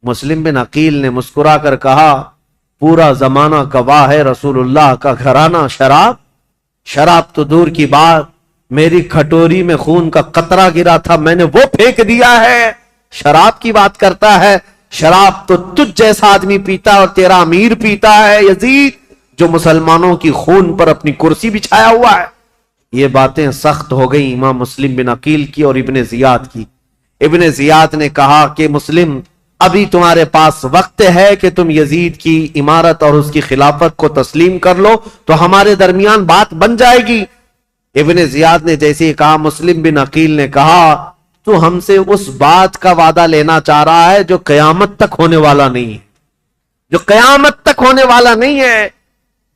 مسلم بن عقیل نے مسکرا کر کہا پورا زمانہ گواہ ہے، رسول اللہ کا گھرانہ شراب تو دور کی بات، میری کھٹوری میں خون کا قطرہ گرا تھا، میں نے وہ پھینک دیا ہے. شراب کی بات کرتا ہے، شراب تو تجھ جیسا آدمی پیتا ہے اور تیرا امیر پیتا ہے یزید، جو مسلمانوں کی خون پر اپنی کرسی بچھایا ہوا ہے. یہ باتیں سخت ہو گئی امام مسلم بن عقیل کی اور ابن زیاد کی. ابن زیاد نے کہا کہ مسلم ابھی تمہارے پاس وقت ہے کہ تم یزید کی امارت اور اس کی خلافت کو تسلیم کر لو تو ہمارے درمیان بات بن جائے گی. ابن زیاد نے جیسے ہی کہا، مسلم بن عقیل نے کہا تو ہم سے اس بات کا وعدہ لینا چاہ رہا ہے جو قیامت تک ہونے والا نہیں ہے، جو قیامت تک ہونے والا نہیں ہے،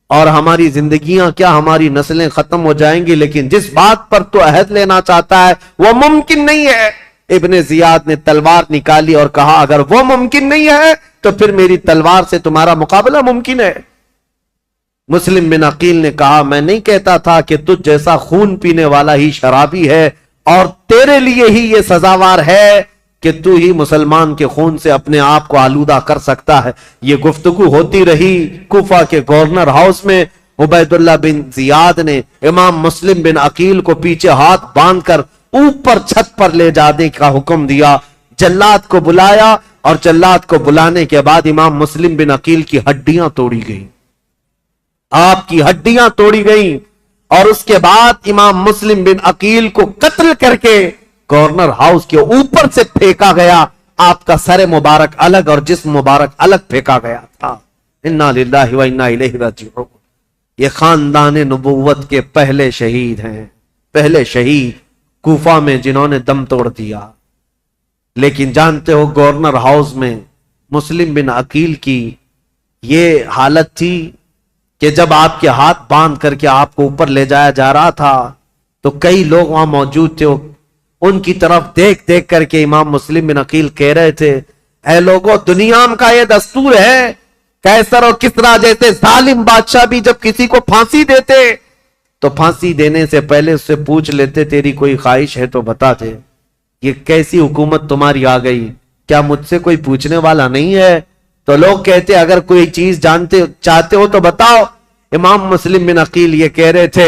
اور ہماری زندگیاں کیا، ہماری نسلیں ختم ہو جائیں گی، لیکن جس بات پر تو عہد لینا چاہتا ہے وہ ممکن نہیں ہے۔ ابن زیاد نے تلوار نکالی اور کہا اگر وہ ممکن نہیں ہے تو پھر میری تلوار سے تمہارا مقابلہ ممکن ہے۔ مسلم بن عقیل نے کہا میں نہیں کہتا تھا کہ تجھ جیسا خون پینے والا ہی شرابی ہے، اور تیرے لیے ہی یہ سزاوار ہے کہ تو ہی مسلمان کے خون سے اپنے آپ کو آلودہ کر سکتا ہے۔ یہ گفتگو ہوتی رہی کوفہ کے گورنر ہاؤس میں۔ عبید اللہ بن زیاد نے امام مسلم بن عقیل کو پیچھے ہاتھ باندھ کر اوپر چھت پر لے جانے کا حکم دیا، جلاد کو بلایا، اور جلاد کو بلانے کے بعد امام مسلم بن عقیل کی ہڈیاں توڑی گئیں، آپ کی ہڈیاں توڑی گئیں، اور اس کے بعد امام مسلم بن عقیل کو قتل کر کے گورنر ہاؤس کے اوپر سے پھینکا گیا، آپ کا سر مبارک الگ اور جسم مبارک الگ پھینکا گیا تھا۔ انا للہ و انا الیہ راجعون۔ یہ خاندان نبوت کے پہلے شہید ہیں، پہلے شہید کوفہ میں جنہوں نے دم توڑ دیا۔ لیکن جانتے ہو گورنر ہاؤس میں مسلم بن عقیل کی یہ حالت تھی کہ جب آپ کے ہاتھ باندھ کر کے آپ کو اوپر لے جایا جا رہا تھا تو کئی لوگ وہاں موجود تھے، ان کی طرف دیکھ دیکھ کر کے امام مسلم بن عقیل کہہ رہے تھے اے لوگوں، دنیا کا یہ دستور ہے، قیصر اور کسریٰ جیسے ظالم بادشاہ بھی جب کسی کو پھانسی دیتے تو پھانسی دینے سے پہلے اس سے پوچھ لیتے تیری کوئی خواہش ہے تو بتا دے۔ یہ کیسی حکومت تمہاری آ گئی، کیا مجھ سے کوئی پوچھنے والا نہیں ہے؟ تو لوگ کہتے اگر کوئی چیز چاہتے ہو تو بتاؤ۔ امام مسلم بن عقیل یہ کہہ رہے تھے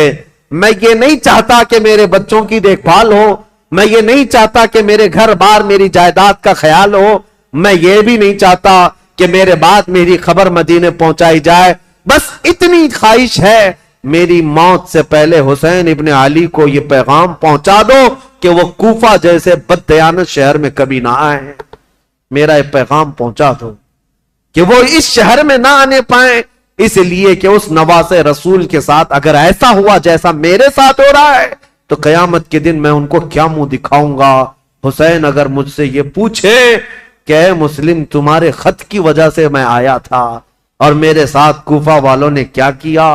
میں یہ نہیں چاہتا کہ میرے بچوں کی دیکھ بھال ہو، میں یہ نہیں چاہتا کہ میرے گھر بار میری جائیداد کا خیال ہو، میں یہ بھی نہیں چاہتا کہ میرے بعد میری خبر مدینے پہنچائی جائے، بس اتنی خواہش ہے میری موت سے پہلے حسین ابن علی کو یہ پیغام پہنچا دو کہ وہ کوفہ جیسے بددیانت شہر میں کبھی نہ آئے، میرا یہ پیغام پہنچا دو کہ وہ اس شہر میں نہ آنے پائیں، اس لیے کہ اس نواز رسول کے ساتھ اگر ایسا ہوا جیسا میرے ساتھ ہو رہا ہے تو قیامت کے دن میں ان کو کیا منہ دکھاؤں گا۔ حسین اگر مجھ سے یہ پوچھے کہ اے مسلم تمہارے خط کی وجہ سے میں آیا تھا اور میرے ساتھ کوفہ والوں نے کیا کیا،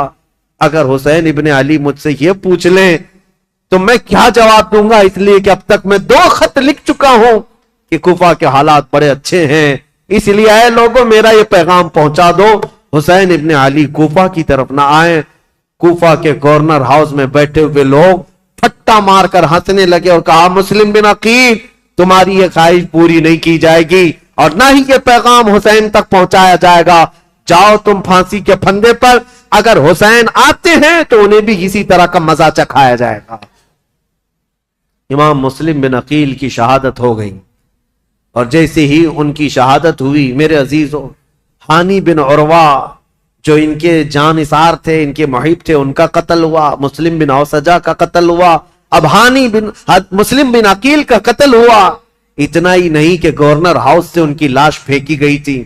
اگر حسین ابن علی مجھ سے یہ پوچھ لیں تو میں کیا جواب دوں گا، اس لیے کہ اب تک میں 2 خط لکھ چکا ہوں کہ کوفہ کے حالات بڑے اچھے ہیں، اس لیے اے لوگوں میرا یہ پیغام پہنچا دو حسین ابن علی کوفہ کی طرف نہ آئیں۔ کوفہ کے گورنر ہاؤس میں بیٹھے ہوئے لوگ پھٹا مار کر ہنسنے لگے اور کہا مسلم بن عقیل تمہاری یہ خواہش پوری نہیں کی جائے گی اور نہ ہی یہ پیغام حسین تک پہنچایا جائے گا، جاؤ تم پھانسی کے پھندے پر، اگر حسین آتے ہیں تو انہیں بھی اسی طرح کا مزہ چکھایا جائے گا۔ امام مسلم بن عقیل کی شہادت ہو گئی، اور جیسے ہی ان کی شہادت ہوئی میرے عزیزو، ہانی بن عروہ جو ان کے جان نثار تھے، ان کے محب تھے، ان کا قتل ہوا، مسلم بن اوسجہ کا قتل ہوا، اب مسلم بن عقیل کا قتل ہوا۔ اتنا ہی نہیں کہ گورنر ہاؤس سے ان کی لاش پھینکی گئی تھی،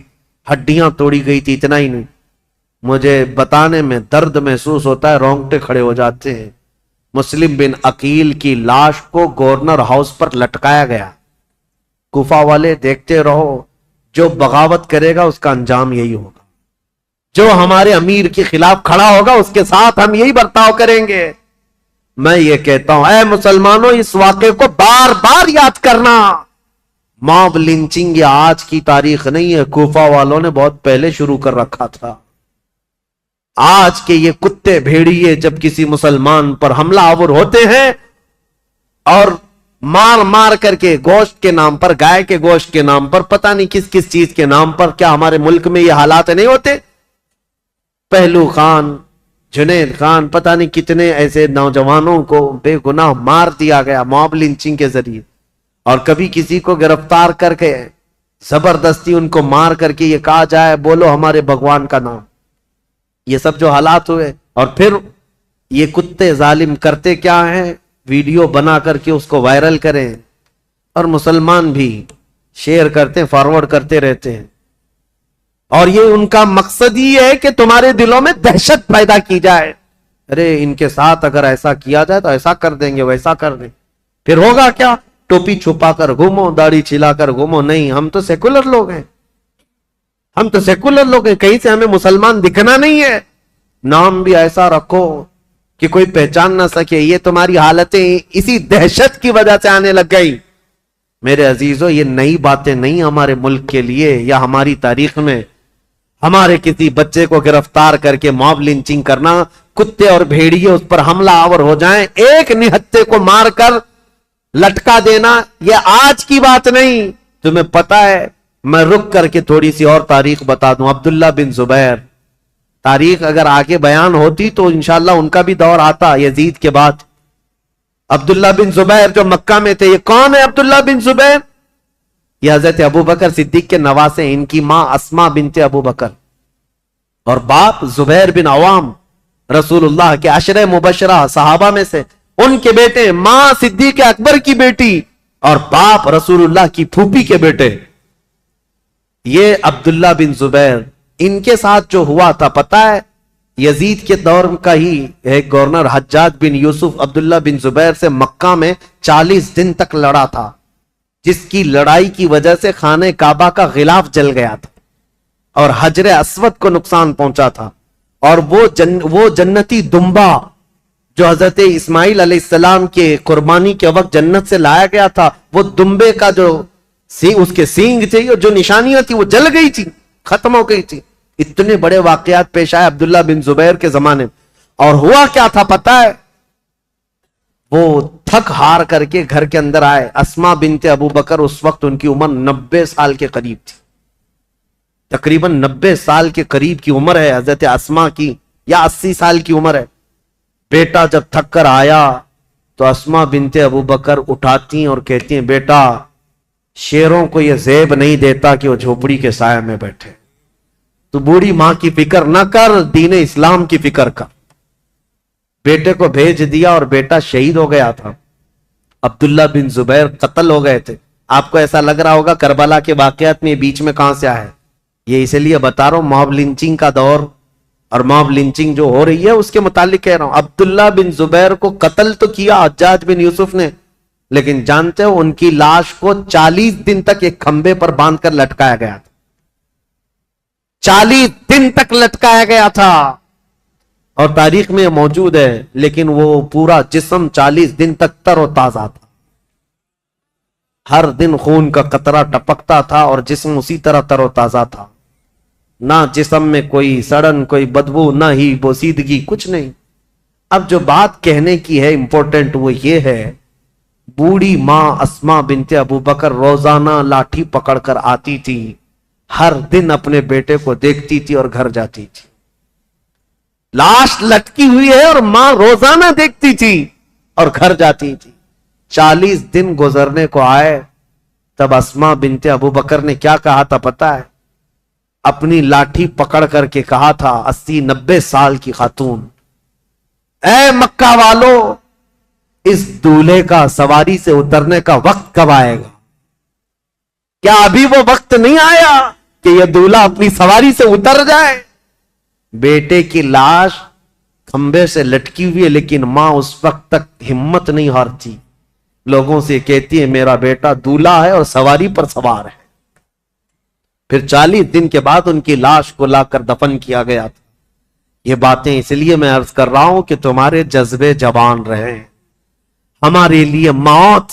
ہڈیاں توڑی گئی تھی، اتنا ہی نہیں، مجھے بتانے میں درد محسوس ہوتا ہے، رونگٹے کھڑے ہو جاتے ہیں۔ مسلم بن عقیل کی لاش کو گورنر ہاؤس پر لٹکایا گیا۔ کوفہ والے دیکھتے رہو، جو بغاوت کرے گا اس کا انجام یہی ہوگا، جو ہمارے امیر کے خلاف کھڑا ہوگا اس کے ساتھ ہم یہی برتاؤ کریں گے۔ میں یہ کہتا ہوں اے مسلمانوں، اس واقعے کو بار بار یاد کرنا، موب لنچنگ یہ آج کی تاریخ نہیں ہے، کوفہ والوں نے بہت پہلے شروع کر رکھا تھا۔ آج کے یہ کتے بھیڑیے جب کسی مسلمان پر حملہ آور ہوتے ہیں اور مار مار کر کے گوشت کے نام پر، گائے کے گوشت کے نام پر، پتہ نہیں کس کس چیز کے نام پر، کیا ہمارے ملک میں یہ حالات نہیں ہوتے؟ پہلو خان، جنید خان، پتہ نہیں کتنے ایسے نوجوانوں کو بے گناہ مار دیا گیا موب لنچنگ کے ذریعے، اور کبھی کسی کو گرفتار کر کے زبردستی ان کو مار کر کے یہ کہا جائے بولو ہمارے بھگوان کا نام۔ یہ سب جو حالات ہوئے، اور پھر یہ کتے ظالم کرتے کیا ہیں، ویڈیو بنا کر کے اس کو وائرل کریں، اور مسلمان بھی شیئر کرتے، فارورڈ کرتے رہتے ہیں، اور یہ ان کا مقصد ہی ہے کہ تمہارے دلوں میں دہشت پیدا کی جائے۔ ارے ان کے ساتھ اگر ایسا کیا جائے تو ایسا کر دیں گے، ویسا کر دیں، پھر ہوگا کیا؟ ٹوپی چھپا کر گھومو، داڑھی چھلا کر گھومو. نہیں، ہم تو سیکولر لوگ ہیں، ہم تو سیکولر لوگ ہیں، کہیں سے ہمیں مسلمان دکھنا نہیں ہے. نام بھی ایسا رکھو کہ کوئی پہچان نہ سکے. یہ تمہاری حالتیں اسی دہشت کی وجہ سے آنے لگ گئی. میرے عزیزو، یہ نئی باتیں نہیں ہمارے ملک کے لیے یا ہماری تاریخ میں. ہمارے کسی بچے کو گرفتار کر کے موب لنچنگ کرنا، کتے اور بھیڑیے اس پر حملہ آور ہو جائیں، ایک نہتے کو مار کر لٹکا دینا، یہ آج کی بات نہیں. تمہیں پتا ہے، میں رک کر کے تھوڑی سی اور تاریخ بتا دوں. عبداللہ بن زبیر، تاریخ اگر آگے بیان ہوتی تو انشاءاللہ ان کا بھی دور آتا یزید کے بعد. عبداللہ بن زبیر جو مکہ میں تھے، یہ کون ہے عبداللہ بن زبیر؟ یہ حضرت ابو بکر صدیق کے نواسے ہیں. ان کی ماں اسما بنت ابو بکر اور باپ زبیر بن عوام، رسول اللہ کے عشرہ مبشرہ صحابہ میں سے. ان کے بیٹے، ماں صدیق اکبر کی بیٹی اور باپ رسول اللہ کی پھوپھی کے بیٹے. یہ عبداللہ بن زبیر، ان کے ساتھ جو ہوا تھا پتہ ہے، یزید کے دور کا ہی ایک گورنر حجاج بن یوسف عبداللہ بن زبیر سے مکہ میں 40 دن تک لڑا تھا، جس کی لڑائی کی وجہ سے خانہ کعبہ کا غلاف جل گیا تھا اور حجر اسود کو نقصان پہنچا تھا. اور وہ جنتی دمبا جو حضرت اسماعیل علیہ السلام کے قربانی کے وقت جنت سے لایا گیا تھا، وہ دمبے کا جو اس کے سینگ تھے، جو نشانیاں تھی، وہ جل گئی تھی، ختم ہو گئی تھی. اتنے بڑے واقعات پیش آئے عبداللہ بن زبیر کے زمانے میں. اور ہوا کیا تھا پتہ ہے؟ وہ تھک ہار کر کے گھر کے اندر آئے. اسما بنت ابو بکر، اس وقت ان کی عمر 90 سال کے قریب تھی، تقریباً 90 سال کے قریب کی عمر ہے حضرت اسما کی، یا 80 سال کی عمر ہے. بیٹا جب تھک کر آیا تو اسما بنت ابو بکر اٹھاتی ہیں اور کہتی ہیں، بیٹا، شیروں کو یہ زیب نہیں دیتا کہ وہ جھوپڑی کے سائے میں بیٹھے. تو بوڑھی ماں کی فکر نہ کر، دین اسلام کی فکر کر. بیٹے کو بھیج دیا اور بیٹا شہید ہو گیا تھا. عبداللہ بن زبیر قتل ہو گئے تھے. آپ کو ایسا لگ رہا ہوگا کربلا کے واقعات میں بیچ میں کہاں سے آئے؟ یہ اس لیے بتا رہا ہوں، موب لنچنگ کا دور اور موب لنچنگ جو ہو رہی ہے اس کے متعلق کہہ رہا ہوں. عبداللہ بن زبیر کو قتل تو کیا حجاج بن یوسف نے، لیکن جانتے ہو ان کی لاش کو 40 دن تک ایک کھمبے پر باندھ کر لٹکایا گیا تھا. 40 دن تک لٹکایا گیا تھا، اور تاریخ میں موجود ہے. لیکن وہ پورا جسم 40 دن تک تر و تازہ تھا. ہر دن خون کا قطرہ ٹپکتا تھا اور جسم اسی طرح تر و تازہ تھا. نہ جسم میں کوئی سڑن، کوئی بدبو، نہ ہی بوسیدگی، کچھ نہیں. اب جو بات کہنے کی ہے امپورٹنٹ وہ یہ ہے، بوڑھی ماں اسما بنت ابو بکر روزانہ لاٹھی پکڑ کر آتی تھی، ہر دن اپنے بیٹے کو دیکھتی تھی اور گھر جاتی تھی. لاش لٹکی ہوئی ہے اور ماں روزانہ دیکھتی تھی اور گھر جاتی تھی. 40 دن گزرنے کو آئے، تب اسما بنت ابو بکر نے کیا کہا تھا پتہ ہے؟ اپنی لاٹھی پکڑ کر کے کہا تھا، 80-90 سال کی خاتون، اے مکہ والو، اس دولہے کا سواری سے اترنے کا وقت کب آئے گا؟ کیا ابھی وہ وقت نہیں آیا کہ یہ دولہا اپنی سواری سے اتر جائے؟ بیٹے کی لاش کھمبے سے لٹکی ہوئی ہے، لیکن ماں اس وقت تک ہمت نہیں ہارتی. لوگوں سے کہتی ہے، میرا بیٹا دولہا ہے اور سواری پر سوار ہے. پھر 40 دن کے بعد ان کی لاش کو لا کر دفن کیا گیا تھا. یہ باتیں اس لیے میں عرض کر رہا ہوں کہ تمہارے جذبے جوان رہیں. ہمارے لیے موت،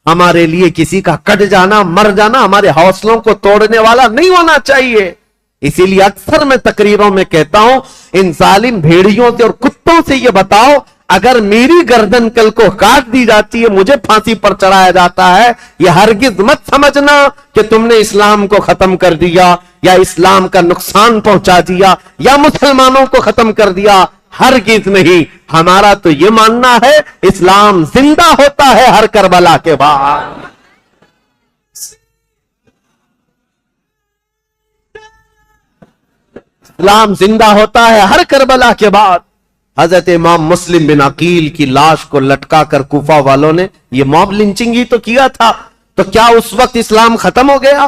ہمارے لیے کسی کا کٹ جانا، مر جانا ہمارے حوصلوں کو توڑنے والا نہیں ہونا چاہیے. اسی لیے اکثر میں تقریروں میں کہتا ہوں، ان ظالم بھیڑیوں سے اور کتوں سے یہ بتاؤ، اگر میری گردن کل کو کاٹ دی جاتی ہے، مجھے پھانسی پر چڑھایا جاتا ہے، یہ ہرگز مت سمجھنا کہ تم نے اسلام کو ختم کر دیا یا اسلام کا نقصان پہنچا دیا یا مسلمانوں کو ختم کر دیا. ہرگز نہیں. ہمارا تو یہ ماننا ہے اسلام زندہ ہوتا ہے ہر کربلا کے بعد. اسلام زندہ ہوتا ہے ہر کربلا کے بعد. حضرت امام مسلم بن عقیل کی لاش کو لٹکا کر کوفہ والوں نے یہ موب لنچنگ ہی تو کیا تھا. تو کیا اس وقت اسلام ختم ہو گیا؟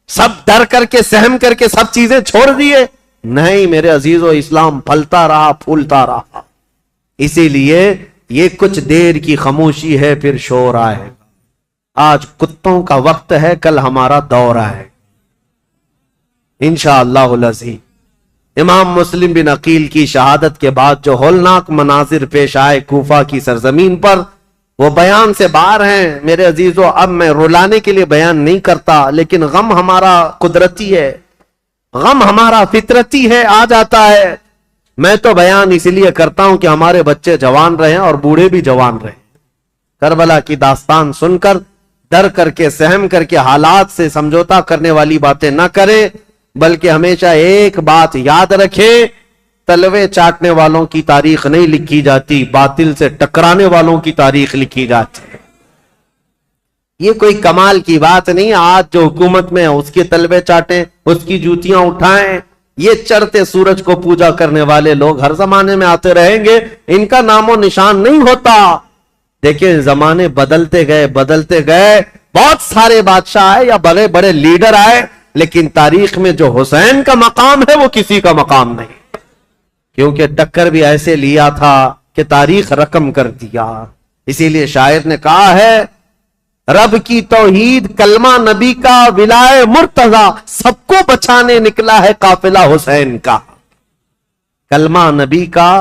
سب ڈر کر کے، سہم کر کے سب چیزیں چھوڑ دیے؟ نہیں میرے عزیزو، اسلام پھلتا رہا، پھولتا رہا. اسی لیے یہ کچھ دیر کی خاموشی ہے پھر شور آئے. آج کتوں کا وقت ہے، کل ہمارا دور ہے انشاءاللہ العزیز. امام مسلم بن عقیل کی شہادت کے بعد جو ہولناک مناظر پیش آئے کوفہ کی سرزمین پر، وہ بیان سے باہر ہیں میرے عزیزو. اب میں رلانے کے لیے بیان نہیں کرتا، لیکن غم ہمارا قدرتی ہے، غم ہمارا فطرتی ہے، آ جاتا ہے. میں تو بیان اس لیے کرتا ہوں کہ ہمارے بچے جوان رہیں اور بوڑھے بھی جوان رہیں. کربلا کی داستان سن کر ڈر کر کے، سہم کر کے، حالات سے سمجھوتا کرنے والی باتیں نہ کریں، بلکہ ہمیشہ ایک بات یاد رکھیں، تلوے چاٹنے والوں کی تاریخ نہیں لکھی جاتی، باطل سے ٹکرانے والوں کی تاریخ لکھی جاتی ہے. یہ کوئی کمال کی بات نہیں. آج جو حکومت میں ہے اس کے تلوے چاٹیں، اس کی جوتیاں اٹھائیں. یہ چڑھتے سورج کو پوجا کرنے والے لوگ ہر زمانے میں آتے رہیں گے، ان کا نام و نشان نہیں ہوتا. دیکھیں زمانے بدلتے گئے بدلتے گئے، بہت سارے بادشاہ آئے یا بڑے بڑے لیڈر آئے، لیکن تاریخ میں جو حسین کا مقام ہے وہ کسی کا مقام نہیں، کیونکہ ٹکر بھی ایسے لیا تھا کہ تاریخ رقم کر دیا. اسی لیے شاعر نے کہا ہے، رب کی توحید کلمہ نبی کا ولائے مرتضی، سب کو بچانے نکلا ہے قافلہ حسین کا. کلمہ نبی کا،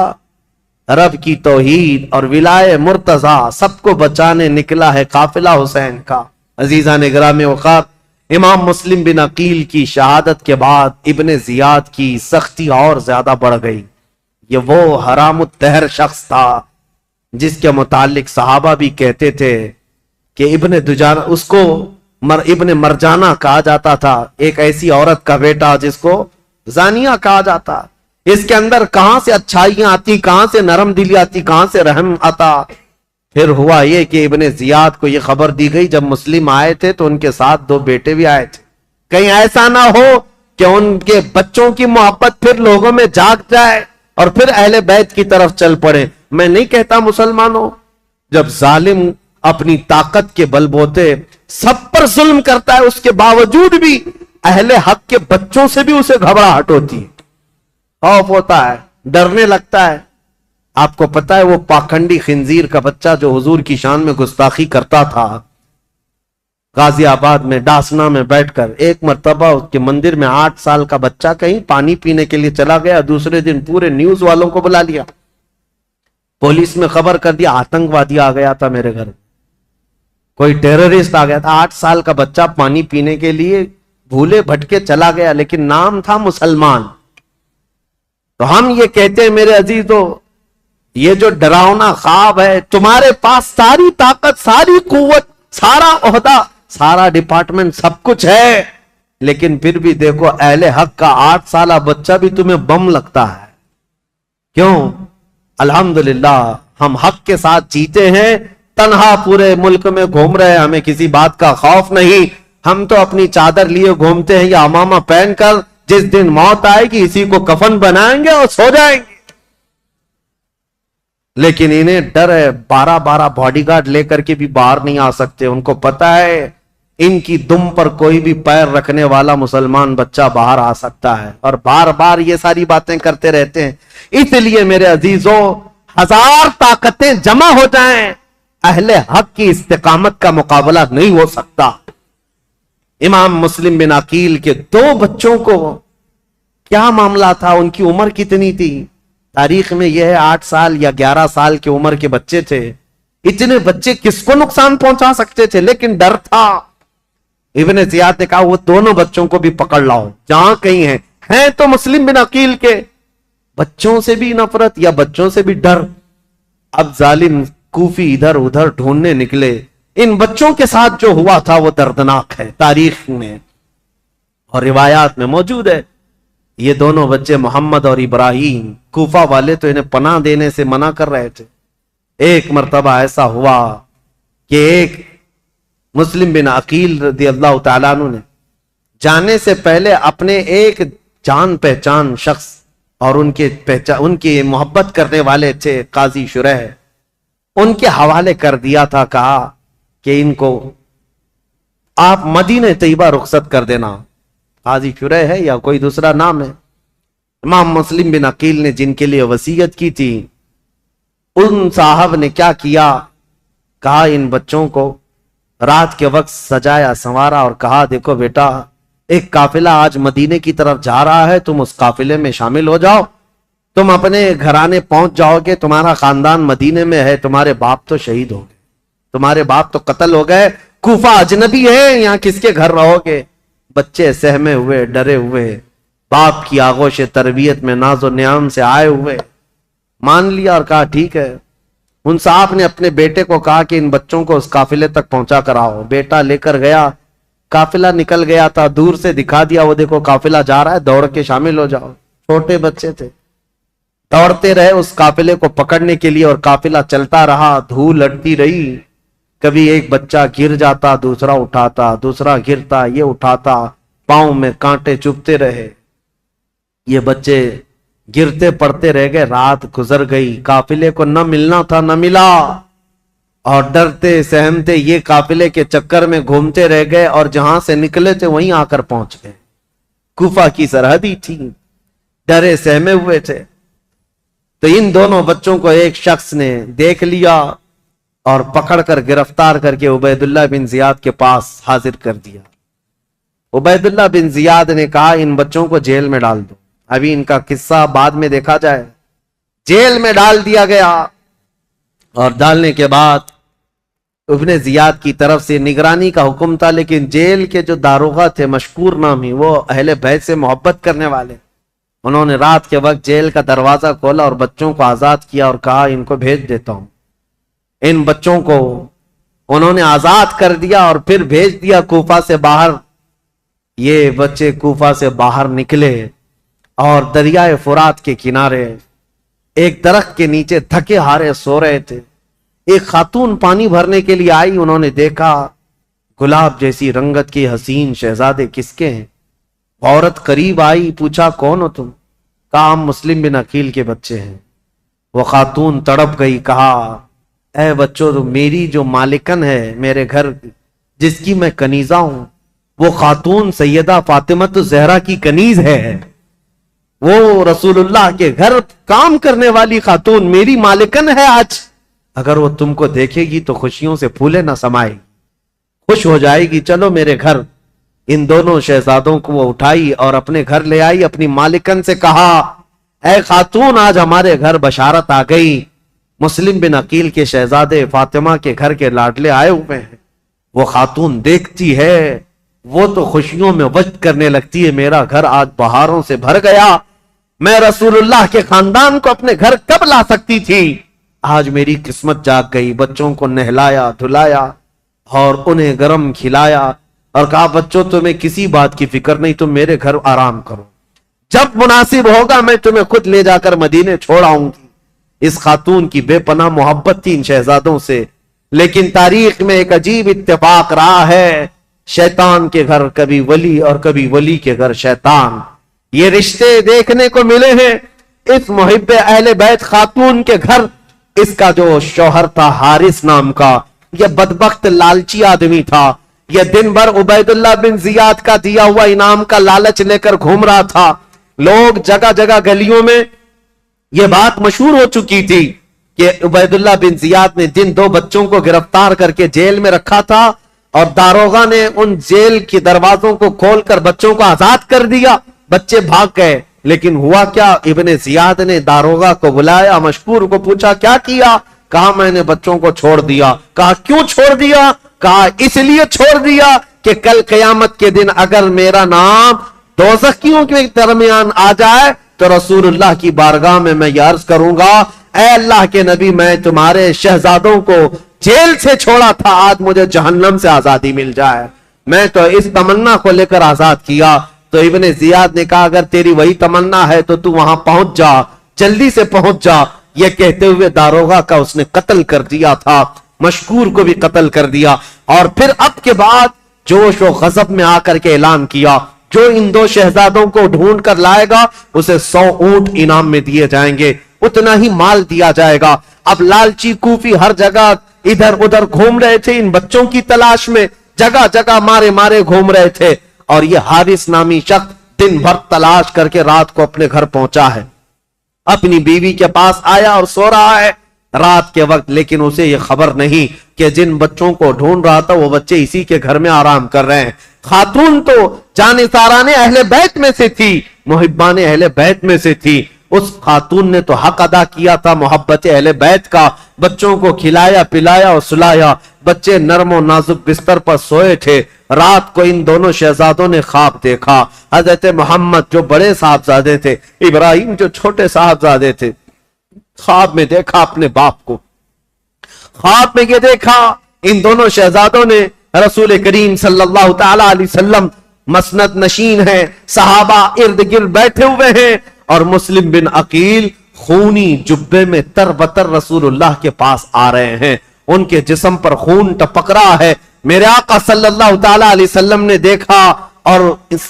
رب کی توحید اور ولائے مرتضی، سب کو بچانے نکلا ہے قافلہ حسین کا. عزیزان گرامی اوقات، امام مسلم بن عقیل کی شہادت کے بعد ابن زیاد کی سختی اور زیادہ بڑھ گئی. یہ وہ حرام الدہر شخص تھا جس کے متعلق صحابہ بھی کہتے تھے کہ ابن دجانہ، اس کو ابن مرجانہ کہا جاتا تھا، ایک ایسی عورت کا بیٹا جس کو زانیہ کہا جاتا. اس کے اندر کہاں سے اچھائیاں آتی، کہاں سے نرم دلی آتی، کہاں سے رحم آتا. پھر ہوا یہ کہ ابن زیاد کو یہ خبر دی گئی، جب مسلم آئے تھے تو ان کے ساتھ 2 بیٹے بھی آئے تھے. کہیں ایسا نہ ہو کہ ان کے بچوں کی محبت پھر لوگوں میں جاگ جائے اور پھر اہل بیت کی طرف چل پڑے. میں نہیں کہتا مسلمانوں، جب ظالم اپنی طاقت کے بل بوتے سب پر ظلم کرتا ہے، اس کے باوجود بھی اہل حق کے بچوں سے بھی اسے گھبراہٹ ہوتی ہے، خوف ہوتا ہے، ڈرنے لگتا ہے. آپ کو پتا ہے وہ پاکھنڈی خنزیر کا بچہ جو حضور کی شان میں گستاخی کرتا تھا، غازی آباد میں ڈاسنا میں بیٹھ کر ایک مرتبہ اس کے مندر میں 8 سال کا بچہ کہیں پانی پینے کے لیے چلا گیا. دوسرے دن پورے نیوز والوں کو بلا لیا، پولیس میں خبر کر دیا آتنکوادی آ گیا تھا میرے گھر، کوئی ٹیررسٹ آ گیا تھا. 8 سال کا بچہ پانی پینے کے لیے بھولے بھٹکے چلا گیا، لیکن نام تھا مسلمان. تو ہم یہ کہتے ہیں میرے عزیزو، یہ جو ڈراؤنا خواب ہے، تمہارے پاس ساری طاقت، ساری قوت، سارا عہدہ، سارا ڈپارٹمنٹ، سب کچھ ہے، لیکن پھر بھی دیکھو اہل حق کا 8 سالہ بچہ بھی تمہیں بم لگتا ہے. کیوں؟ الحمدللہ ہم حق کے ساتھ جیتے ہیں، تنہا پورے ملک میں گھوم رہے ہیں، ہمیں کسی بات کا خوف نہیں. ہم تو اپنی چادر لیے گھومتے ہیں یا امامہ پہن کر، جس دن موت آئے گی اسی کو کفن بنائیں گے اور سو جائیں گے. لیکن انہیں ڈر ہے، 12 باڈی گارڈ لے کر کے بھی باہر نہیں آ سکتے. ان کو پتا ہے ان کی دم پر کوئی بھی پیر رکھنے والا مسلمان بچہ باہر آ سکتا ہے، اور بار بار یہ ساری باتیں کرتے رہتے ہیں. اس لیے میرے عزیزوں، 1000 طاقتیں جمع ہو جائیں، اہل حق کی استقامت کا مقابلہ نہیں ہو سکتا. امام مسلم بن عقیل کے 2 بچوں کو کیا معاملہ تھا، ان کی عمر کتنی تھی؟ تاریخ میں یہ ہے 8 سال یا 11 سال کی عمر کے بچے تھے. اتنے بچے کس کو نقصان پہنچا سکتے تھے، لیکن ڈر تھا. ابن زیاد نے کہا وہ دونوں بچوں کو بھی پکڑ لاؤ جہاں کہیں ہیں تو مسلم بن عقیل کے. بچوں سے بھی نفرت یا بچوں سے بھی ڈر. اب ظالم کوفی ادھر ادھر ڈھونڈنے نکلے. ان بچوں کے ساتھ جو ہوا تھا وہ دردناک ہے، تاریخ میں اور روایات میں موجود ہے. یہ دونوں بچے محمد اور ابراہیم، کوفہ والے تو انہیں پناہ دینے سے منع کر رہے تھے. ایک مرتبہ ایسا ہوا کہ ایک مسلم بن عقیل رضی اللہ تعالیٰ عنہ نے جانے سے پہلے اپنے ایک جان پہچان شخص اور ان کے محبت کرنے والے تھے قاضی شریح، ان کے حوالے کر دیا تھا. کہا کہ ان کو آپ مدینہ طیبہ رخصت کر دینا. قاضی شریح ہے یا کوئی دوسرا نام ہے. امام مسلم بن عقیل نے جن کے لیے وصیت کی تھی ان صاحب نے کیا کیا، کہا ان بچوں کو رات کے وقت سجایا سنوارا اور کہا دیکھو بیٹا، ایک قافلہ آج مدینے کی طرف جا رہا ہے، تم اس قافلے میں شامل ہو جاؤ، تم اپنے گھرانے پہنچ جاؤ گے، تمہارا خاندان مدینے میں ہے، تمہارے باپ تو شہید ہو گئے، تمہارے باپ تو قتل ہو گئے، کوفہ اجنبی ہے، یہاں کس کے گھر رہو گے؟ بچے سہمے ہوئے، ڈرے ہوئے، باپ کی آغوش تربیت میں ناز و نیام سے آئے ہوئے مان لیا اور کہا ٹھیک ہے۔ ان صاحب نے اپنے بیٹے کو کہا کہ ان بچوں کو اس قافلے تک پہنچا کر آؤ۔ بیٹا لے کر گیا، قافلہ نکل گیا تھا، دور سے دکھا دیا، وہ دیکھو قافلہ جا رہا ہے، دوڑ کے شامل ہو جاؤ۔ چھوٹے بچے تھے، دوڑتے رہے اس قافلے کو پکڑنے کے لیے اور قافلہ چلتا رہا، دھول لٹتی رہی، کبھی ایک بچہ گر جاتا، دوسرا اٹھاتا، دوسرا گرتا، یہ اٹھاتا، پاؤں میں کانٹے چبھتے رہے، یہ بچے گرتے پڑتے رہ گئے۔ رات گزر گئی، قافلے کو نہ ملنا تھا، نہ ملا، اور ڈرتے سہمتے یہ قافلے کے چکر میں گھومتے رہ گئے، اور جہاں سے نکلے تھے وہیں آ کر پہنچ گئے۔ کوفہ کی سرحدی تھی، ڈرے سہمے ہوئے تھے۔ تو ان دونوں بچوں کو ایک شخص نے دیکھ لیا اور پکڑ کر گرفتار کر کے عبید اللہ بن زیاد کے پاس حاضر کر دیا۔ عبید اللہ بن زیاد نے کہا ان بچوں کو جیل میں ڈال دو، ابھی ان کا قصہ بعد میں دیکھا جائے۔ جیل میں ڈال دیا گیا، اور ڈالنے کے بعد ابن زیاد کی طرف سے نگرانی کا حکم تھا، لیکن جیل کے جو داروغہ تھے مشکور نامی، وہ اہل بیت سے محبت کرنے والے، انہوں نے رات کے وقت جیل کا دروازہ کھولا اور بچوں کو آزاد کیا اور کہا ان کو بھیج دیتا ہوں۔ ان بچوں کو انہوں نے آزاد کر دیا اور پھر بھیج دیا کوفہ سے باہر۔ یہ بچے کوفہ سے باہر نکلے اور دریائے فرات کے کنارے ایک درخت کے نیچے تھکے ہارے سو رہے تھے۔ ایک خاتون پانی بھرنے کے لیے آئی، انہوں نے دیکھا گلاب جیسی رنگت کی حسین شہزادے کس کے ہیں؟ عورت قریب آئی، پوچھا کون ہو تم؟ کہا ہم مسلم بن عقیل کے بچے ہیں۔ وہ خاتون تڑپ گئی، کہا اے بچوں، تو میری جو مالکن ہے میرے گھر، جس کی میں کنیزہ ہوں، وہ خاتون سیدہ فاطمہ زہرا کی کنیز ہے، وہ رسول اللہ کے گھر کام کرنے والی خاتون میری مالکن ہے آج۔ اگر وہ تم کو دیکھے گی تو خوشیوں سے پھولے نہ سمائے گی، خوش ہو جائے گی، چلو میرے گھر۔ ان دونوں شہزادوں کو وہ اٹھائی اور اپنے گھر لے آئی، اپنی مالکن سے کہا اے خاتون، آج ہمارے گھر بشارت آ گئی، مسلم بن عقیل کے شہزادے فاطمہ کے گھر کے لاڈلے آئے ہوئے ہیں۔ وہ خاتون دیکھتی ہے، وہ تو خوشیوں میں وجد کرنے لگتی ہے، میرا گھر آج بہاروں سے بھر گیا، میں رسول اللہ کے خاندان کو اپنے گھر کب لا سکتی تھی، آج میری قسمت جاگ گئی۔ بچوں کو نہلایا دھلایا اور انہیں گرم کھلایا اور کہا بچوں تمہیں کسی بات کی فکر نہیں، تم میرے گھر آرام کرو، جب مناسب ہوگا میں تمہیں خود لے جا کر مدینے چھوڑ آؤں گی۔ اس خاتون کی بے پناہ محبت تھی ان شہزادوں سے، لیکن تاریخ میں ایک عجیب اتفاق رہا ہے، شیطان کے گھر کبھی ولی اور کبھی ولی کے گھر شیطان، یہ رشتے دیکھنے کو ملے ہیں۔ اس محب اہل بیت خاتون کے گھر اس کا جو شوہر تھا حارث نام کا، یہ بدبخت لالچی آدمی تھا، یہ دن بھر عبید اللہ بن زیاد کا دیا ہوا انعام کا لالچ لے کر گھوم رہا تھا۔ لوگ جگہ جگہ گلیوں میں یہ بات مشہور ہو چکی تھی کہ عبید اللہ بن زیاد نے جن دو بچوں کو گرفتار کر کے جیل میں رکھا تھا اور داروغہ نے ان جیل کے دروازوں کو کھول کر بچوں کو آزاد کر دیا، بچے بھاگ گئے۔ لیکن ہوا کیا، ابن زیاد نے داروغہ کو بلایا، مشکور کو پوچھا کیا کیا؟ کہا میں نے بچوں کو چھوڑ دیا۔ کہا کیوں چھوڑ دیا؟ کہا اس لیے چھوڑ دیا کہ کل قیامت کے دن اگر میرا نام دوزخیوں کے درمیان آ جائے تو رسول اللہ کی بارگاہ میں یہ عرض کروں گا اے اللہ کے نبی، میں تمہارے شہزادوں کو جیل سے چھوڑا تھا، آج مجھے جہنم سے آزادی مل جائے، میں تو اس تمنا کو لے کر آزاد کیا۔ تو ابن زیاد نے کہا اگر تیری وہی تمنا ہے تو تو وہاں پہنچ جا، جلدی سے پہنچ جا۔ یہ کہتے ہوئے داروغہ کا اس نے قتل کر دیا تھا، مشکور کو بھی قتل کر دیا، اور پھر اب کے بعد جوش و غضب میں آ کر کے اعلان کیا جو ان دو شہزادوں کو ڈھونڈ کر لائے گا اسے 100 اونٹ انعام میں دیے جائیں گے، اتنا ہی مال دیا جائے گا۔ اب لالچی کوفی ہر جگہ ادھر ادھر گھوم رہے تھے ان بچوں کی تلاش میں، جگہ جگہ مارے مارے گھوم رہے تھے، اور یہ حارث نامی شخص دن بھر تلاش کر کے رات کو اپنے گھر پہنچا ہے، اپنی بیوی کے پاس آیا اور سو رہا ہے۔ رات کے وقت، لیکن اسے یہ خبر نہیں کہ جن بچوں کو ڈھونڈ رہا تھا وہ بچے اسی کے گھر میں آرام کر رہے ہیں۔ خاتون تو جانثاران اہل بیت میں سے تھی، محبان اہل بیت میں سے تھی، اس خاتون نے تو حق ادا کیا تھا محبت اہل بیت کا، بچوں کو کھلایا پلایا اور سلایا، بچے نرم و نازک بستر پر سوئے تھے۔ رات کو ان دونوں شہزادوں نے خواب دیکھا، حضرت محمد جو بڑے صاحبزادے تھے، ابراہیم جو چھوٹے صاحبزادے تھے، خواب میں دیکھا اپنے باپ کو، خواب میں یہ دیکھا ان دونوں شہزادوں نے رسول کریم صلی اللہ تعالی علیہ وسلم مسند نشین ہیں، صحابہ ارد گرد بیٹھے ہوئے ہیں، اور مسلم بن عقیل خونی جبے میں تر بتر رسول اللہ کے پاس آ رہے ہیں، ان کے جسم پر خون ٹپک رہا ہے۔ میرے آقا صلی اللہ تعالی علیہ وسلم نے دیکھا اور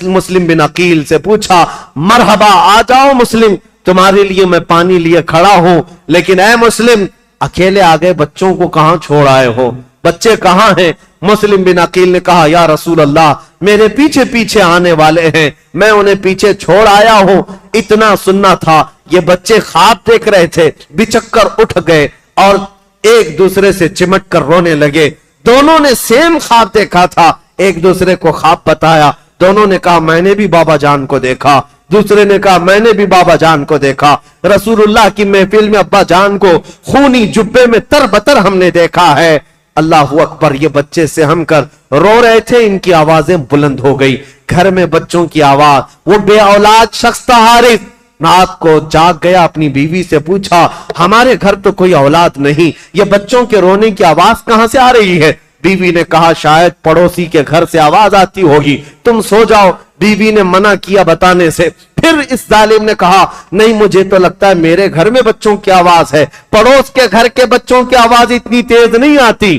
مسلم بن عقیل سے پوچھا، مرحبا، آ جاؤ مسلم، تمہارے لیے میں پانی لیے کھڑا ہوں، لیکن اے مسلم اکیلے آگے بچوں کو کہاں چھوڑ آئے ہو، بچے کہاں ہیں؟ مسلم بن عقیل نے کہا، یا رسول اللہ میرے پیچھے پیچھے آنے والے ہیں، میں انہیں پیچھے چھوڑ آیا ہوں۔ اتنا سننا تھا، یہ بچے خواب دیکھ رہے تھے، بچک کر اٹھ گئے اور ایک دوسرے سے چمٹ کر رونے لگے۔ دونوں نے سیم خواب دیکھا تھا، ایک دوسرے کو خواب بتایا، دونوں نے کہا میں نے بھی بابا جان کو دیکھا، دوسرے نے کہا میں نے بھی بابا جان کو دیکھا، رسول اللہ کی محفل میں ابا جان کو خونی جبے میں تر بتر ہم نے دیکھا ہے۔ اللہ اکبر، یہ بچے سے ہم کر رو رہے تھے، ان کی آوازیں بلند ہو گئی، گھر میں بچوں کی آواز۔ وہ بے اولاد شخص تھا حارث، رات کو جاگ گیا، اپنی بیوی سے پوچھا ہمارے گھر تو کوئی اولاد نہیں، یہ بچوں کے رونے کی آواز کہاں سے آ رہی ہے؟ بیوی نے کہا شاید پڑوسی کے گھر سے آواز آتی ہوگی، تم سو جاؤ۔ بیوی نے منع کیا بتانے سے۔ پھر اس ظالم نے کہا نہیں، مجھے تو لگتا ہے میرے گھر میں بچوں کی آواز ہے، پڑوس کے گھر کے بچوں کی آواز اتنی تیز نہیں آتی۔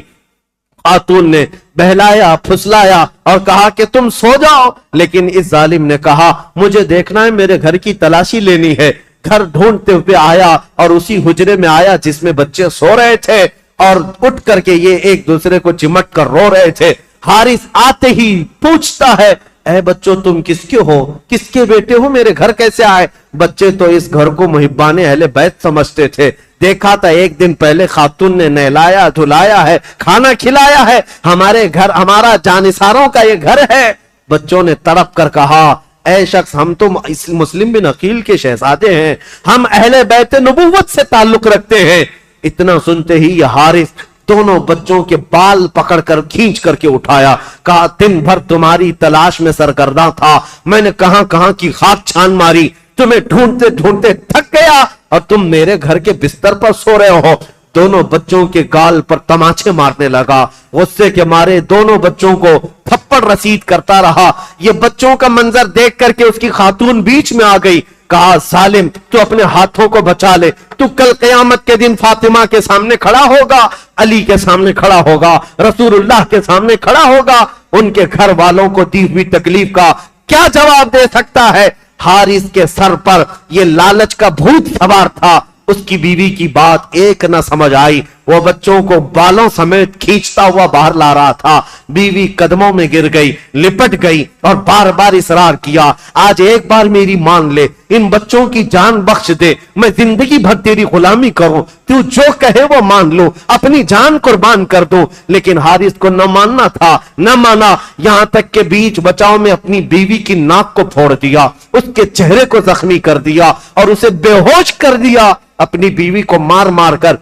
خاتون نے بہلایا پھسلایا اور کہا کہ تم سو جاؤ، لیکن اس ظالم نے کہا مجھے دیکھنا ہے، میرے گھر کی تلاشی لینی ہے۔ گھر ڈھونڈتے ہوئے آیا اور اسی حجرے میں آیا جس میں بچے سو رہے تھے، اور اٹھ کر کے یہ ایک دوسرے کو چمٹ کر رو رہے تھے۔ حارث آتے ہی پوچھتا ہے اے بچوں تم کس کے ہو، کس کے بیٹے ہو، میرے گھر کیسے آئے؟ بچے تو اس گھر کو محبان اہل بیت سمجھتے تھے، دیکھا تھا ایک دن پہلے خاتون نے نہلایا دھلایا ہے، کھانا کھلایا ہے، ہمارے گھر ہمارا جانثاروں کا یہ گھر ہے۔ بچوں نے تڑپ کر کہا اے شخص ہم تو مسلم بن عقیل کے شہزادے ہیں، ہم اہل بیت نبوت سے تعلق رکھتے ہیں۔ اتنا سنتے ہی یہ حارث دونوں بچوں کے بال پکڑ کر کھینچ کر کے اٹھایا، کہا دن بھر تمہاری تلاش میں سرگرداں تھا، میں نے کہاں کہاں کی خاک چھان ماری، تمہیں ڈھونڈتے ڈھونڈتے تھک گیا اور تم میرے گھر کے بستر پر سو رہے ہو۔ دونوں بچوں کے گال پر تماچے مارنے لگا، غصے کے مارے دونوں بچوں کو تھپڑ رسید کرتا رہا۔ یہ بچوں کا منظر دیکھ کر کے اس کی خاتون بیچ میں آ گئی، کہا ظالم تو اپنے ہاتھوں کو بچا لے، تو کل قیامت کے دن فاطمہ کے سامنے کھڑا ہوگا، علی کے سامنے کھڑا ہوگا، رسول اللہ کے سامنے کھڑا ہوگا، ان کے گھر والوں کو دی ہوئی تکلیف کا کیا جواب دے سکتا ہے؟ حارث کے سر پر یہ لالچ کا بھوت سوار تھا، اس کی بیوی کی بات ایک نہ سمجھ آئی، وہ بچوں کو بالوں سمیت کھینچتا ہوا باہر لا رہا تھا۔ بیوی قدموں میں گر گئی، لپٹ گئی اور بار بار اصرار کیا آج ایک بار میری مان لے، ان بچوں کی جان بخش دے، میں زندگی بھر تیری غلامی کروں، تو جو کہے وہ مان لو، اپنی جان قربان کر دوں۔ لیکن حارث کو نہ ماننا تھا، نہ مانا، یہاں تک کہ بیچ بچاؤ میں اپنی بیوی کی ناک کو پھوڑ دیا، اس کے چہرے کو زخمی کر دیا اور اسے بے ہوش کر دیا، اپنی بیوی کو مار مار کر۔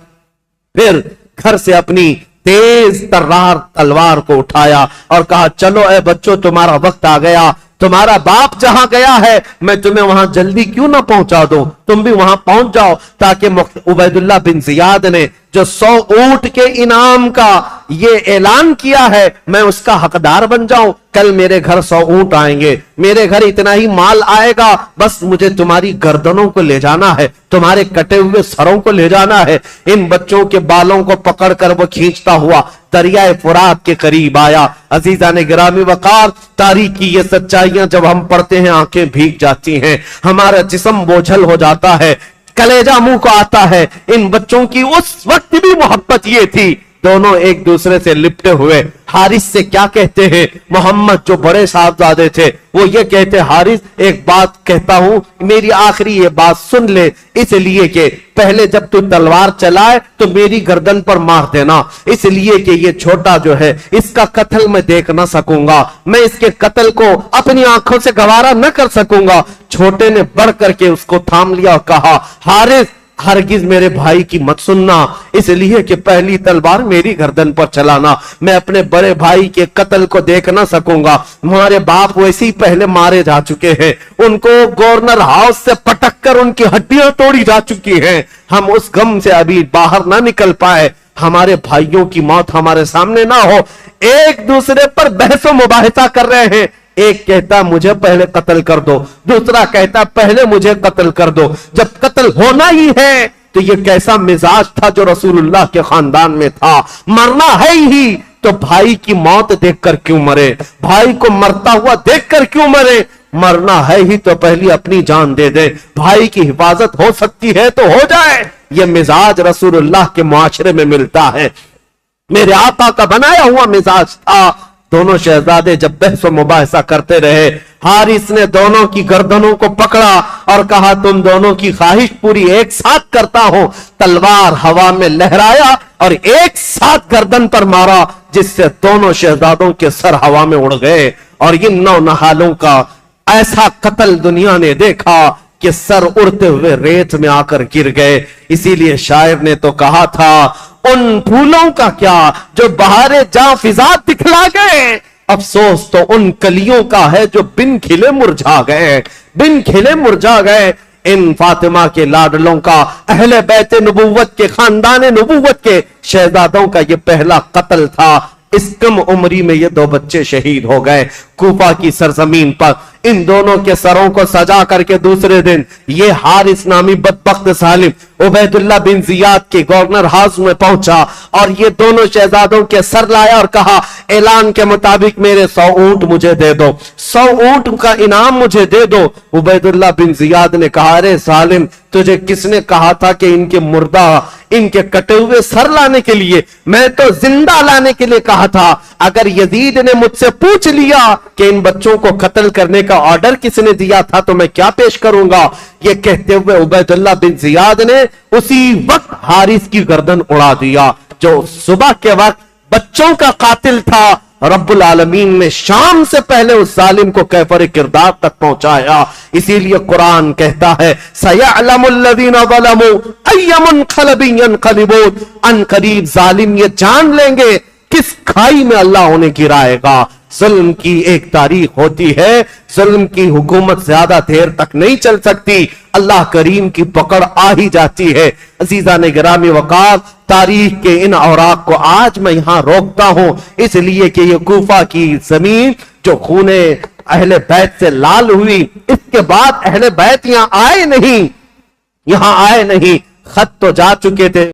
پھر گھر سے اپنی تیز ترار تلوار کو اٹھایا اور کہا چلو اے بچوں تمہارا وقت آ گیا، تمہارا باپ جہاں گیا ہے میں تمہیں وہاں جلدی کیوں نہ پہنچا دوں، تم بھی وہاں پہنچ جاؤ، تاکہ عبید اللہ بن زیاد نے جو 100 اونٹ کے انعام کا یہ اعلان کیا ہے میں اس کا حقدار بن جاؤں۔ کل میرے گھر 100 اونٹ آئیں گے، میرے گھر اتنا ہی مال آئے گا، بس مجھے تمہاری گردنوں کو لے جانا ہے، تمہارے کٹے ہوئے سروں کو لے جانا ہے۔ ان بچوں کے بالوں کو پکڑ کر وہ کھینچتا ہوا دریائے فرات کے قریب آیا۔ عزیزان گرامی وقار، تاریخ کی یہ سچائیاں جب ہم پڑھتے ہیں آنکھیں بھیگ جاتی ہیں، ہمارا جسم بوجھل ہو جاتا ہے، کلیجہ منہ کو آتا ہے۔ ان بچوں کی اس وقت بھی محبت یہ تھی دونوں ایک دوسرے سے لپٹے ہوئے حارث سے کیا کہتے ہیں؟ محمد جو بڑے صاحبزادے تھے وہ یہ کہتے، حارث ایک بات کہتا ہوں، میری آخری یہ بات سن لے، اس لیے کہ پہلے جب تو تلوار چلائے تو میری گردن پر مار دینا، اس لیے کہ یہ چھوٹا جو ہے اس کا قتل میں دیکھ نہ سکوں گا، میں اس کے قتل کو اپنی آنکھوں سے گوارا نہ کر سکوں گا۔ چھوٹے نے بڑھ کر کے اس کو تھام لیا اور کہا، حارث ہرگز میرے بھائی کی مت سننا، اس لیے کہ پہلی تلوار میری گردن پر چلانا، میں اپنے بڑے بھائی کے قتل کو دیکھ نہ سکوں گا، ہمارے باپ ویسے ہی پہلے مارے جا چکے ہیں، ان کو گورنر ہاؤس سے پٹک کر ان کی ہڈیاں توڑی جا چکی ہیں، ہم اس غم سے ابھی باہر نہ نکل پائے، ہمارے بھائیوں کی موت ہمارے سامنے نہ ہو۔ ایک دوسرے پر بحث و مباحثہ کر رہے ہیں، ایک کہتا مجھے پہلے قتل کر دو، دوسرا کہتا پہلے مجھے قتل کر دو۔ جب قتل ہونا ہی ہے تو یہ کیسا مزاج تھا جو رسول اللہ کے خاندان میں تھا، مرنا ہے ہی تو بھائی کی موت دیکھ کر کیوں مرے، بھائی کو مرتا ہوا دیکھ کر کیوں مرے، مرنا ہے ہی تو پہلی اپنی جان دے دے، بھائی کی حفاظت ہو سکتی ہے تو ہو جائے۔ یہ مزاج رسول اللہ کے معاشرے میں ملتا ہے، میرے آقا کا بنایا ہوا مزاج تھا۔ دونوں شہزادے جب بحث و مباحثہ کرتے رہے، حارث نے دونوں کی گردنوں کو پکڑا اور کہا تم دونوں کی خواہش پوری ایک ساتھ کرتا ہوں، تلوار ہوا میں لہرایا اور ایک ساتھ گردن پر مارا، جس سے دونوں شہزادوں کے سر ہوا میں اڑ گئے، اور ان نو نہالوں کا ایسا قتل دنیا نے دیکھا کہ سر اڑتے ہوئے ریت میں آ کر گر گئے۔ اسی لیے شاعر نے تو کہا تھا، ان پھولوں کا کیا جو بہار جاں فضا دکھلا گئے، افسوس تو ان کلیوں کا ہے جو بن کھلے مرجھا گئے، بن کھلے مرجھا گئے۔ ان فاطمہ کے لاڈلوں کا، اہل بیت نبوت کے، خاندان نبوت کے شہزادوں کا یہ پہلا قتل تھا۔ اس کم عمری میں یہ دو بچے شہید ہو گئے کوفہ کی سرزمین پر۔ ان دونوں کے سروں کو سجا کر کے دوسرے دن یہ حارث نامی بدبخت ظالم عبید اللہ بن زیاد کے گورنر ہاؤس میں پہنچا اور یہ دونوں شہزادوں کے سر لایا اور کہا، اعلان کے مطابق میرے 100 اونٹ مجھے دے دو، 100 اونٹ کا انعام مجھے دے دو۔ عبید اللہ بن زیاد نے کہا، ارے ظالم، تجھے کس نے کہا تھا کہ ان کے مردہ، ان کے کٹے ہوئے سر لانے کے لیے؟ میں تو زندہ لانے کے لیے کہا تھا۔ اگر یزید نے مجھ سے پوچھ لیا کہ ان بچوں کو قتل کرنے کا آرڈر کس نے دیا تھا تو میں کیا پیش کروں گا؟ یہ کہتے ہوئے عبید اللہ بن زیاد نے اسی وقت حارث کی گردن اڑا دیا، جو صبح کے وقت بچوں کا قاتل تھا۔ رب العالمین نے شام سے پہلے اس ظالم کو کیفر کردار تک پہنچایا۔ اسی لیے قرآن کہتا ہے، سَيَعْلَمُ الَّذِينَ ظَلَمُوا أَيَّ مُنْقَلَبٍ يَنْقَلِبُونَ، ان قریب ظالم یہ جان لیں گے کس کھائی میں اللہ انہیں گرائے گا۔ ظلم کی ایک تاریخ ہوتی ہے، ظلم کی حکومت زیادہ دیر تک نہیں چل سکتی، اللہ کریم کی پکڑ آ ہی جاتی ہے۔ عزیزان گرامی وقار، تاریخ کے ان اوراق کو آج میں یہاں روکتا ہوں، اس لیے کہ یہ کوفہ کی زمین جو خون اہل بیت سے لال ہوئی، اس کے بعد اہل بیت یہاں آئے نہیں، خط تو جا چکے تھے۔